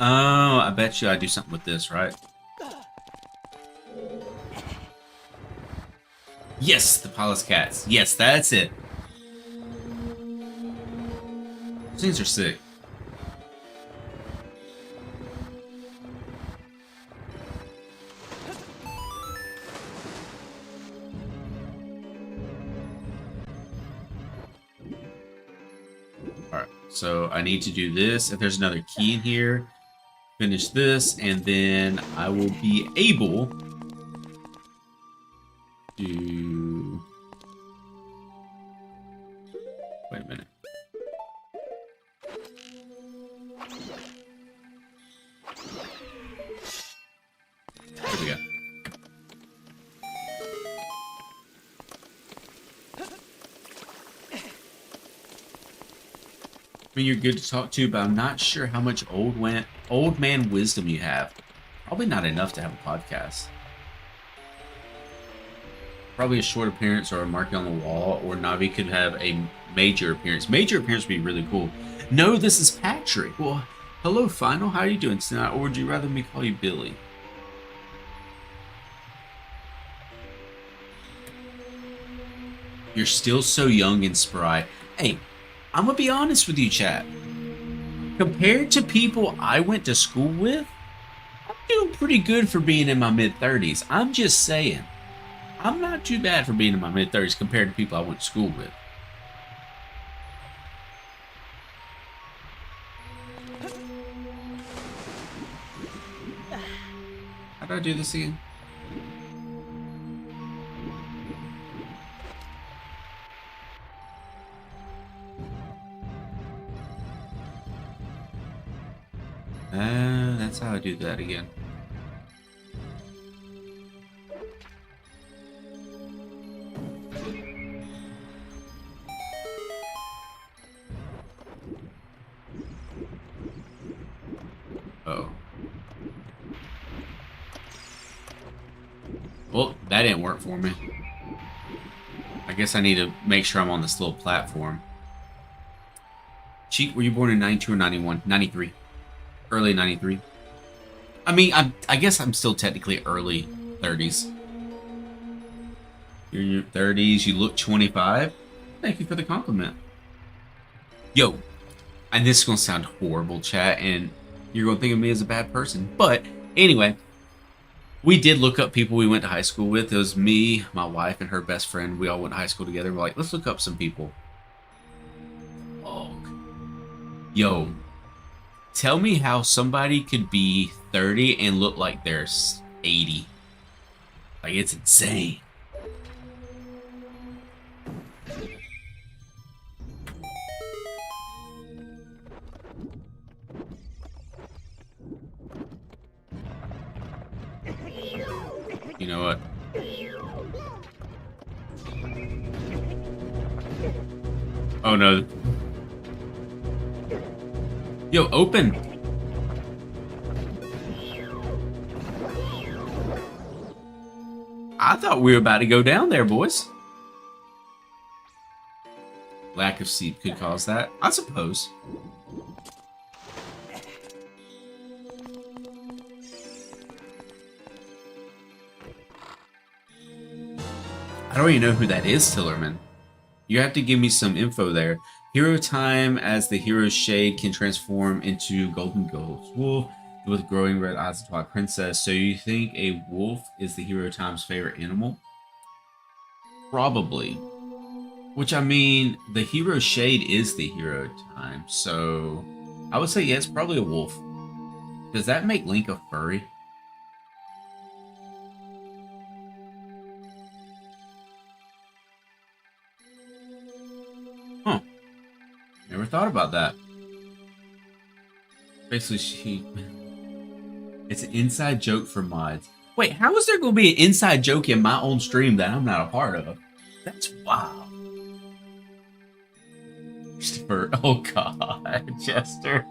Oh, I bet you I do something with this, right? Yes, the palace cats. Yes, that's it. These things are sick. Alright, so I need to do this. If there's another key in here, finish this, and then I will be able to... Wait a minute. Here we go. mean, you're good to talk to, but I'm not sure how much old man wisdom you have. Probably not enough to have a podcast. Probably a short appearance or a marking on the wall, or Navi could have a major appearance. Major appearance would be really cool. No, this is Patrick. Well, hello, Final. How are you doing tonight? Or would you rather me call you Billy? You're still so young and spry. Hey, I'm gonna be honest with you, chat. Compared to people I went to school with, I'm doing pretty good for being in my mid-30s. I'm just saying. I'm not too bad for being in my mid-30s compared to people I went to school with. How do I do this again? That's how I do that again. Oh. Well, that didn't work for me. I guess I need to make sure I'm on this little platform. Cheek, were you born in 92 or 91? 93. Early 93. I mean, I guess I'm still technically early 30s. You're in your 30s, you look 25. Thank you for the compliment. Yo, and this is going to sound horrible, chat, and you're going to think of me as a bad person. But anyway, we did look up people we went to high school with. It was me, my wife, and her best friend. We all went to high school together. We're like, let's look up some people. Oh, yo. Tell me how somebody could be 30 and look like they're 80. Like, it's insane. You know what? Oh no. Yo, open! I thought we were about to go down there, boys. Lack of sleep could cause that, I suppose. I don't even know who that is, Tillerman. You have to give me some info there. Hero time, as the hero's shade can transform into golden ghost wolf with growing red eyes to Twilight Princess. So you think a wolf is the hero time's favorite animal? Probably. Which, I mean, the hero shade is the hero time. So I would say, yeah, it's probably a wolf. Does that make Link a furry? Huh. Never thought about that. Basically, it's an inside joke for mods. Wait, how is there going to be an inside joke in my own stream that I'm not a part of? That's wild. Christopher, oh god, Chester.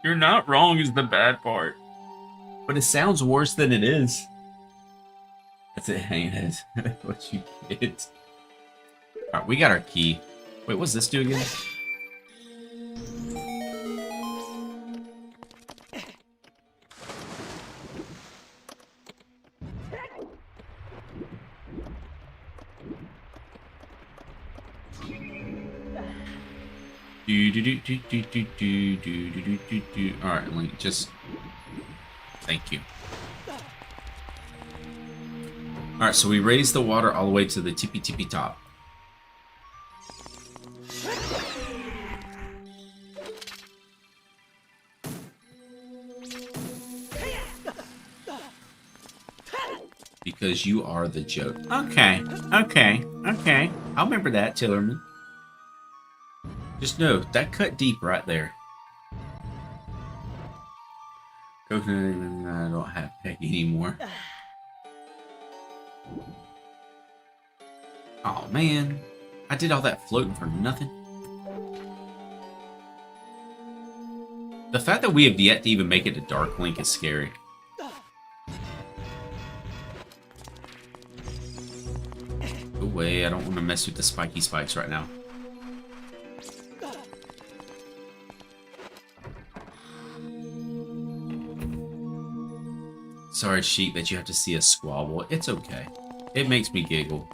You're not wrong is the bad part. But it sounds worse than it is. That's it, ain't it? What you get. Alright, we got our key. Wait, what's this do again? Alright, Link, just... Thank you. Alright, so we raise the water all the way to the tippy top. Because you are the joke. Okay. I'll remember that, Tillerman. Just know, that cut deep right there. Coconut, I don't have Peggy anymore. Oh man, I did all that floating for nothing. The fact that we have yet to even make it to Dark Link is scary. Go away, I don't want to mess with the spiky spikes right now. Sorry, Sheep, that you have to see us squabble. It's okay. It makes me giggle.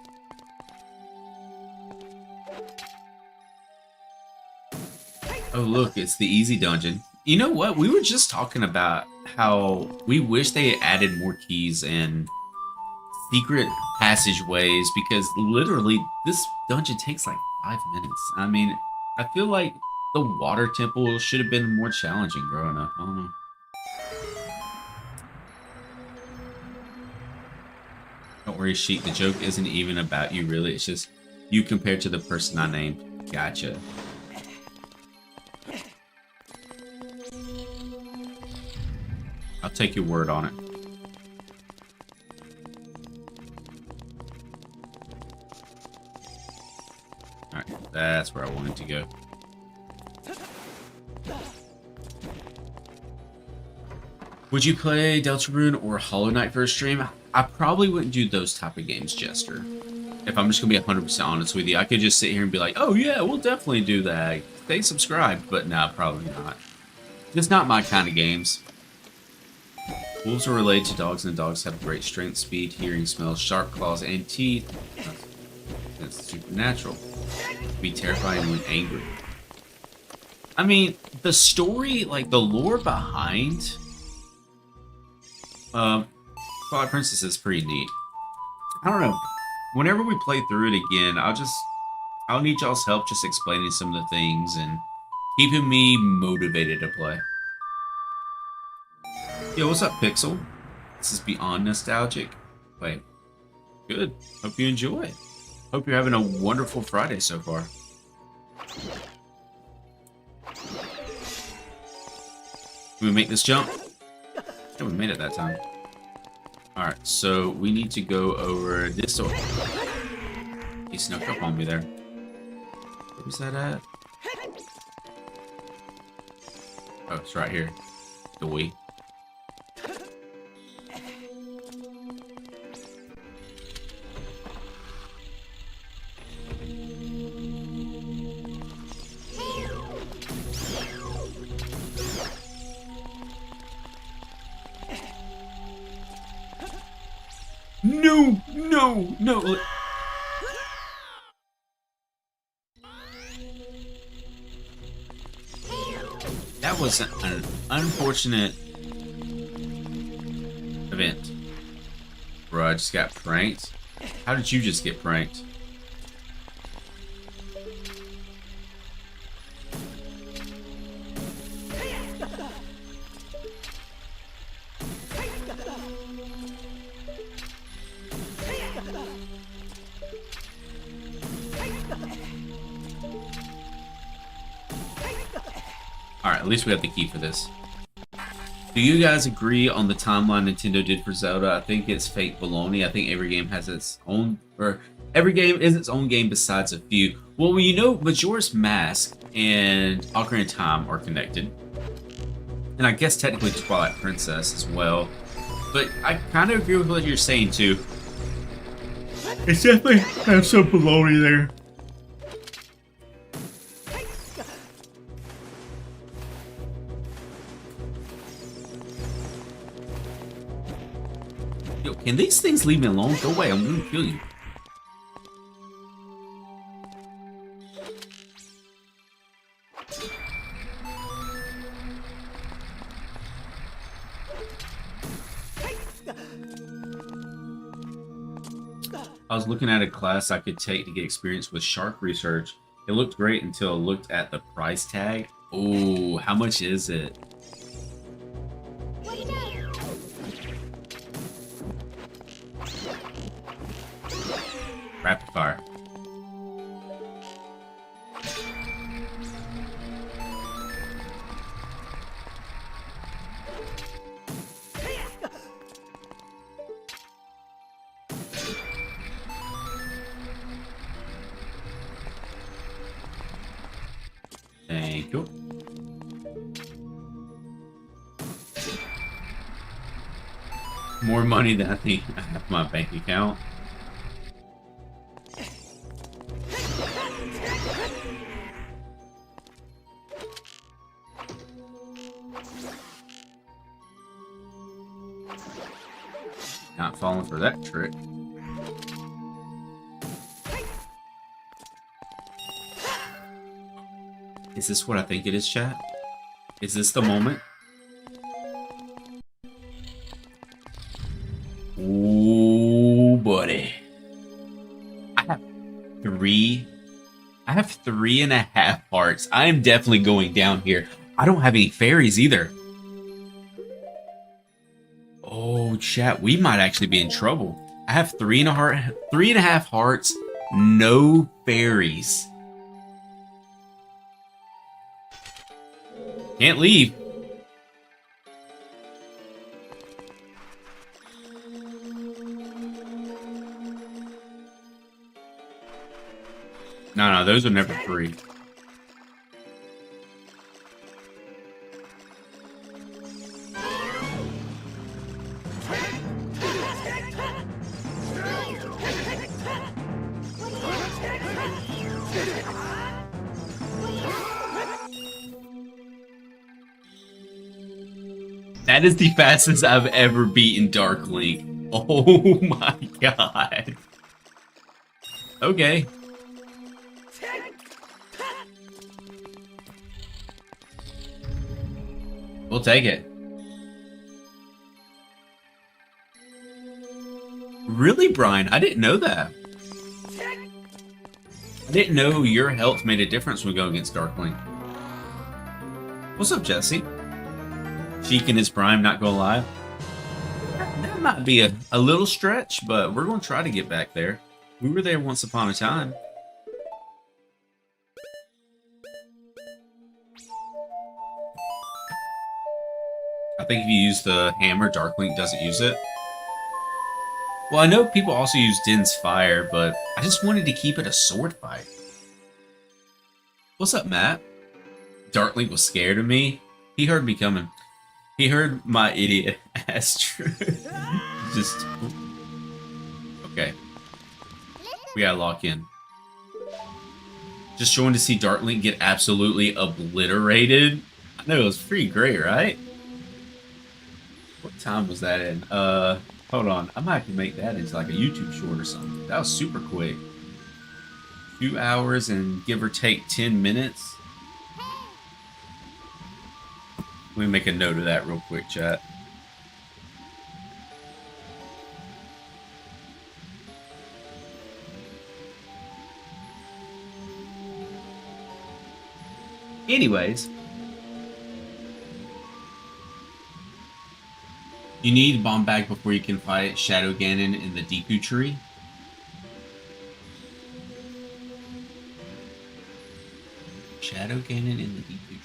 Oh, look, it's the easy dungeon. You know what? We were just talking about how we wish they had added more keys and secret passageways, because literally this dungeon takes like 5 minutes. I mean, I feel like the water temple should have been more challenging growing up. I don't know. Don't worry, Sheik. The joke isn't even about you, really. It's just you compared to the person I named. Gotcha. I'll take your word on it. Alright, that's where I wanted to go. Would you play Deltarune or Hollow Knight for a stream? I probably wouldn't do those type of games, Jester. If I'm just going to be 100% honest with you, I could just sit here and be like, oh yeah, we'll definitely do that. Stay subscribed, but nah, probably not. It's not my kind of games. Wolves are related to dogs, and dogs have great strength, speed, hearing, smell, sharp claws, and teeth. That's supernatural. Be terrifying when angry. I mean, the story, like the lore behind Twilight Princess is pretty neat. I don't know. Whenever we play through it again, I'll need y'all's help just explaining some of the things and keeping me motivated to play. Yo, what's up, Pixel? This is beyond nostalgic. Wait, good. Hope you enjoy. Hope you're having a wonderful Friday so far. Can we make this jump? Yeah, we made it that time. Alright, so we need to go over this door. He snuck up on me there. Where was that at? Oh, it's right here. Doy. No, no, no. That was an unfortunate event. Bro, I just got pranked. How did you just get pranked? Alright, at least we have the key for this. Do you guys agree on the timeline Nintendo did for Zelda? I think it's fake baloney. I think every game has its own, or every game is its own game besides a few. Well, you know, Majora's Mask and Ocarina of Time are connected. And I guess technically Twilight Princess as well. But I kind of agree with what you're saying, too. It's definitely has some baloney there. Yo, can these things leave me alone? Go away, I'm gonna kill you. I was looking at a class I could take to get experience with shark research. It looked great until I looked at the price tag. Oh, how much is it? Rapid fire. Thank you. more money than I think I have in my bank account. Not falling for that trick. Is this what I think it is, chat? Is this the moment? Ooh, buddy. I have 3.5 hearts. I am definitely going down here. I don't have any fairies either. Oh, chat, we might actually be in trouble. I have 3.5 hearts, no fairies. Can't leave. No, those are never free. That is the fastest I've ever beaten Dark Link. Oh my god. Okay. We'll take it. Really, Brian? I didn't know that. I didn't know your health made a difference when going against Dark Link. What's up, Jesse? Sheik in his prime, not gonna lie. That might be a little stretch, but we're gonna try to get back there. We were there once upon a time. I think if you use the hammer, Darklink doesn't use it. Well, I know people also use Din's Fire, but I just wanted to keep it a sword fight. What's up, Matt? Darklink was scared of me. He heard me coming. He heard my idiot ass truth. Just... Okay. We gotta lock in. Just showing to see Darklink get absolutely obliterated. I know, it was pretty great, right? What time was that in? Hold on. I might have to make that into like a YouTube short or something. That was super quick. 2 hours and give or take 10 minutes. Let me make a note of that real quick, chat. Anyways, you need bomb bag before you can fight Shadow Ganon in the Deku tree. Shadow Ganon in the Deku tree.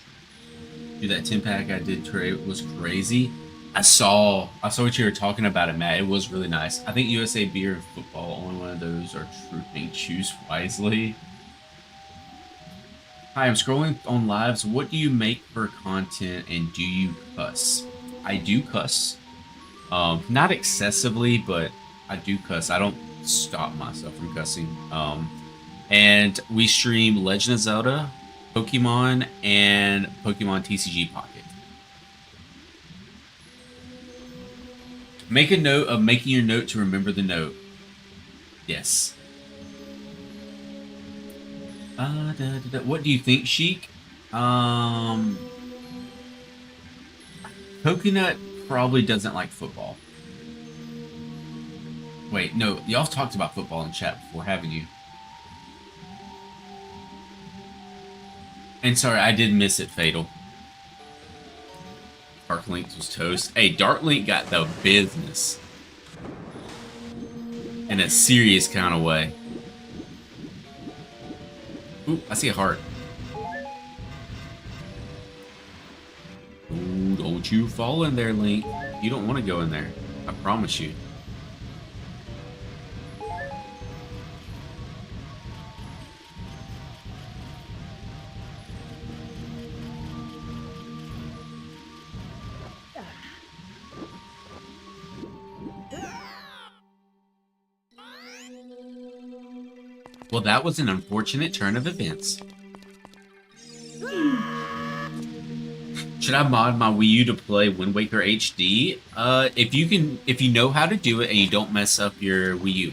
Dude, that 10-pack I did trade was crazy. I saw what you were talking about it, Matt. It was really nice. I think USA Beer and football, only one of those are true thing. Choose wisely. Hi, I'm scrolling on lives. What do you make for content and do you cuss? I do cuss. Not excessively, but I do cuss. I don't stop myself from cussing. And we stream Legend of Zelda, Pokemon, and Pokemon TCG Pocket. Make a note of making your note to remember the note. Yes. What do you think, Sheik? Coconut probably doesn't like football. Wait, no, y'all talked about football in chat before, haven't you? And sorry, I did miss it, Fatal. Dark Link was toast. Hey, Dark Link got the business. In a serious kind of way. Ooh, I see a heart. Ooh, don't you fall in there, Link. You don't want to go in there. I promise you. Well, that was an unfortunate turn of events. Should I mod my Wii U to play Wind Waker HD? If you know how to do it and you don't mess up your Wii U.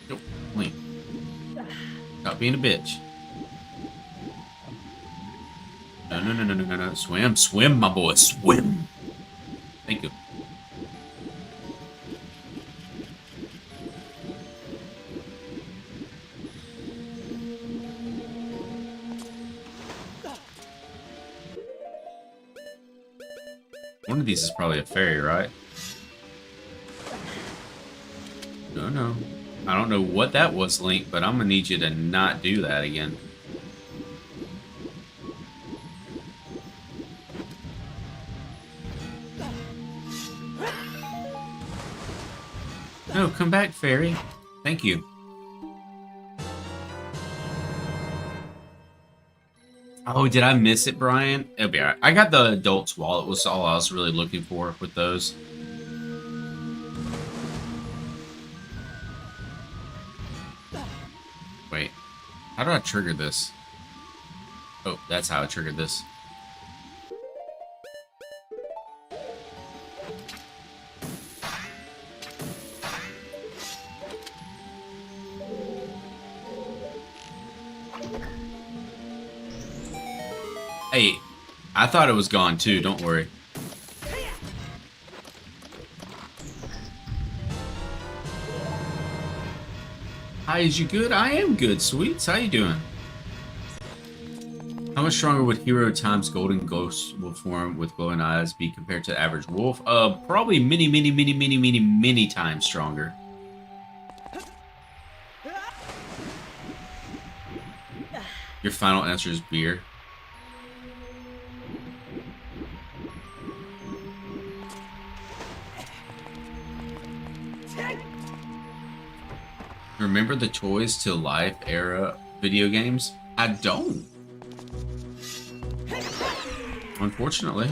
Nope, Link. Stop being a bitch. No. Swim, my boy, swim. Thank you. One of these is probably a fairy, right? No. I don't know what that was, Link, but I'm gonna need you to not do that again. No, come back, fairy. Thank you. Oh, did I miss it, Brian? It'll be alright. I got the adult's wallet, was all I was really looking for with those. Wait, how do I trigger this? Oh, that's how I triggered this. Hey, I thought it was gone too, don't worry. Hi, is you good? I am good, sweets. How you doing? How much stronger would Hero Time's golden ghost wolf form with glowing eyes be compared to the average wolf? Probably many times stronger. Your final answer is beer. Remember the Toys to Life era video games? I don't. Unfortunately.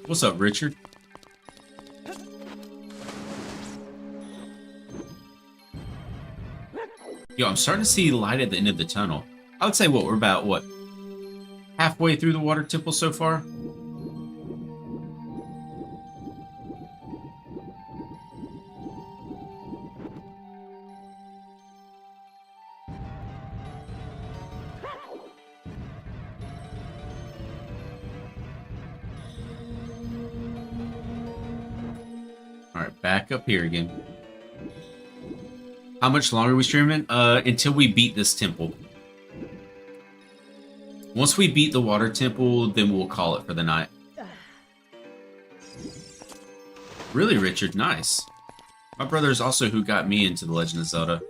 What's up, Richard? Yo, I'm starting to see light at the end of the tunnel. I would say we're about, halfway through the water temple so far? Alright, back up here again. How much longer are we streaming? Until we beat this temple. Once we beat the water temple, then we'll call it for the night. Really, Richard? Nice. My brother is also who got me into The Legend of Zelda.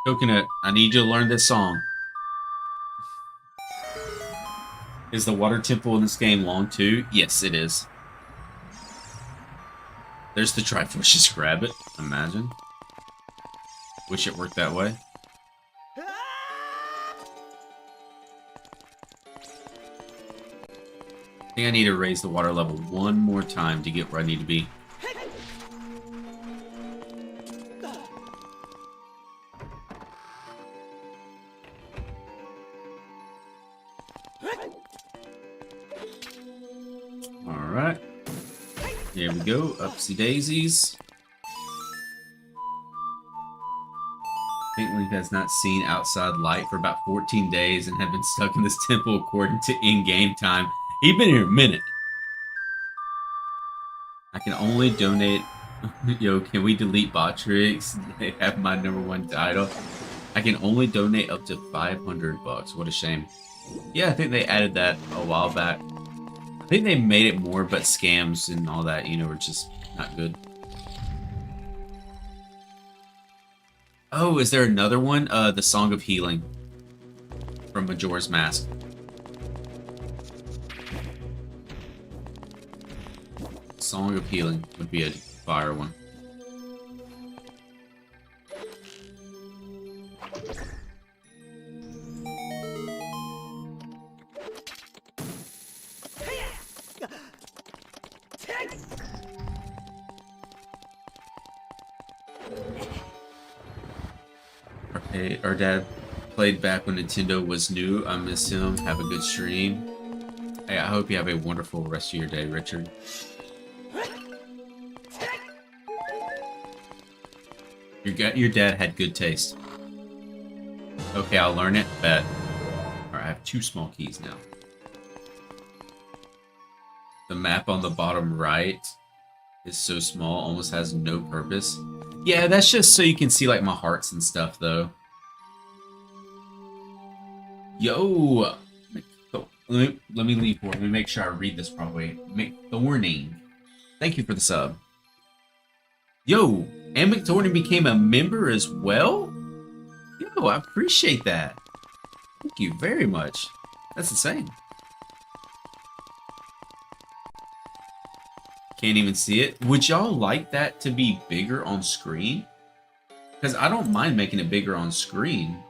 Coconut, I need you to learn this song. Is the water temple in this game long too? Yes, it is. There's the Triforce, just grab it. Imagine. Wish it worked that way. I think I need to raise the water level one more time to get where I need to be. Alright. Here we go. Upsy daisies. Link has not seen outside light for about 14 days and have been stuck in this temple according to in-game time. He's been here a minute. I can only donate... Yo, can we delete bot tricks? They have my #1 title. I can only donate up to $500. What a shame. Yeah, I think they added that a while back. I think they made it more, but scams and all that, you know, are just not good. Oh, is there another one? The Song of Healing. from Majora's Mask. Song of Healing would be a fire one. Our dad played back when Nintendo was new. I miss him. Have a good stream. Hey, I hope you have a wonderful rest of your day, Richard. Your dad had good taste. Okay, I'll learn it. Bet. Alright, I have 2 small keys now. The map on the bottom right is so small, almost has no purpose. Yeah, that's just so you can see like my hearts and stuff, though. Yo! Let me leave for it. Let me make sure I read this properly. McThorning. Thank you for the sub. Yo! And McThorning became a member as well? Yo, I appreciate that. Thank you very much. That's insane. Can't even see it. Would y'all like that to be bigger on screen? Because I don't mind making it bigger on screen.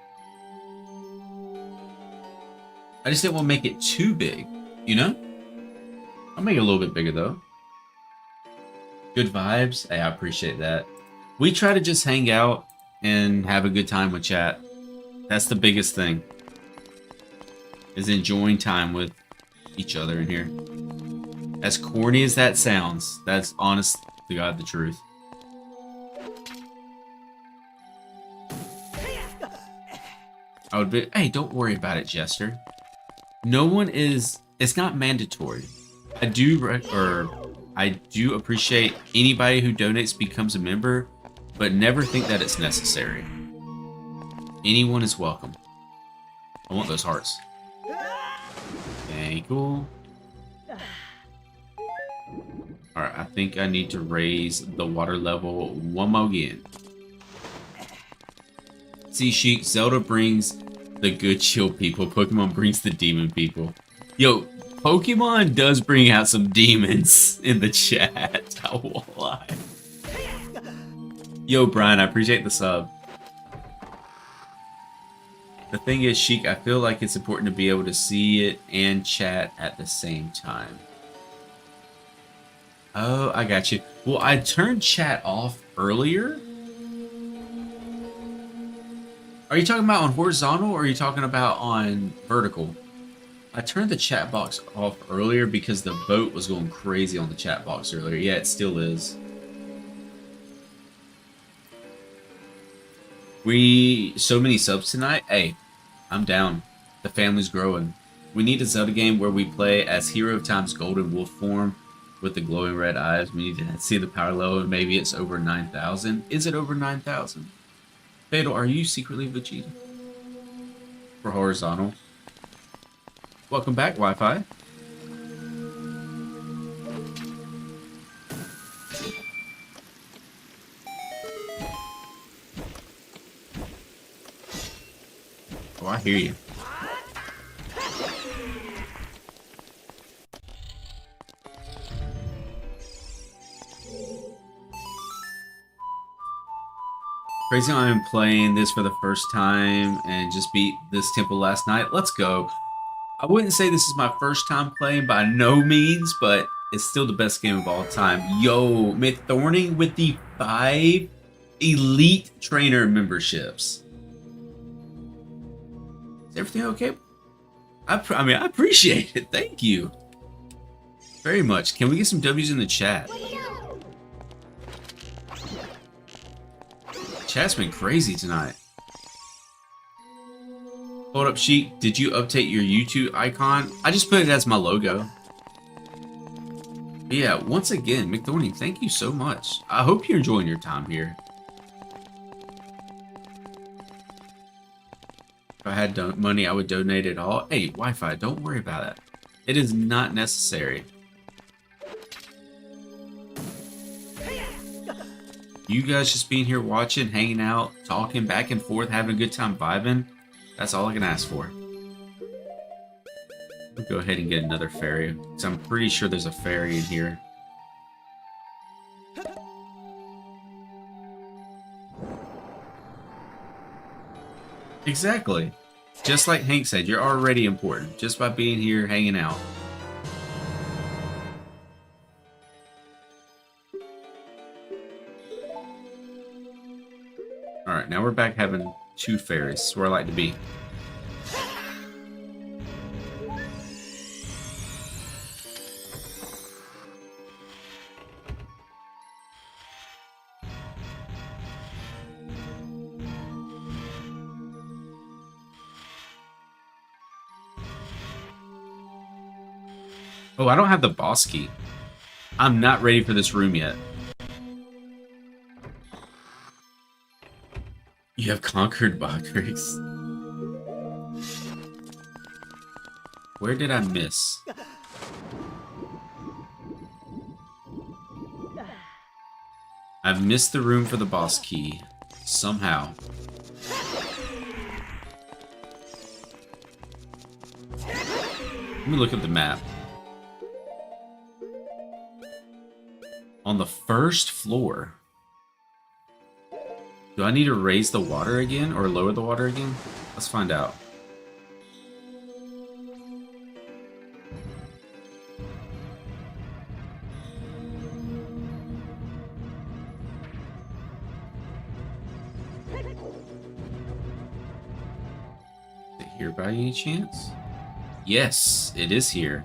I just didn't want to make it too big, you know? I'll make it a little bit bigger, though. Good vibes. Hey, I appreciate that. We try to just hang out and have a good time with chat. That's the biggest thing. Is enjoying time with each other in here. As corny as that sounds, that's honest to God the truth. I would be, hey, don't worry about it, Jester. No one is, it's not mandatory. I do appreciate anybody who donates becomes a member, but never think that it's necessary. Anyone is welcome. I want those hearts. Okay, cool. Alright, I think I need to raise the water level one more again. See, Sheik, Zelda brings the good chill people. Pokemon brings the demon people. Yo, Pokemon does bring out some demons in the chat. I won't lie. Yo, Brian, I appreciate the sub. The thing is, Sheik, I feel like it's important to be able to see it and chat at the same time. Oh, I got you. Well, I turned chat off earlier. Are you talking about on horizontal or are you talking about on vertical? I turned the chat box off earlier because the vote was going crazy on the chat box earlier. Yeah, it still is. So many subs tonight. Hey, I'm down. The family's growing. We need a Zelda game where we play as Hero of Time's golden wolf form with the glowing red eyes. We need to see the power level. Maybe it's over 9,000. Is it over 9,000? Fatal, are you secretly Vegeta? For horizontal. Welcome back, Wi-Fi. Oh, I hear you. Crazy how I'm playing this for the first time and just beat this temple last night. Let's go. I wouldn't say this is my first time playing by no means, but it's still the best game of all time. Yo, McThorning with the 5 Elite Trainer memberships. Is everything okay? I mean, I appreciate it. Thank you very much. Can we get some W's in the chat? Chat's been crazy tonight. Hold up, Sheik. Did you update your YouTube icon? I just put it as my logo. But yeah, once again, McThorny, thank you so much. I hope you're enjoying your time here. If I had money, I would donate it all. Hey, Wi-Fi, don't worry about it. It is not necessary. You guys just being here watching, hanging out, talking back and forth, having a good time vibing. That's all I can ask for. I'll go ahead and get another fairy, because I'm pretty sure there's a fairy in here. Exactly. Just like Hank said, you're already important, just by being here, hanging out. Alright, now we're back having 2 fairies. That's where I like to be. Oh, I don't have the boss key. I'm not ready for this room yet. You have conquered Bakri's. Where did I miss? I've missed the room for the boss key. Somehow. Let me look at the map. On the first floor. Do I need to raise the water again or lower the water again? Let's find out. Is it here by any chance? Yes, it is here.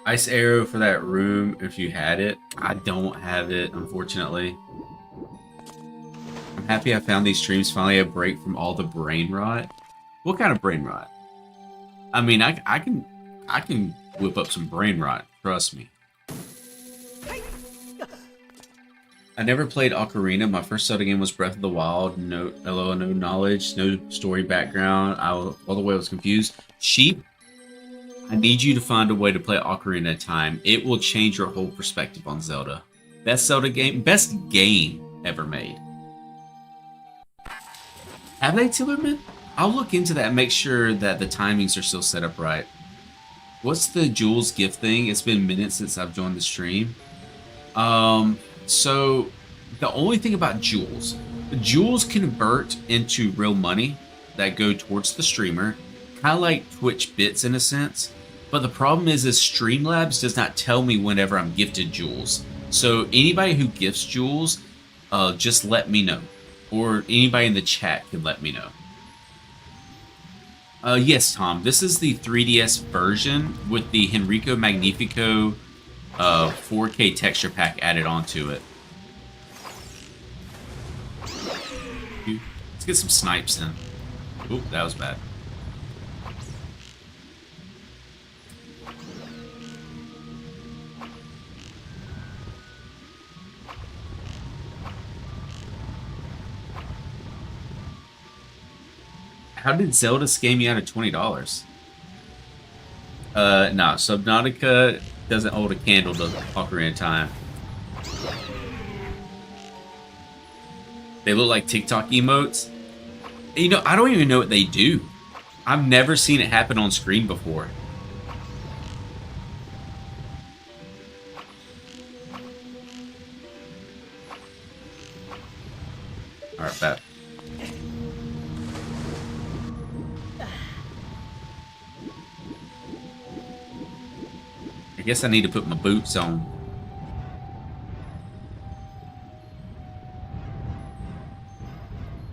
Ice arrow for that room if you had it. I don't have it, unfortunately. I'm happy I found these streams finally a break from all the brain rot. What kind of brain rot? I mean, I can whip up some brain rot, trust me. I never played Ocarina. My first Zelda game was Breath of the Wild. No knowledge, no story background. All the way I was confused. Sheep, I need you to find a way to play Ocarina of Time. It will change your whole perspective on Zelda. Best Zelda game, best game ever made. Have they, Tillerman? I'll look into that and make sure that the timings are still set up right. What's the Jules gift thing? It's been minutes since I've joined the stream. So the only thing about Jules convert into real money that go towards the streamer. Kind of like Twitch bits in a sense, but the problem is Streamlabs does not tell me whenever I'm gifted jewels. So anybody who gifts jewels, just let me know, or anybody in the chat can let me know. Yes, Tom, this is the 3DS version with the Henriko Magnifico 4K texture pack added onto it. Let's get some snipes in. Oop, that was bad. How did Zelda scam you out of $20? Nah, Subnautica doesn't hold a candle to Ocarina of Time. They look like TikTok emotes. You know, I don't even know what they do. I've never seen it happen on screen before. Alright, bet. I guess I need to put my boots on.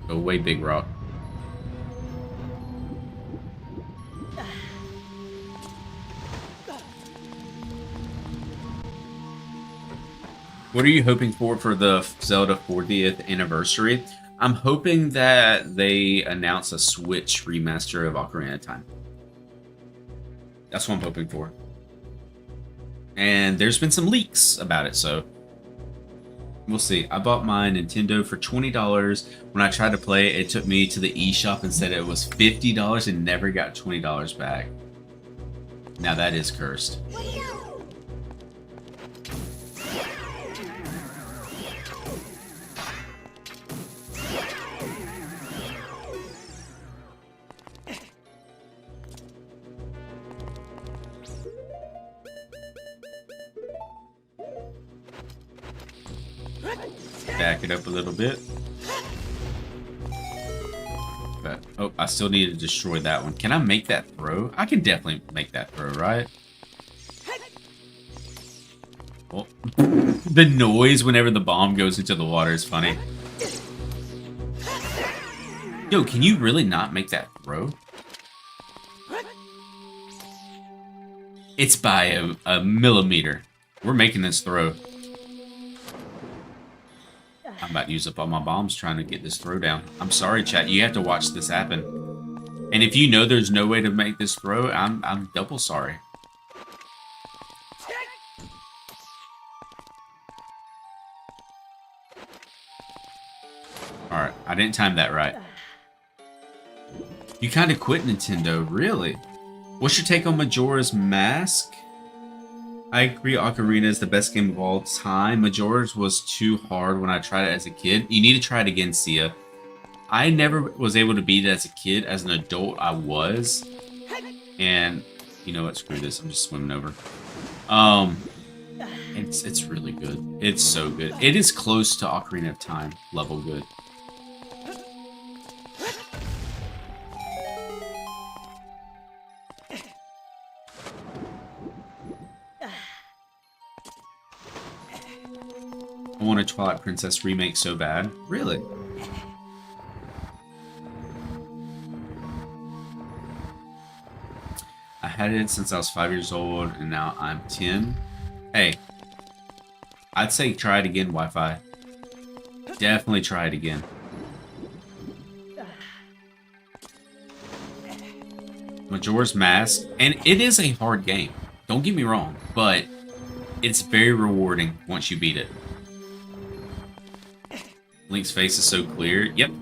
Go away, Big Rock. What are you hoping for the Zelda 40th anniversary? I'm hoping that they announce a Switch remaster of Ocarina of Time. That's what I'm hoping for. And there's been some leaks about it, so we'll see. I bought my Nintendo for $20. When I tried to play it, it took me to the eShop and said it was $50 and never got $20 back. Now that is cursed. back it up a little bit. But, oh, I still need to destroy that one. Can I make that throw? I can definitely make that throw, right? Well, the noise whenever the bomb goes into the water is funny. Yo, can you really not make that throw? It's by a millimeter. We're making this throw. I'm about to use up all my bombs trying to get this throw down. I'm sorry, chat. You have to watch this happen. And if you know there's no way to make this throw, I'm double sorry. Alright, I didn't time that right. You kind of quit Nintendo, really? What's your take on Majora's Mask? I agree Ocarina is the best game of all time. Majora's was too hard when I tried it as a kid. You need to try it again, Sia. I never was able to beat it as a kid. As an adult, I was. And, you know what? Screw this. I'm just swimming over. It's really good. It's so good. It is close to Ocarina of Time level good. I want a Twilight Princess remake so bad. Really? I had it since I was 5 years old, and now I'm 10. Hey, I'd say try it again, Wi-Fi. Definitely try it again. Majora's Mask, and it is a hard game. Don't get me wrong, but it's very rewarding once you beat it. Link's face is so clear. Yep,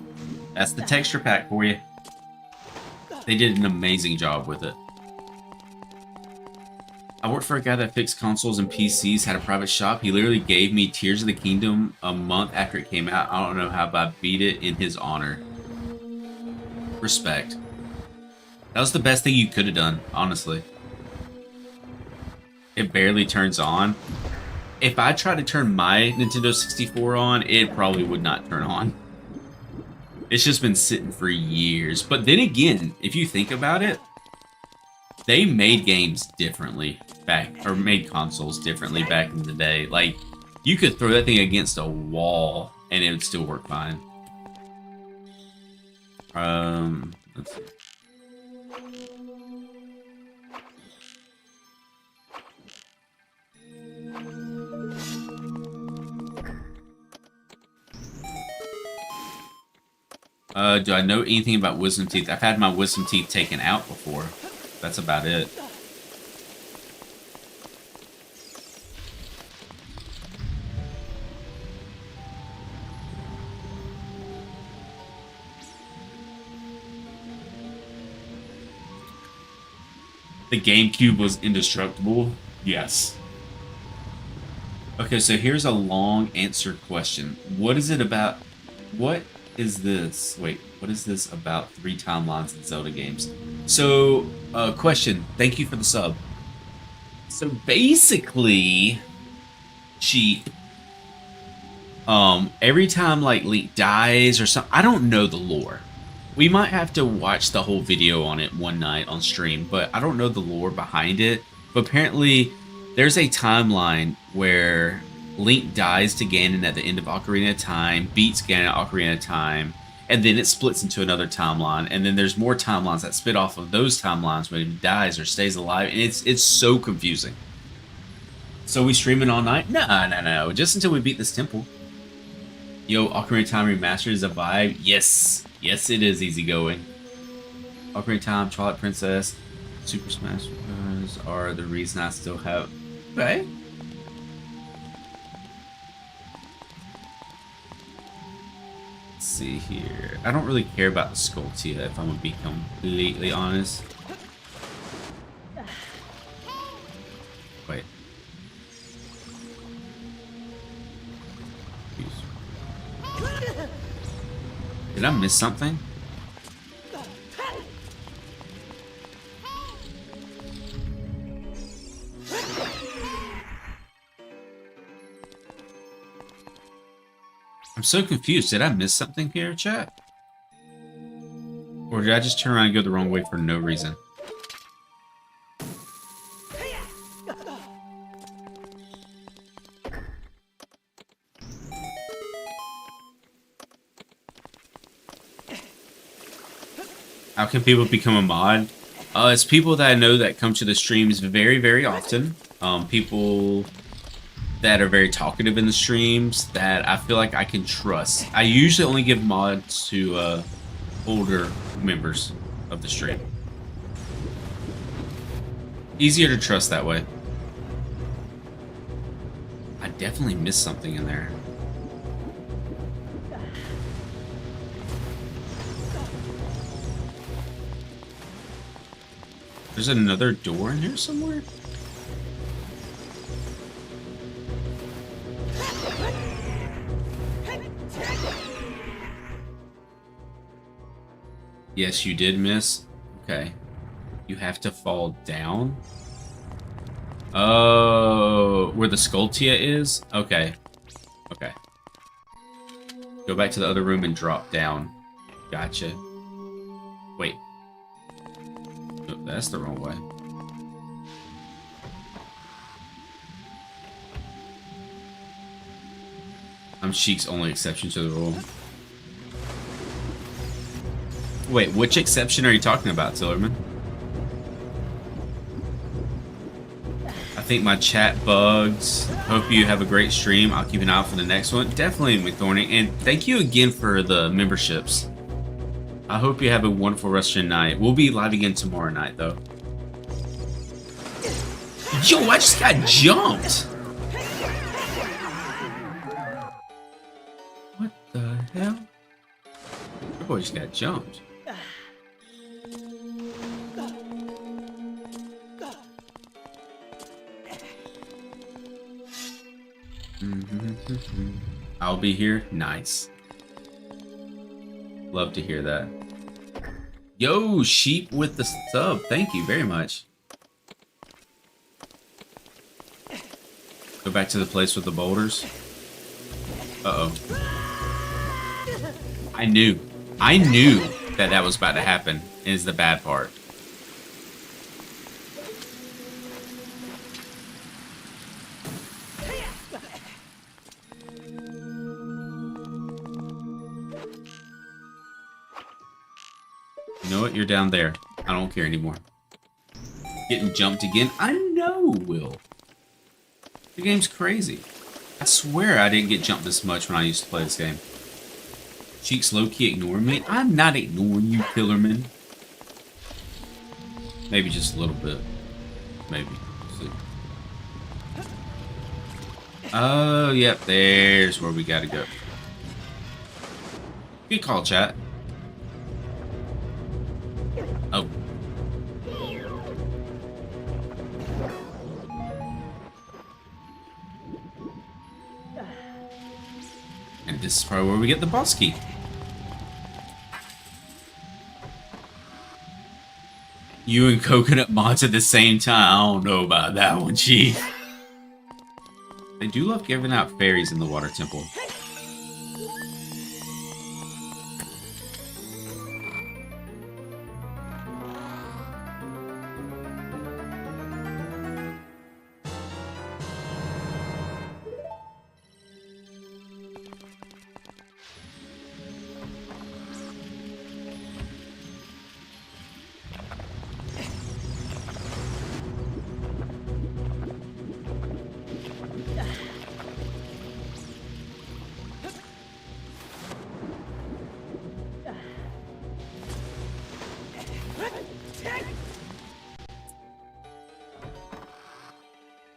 that's the texture pack for you. They did an amazing job with it. I worked for a guy that fixed consoles and PCs, had a private shop. He literally gave me Tears of the Kingdom a month after it came out. I don't know how, but I beat it in his honor. Respect. That was the best thing you could have done, honestly. It barely turns on. If I tried to turn my Nintendo 64 on, it probably would not turn on. It's just been sitting for years. But then again, if you think about it, they made games differently back, or made consoles differently back in the day. Like, you could throw that thing against a wall and it would still work fine. Let's see. Do I know anything about wisdom teeth? I've had my wisdom teeth taken out before. That's about it. The GameCube was indestructible? Yes. Okay, so here's a long answer question. What is it about... What is this? Wait, what is this about 3 timelines in Zelda games? So, question. Thank you for the sub. So basically, cheat. Every time like Link dies or something, I don't know the lore. We might have to watch the whole video on it one night on stream, but I don't know the lore behind it. But apparently, there's a timeline where Link dies to Ganon at the end of Ocarina of Time, beats Ganon at Ocarina of Time, and then it splits into another timeline, and then there's more timelines that spit off of those timelines when he dies or stays alive, and it's so confusing. So we streaming all night? No. Just until we beat this temple. Yo, Ocarina of Time Remastered is a vibe. Yes, it is easygoing. Ocarina of Time, Twilight Princess, Super Smash Bros. Are the reason I still have. Okay. Let's see here. I don't really care about the Skulltula, if I'm gonna be completely honest. Wait. Did I miss something? I'm so confused. Did I miss something here, chat? Or did I just turn around and go the wrong way for no reason? How can people become a mod? It's people that I know that come to the streams very, very often. People that are very talkative in the streams that I feel like I can trust. I usually only give mods to older members of the stream. Easier to trust that way. I definitely missed something in there. There's another door in here somewhere? Yes, you did miss. Okay. You have to fall down? Oh, where the Skulltia is? Okay. Okay. Go back to the other room and drop down. Gotcha. Wait. Oh, that's the wrong way. I'm Sheik's only exception to the rule. Wait, which exception are you talking about, Tillerman? I think my chat bugs. Hope you have a great stream. I'll keep an eye out for the next one. Definitely, McThorny. And thank you again for the memberships. I hope you have a wonderful rest of your night. We'll be live again tomorrow night, though. Yo, I just got jumped! What the hell? That boy just got jumped. I'll be here. Nice. Love to hear that. Yo, Sheep with the sub. Thank you very much. Go back to the place with the boulders. Uh-oh. I knew that that was about to happen, is the bad part. You know what? You're down there. I don't care anymore. Getting jumped again? I know, Will. The game's crazy. I swear I didn't get jumped this much when I used to play this game. Cheeks low-key ignoring me? I'm not ignoring you, Killerman. Maybe just a little bit. Maybe. See. Oh, yep. There's where we gotta go. Good call, chat. Oh. And this is probably where we get the boss key. You and Coconut mods at the same time. I don't know about that one, Chief. They do love giving out fairies in the water temple.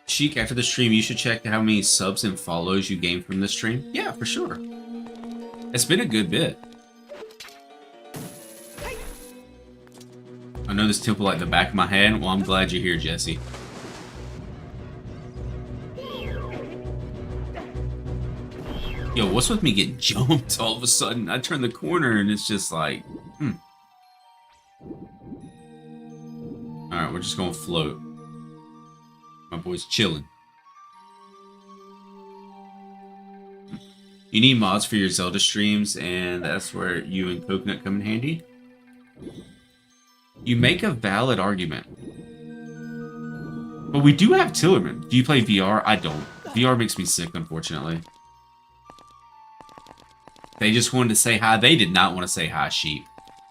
Sheik, after the stream, you should check how many subs and follows you gained from the stream. Yeah, for sure. It's been a good bit. I know this temple like the back of my hand. Well, I'm glad you're here, Jesse. Yo, what's with me getting jumped all of a sudden? I turn the corner and it's just like, Alright, we're just gonna float. My boy's chilling. You need mods for your Zelda streams, and that's where you and Coconut come in handy. You make a valid argument. But we do have Tillerman. Do you play VR? I don't. VR makes me sick, unfortunately. They just wanted to say hi. They did not want to say hi, sheep.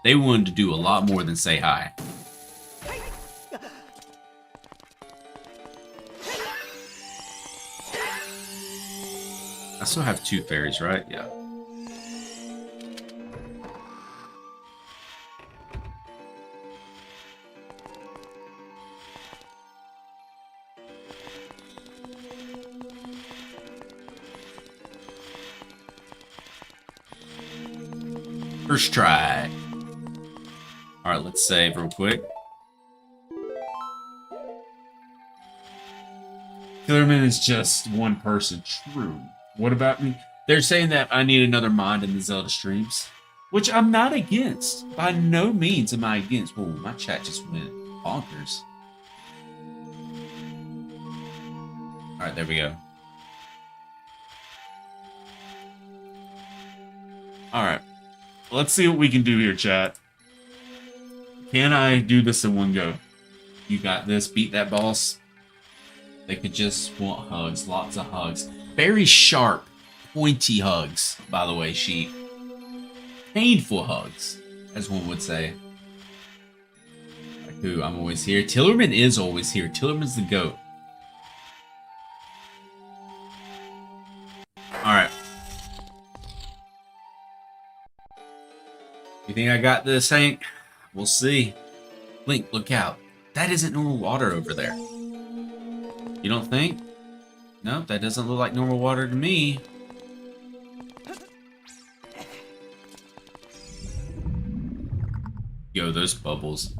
They wanted to do a lot more than say hi. I still have 2 fairies, right? Yeah. First try. Alright, let's save real quick. Killerman is just one person. True. What about me? They're saying that I need another mod in the Zelda streams. Which I'm not against. By no means am I against. Whoa, my chat just went bonkers. Alright, there we go. Alright. Let's see what we can do here, chat. Can I do this in one go? You got this. Beat that boss. They could just want hugs. Lots of hugs. Very sharp, pointy hugs, by the way, sheep. Painful hugs, as one would say. Like who? I'm always here. Tillerman is always here. Tillerman's the GOAT. Alright. You think I got this, Hank? We'll see. Link, look out. That isn't normal water over there. You don't think? Nope, that doesn't look like normal water to me. Yo, those bubbles.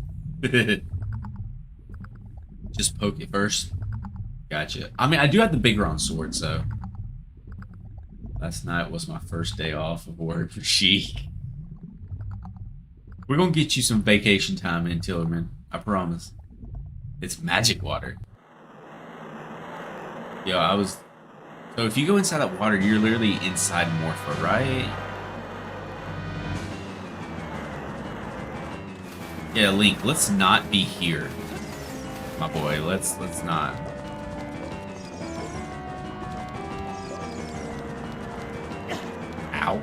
Just poke it first. Gotcha. I mean, I do have the Biggoron sword, so... Last night was my first day off of work for Sheik. We're gonna get you some vacation time in Tillerman. I promise. It's magic water. Yo, I was... So if you go inside that water, you're literally inside Morpha, right? Yeah, Link, let's not be here. My boy, let's not. Ow.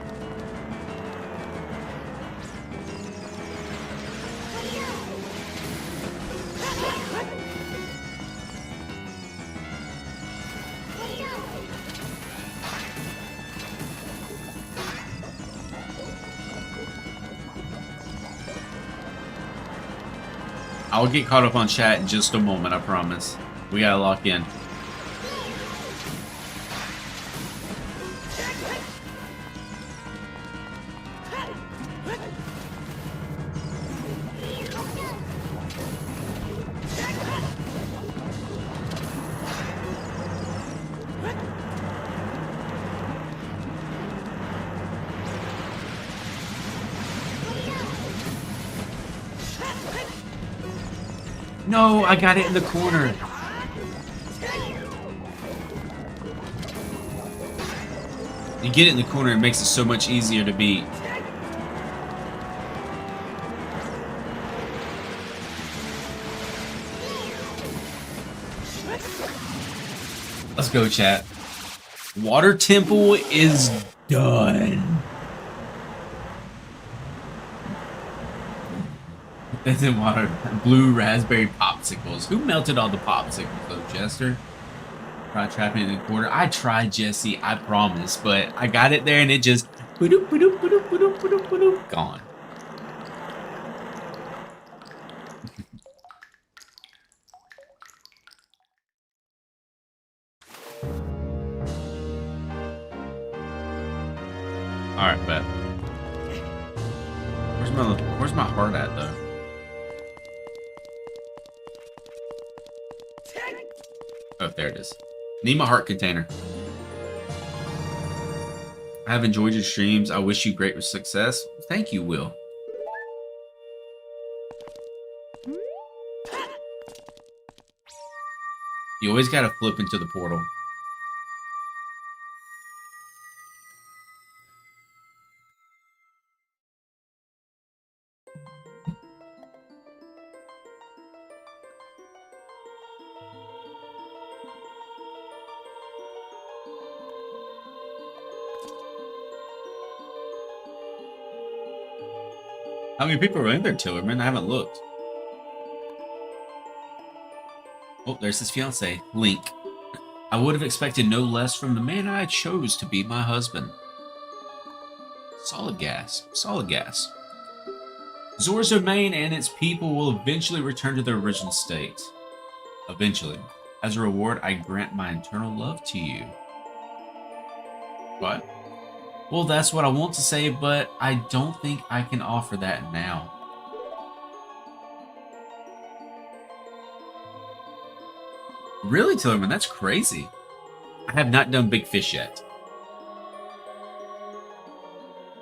I'll get caught up on chat in just a moment, I promise. We gotta lock in. No, I got it in the corner. You get it in the corner, it makes it so much easier to beat. Let's go, chat. Water Temple is done. That's in water. Blue raspberry popsicles. Who melted all the popsicles though, Jester? Try trapping it in the corner. I tried, Jesse, I promise, but I got it there and it just gone. Alright, bet. Where's my heart at though? Oh, there it is. Need my heart container. I have enjoyed your streams. I wish you great success. Thank you, Will. You always gotta flip into the portal. How many people are in there, Tillerman? I haven't looked. Oh, there's his fiance, Link. I would have expected no less from the man I chose to be my husband. Solid gas. Solid gas. Zora's domain and its people will eventually return to their original state. Eventually. As a reward, I grant my eternal love to you. What? Well, that's what I want to say, but I don't think I can offer that now. Really, Tillerman? That's crazy. I have not done Big Fish yet.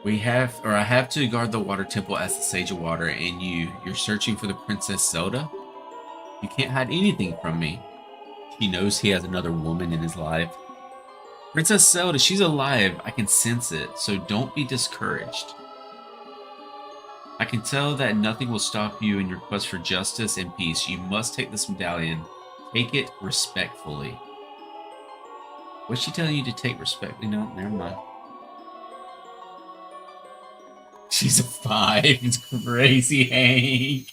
I have to guard the water temple as the Sage of Water, and you're searching for the Princess Zelda? You can't hide anything from me. He knows he has another woman in his life. Princess Zelda, she's alive. I can sense it, so don't be discouraged. I can tell that nothing will stop you in your quest for justice and peace. You must take this medallion. Take it respectfully. What's she telling you to take respectfully? No, never mind. She's a 5. It's crazy, Hank.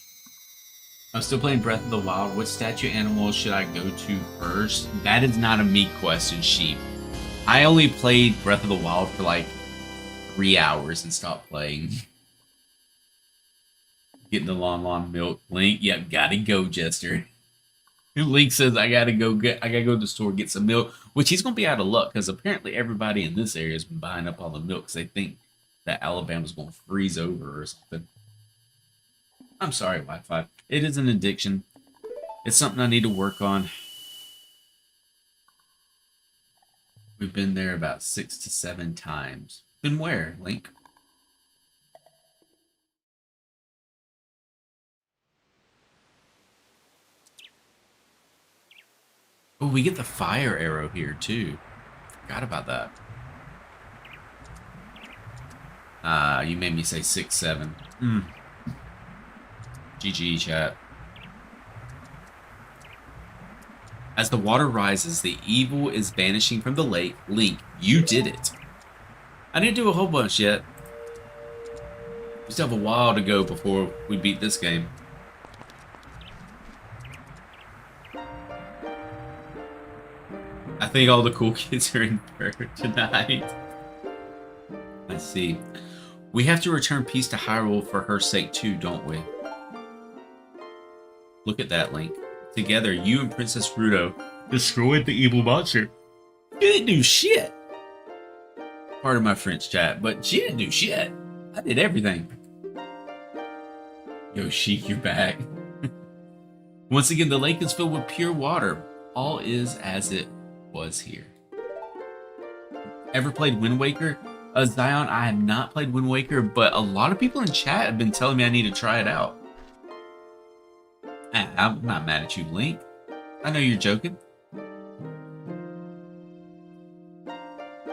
I'm still playing Breath of the Wild. What statue animal should I go to first? That is not a me question, sheep. I only played Breath of the Wild for like 3 hours and stopped playing. Getting the Lon milk. Link, yep, gotta go, Jester. Link says I gotta go to the store get some milk, which he's gonna be out of luck because apparently everybody in this area has been buying up all the milk because they think that Alabama's gonna freeze over or something. I'm sorry, Wi-Fi. It is an addiction. It's something I need to work on. We've been there about 6 to 7 times. Been where, Link? Oh, we get the fire arrow here, too. Forgot about that. You made me say 6, 7. GG, chat. As the water rises, the evil is vanishing from the lake. Link, you did it. I didn't do a whole bunch yet. We still have a while to go before we beat this game. I think all the cool kids are in there tonight. I see. We have to return peace to Hyrule for her sake too, don't we? Look at that, Link. Together, you and Princess Ruto destroyed the evil monster. She didn't do shit. Pardon my French, chat, but she didn't do shit. I did everything. Yo, Sheik, you're back. Once again, the lake is filled with pure water. All is as it was here. Ever played Wind Waker? Zion, I have not played Wind Waker, but a lot of people in chat have been telling me I need to try it out. I'm not mad at you, Link. I know you're joking.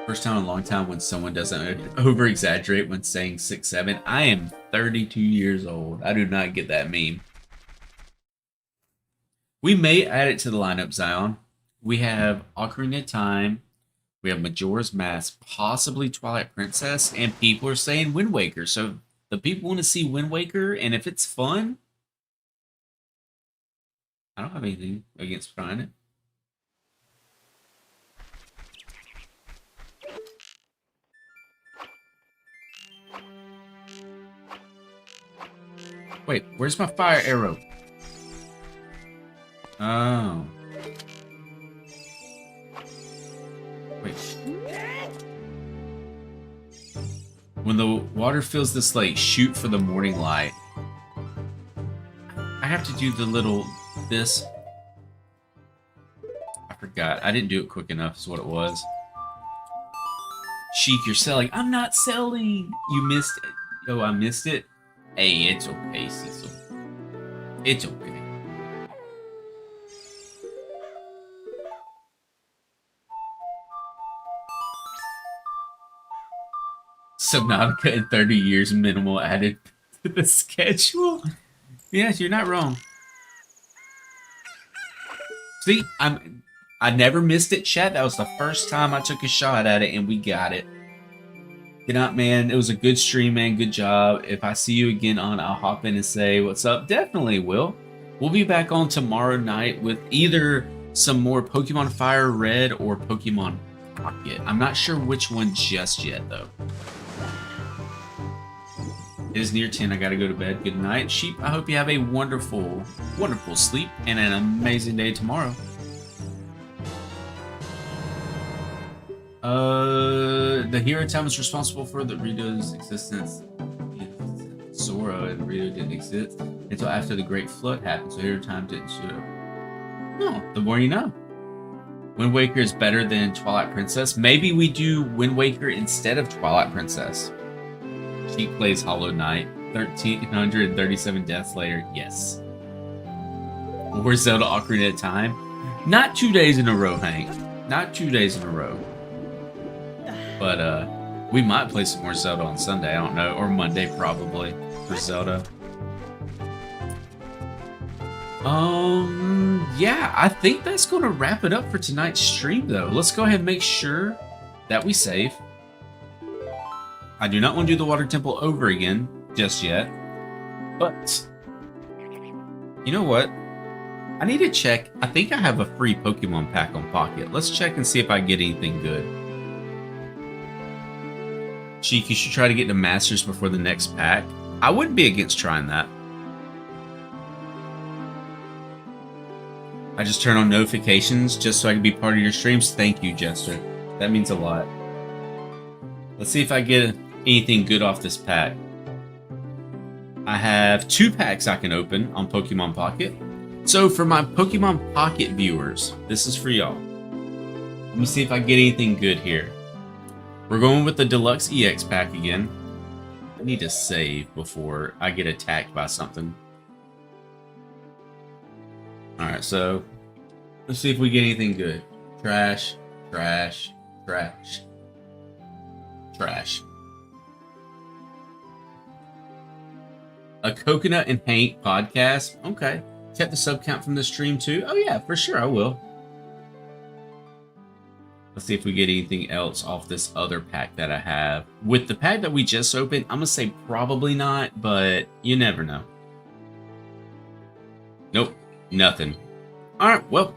First time in a long time when someone doesn't over-exaggerate when saying 6, 7. I am 32 years old. I do not get that meme. We may add it to the lineup, Zion. We have Ocarina of Time. We have Majora's Mask, possibly Twilight Princess, and people are saying Wind Waker. So the people want to see Wind Waker, and if it's fun, I don't have anything against trying it. Wait, where's my fire arrow? Oh. Wait. When the water fills this lake, shoot for the morning light. I have to do the little... this. I forgot. I didn't do it quick enough is what it was. Sheik, you're selling. I'm not selling! You missed it. Oh, I missed it? Hey, it's okay, Cecil. It's okay. Subnautica in 30 years minimal added to the schedule. Yes, you're not wrong. See, I never missed it, chat. That was the first time I took a shot at it, and we got it. Good night, man. It was a good stream, man. Good job. If I see you again on, I'll hop in and say what's up. Definitely will. We'll be back on tomorrow night with either some more Pokemon Fire Red or Pokemon Pocket. I'm not sure which one just yet, though. It is near 10. I gotta go to bed. Good night, sheep. I hope you have a wonderful, wonderful sleep and an amazing day tomorrow. The hero time is responsible for the Rito's existence. Sora and Rito didn't exist until after the Great Flood happened, so hero time didn't show up. No, the more you know. Wind Waker is better than Twilight Princess. Maybe we do Wind Waker instead of Twilight Princess. She plays Hollow Knight. 1,337 deaths later, yes. Or Zelda Ocarina of Time. Not 2 days in a row, Hank. Not 2 days in a row. But we might play some more Zelda on Sunday, I don't know, or Monday probably for Zelda. Yeah, I think that's going to wrap it up for tonight's stream, though. Let's go ahead and make sure that we save. I do not want to do the Water Temple over again just yet, but you know what? I need to check. I think I have a free Pokemon pack on Pocket. Let's check and see if I get anything good. Cheek, you should try to get to Masters before the next pack. I wouldn't be against trying that. I just turn on notifications just so I can be part of your streams. Thank you, Jester. That means a lot. Let's see if I get anything good off this pack. I have 2 packs I can open on Pokemon Pocket. So for my Pokemon Pocket viewers, this is for y'all. Let me see if I get anything good here. We're going with the Deluxe EX pack again. I need to save before I get attacked by something. Alright, so let's see if we get anything good. Trash, trash, trash, trash. A Coconut and Paint podcast. Okay. Check the sub count from the stream too. Oh yeah, for sure I will. Let's see if we get anything else off this other pack that I have. With the pack that we just opened, I'm going to say probably not, but you never know. Nope, nothing. Alright, well,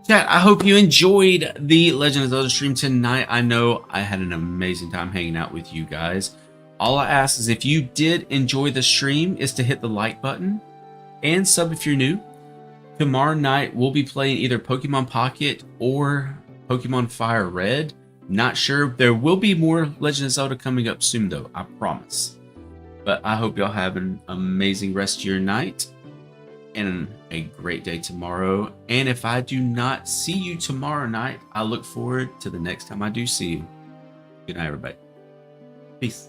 chat, I hope you enjoyed the Legend of Zelda stream tonight. I know I had an amazing time hanging out with you guys. All I ask is if you did enjoy the stream is to hit the like button and sub if you're new. Tomorrow night, we'll be playing either Pokemon Pocket or Pokemon Fire Red. Not sure. There will be more Legend of Zelda coming up soon, though. I promise. But I hope y'all have an amazing rest of your night and a great day tomorrow. And if I do not see you tomorrow night, I look forward to the next time I do see you. Good night, everybody. Peace.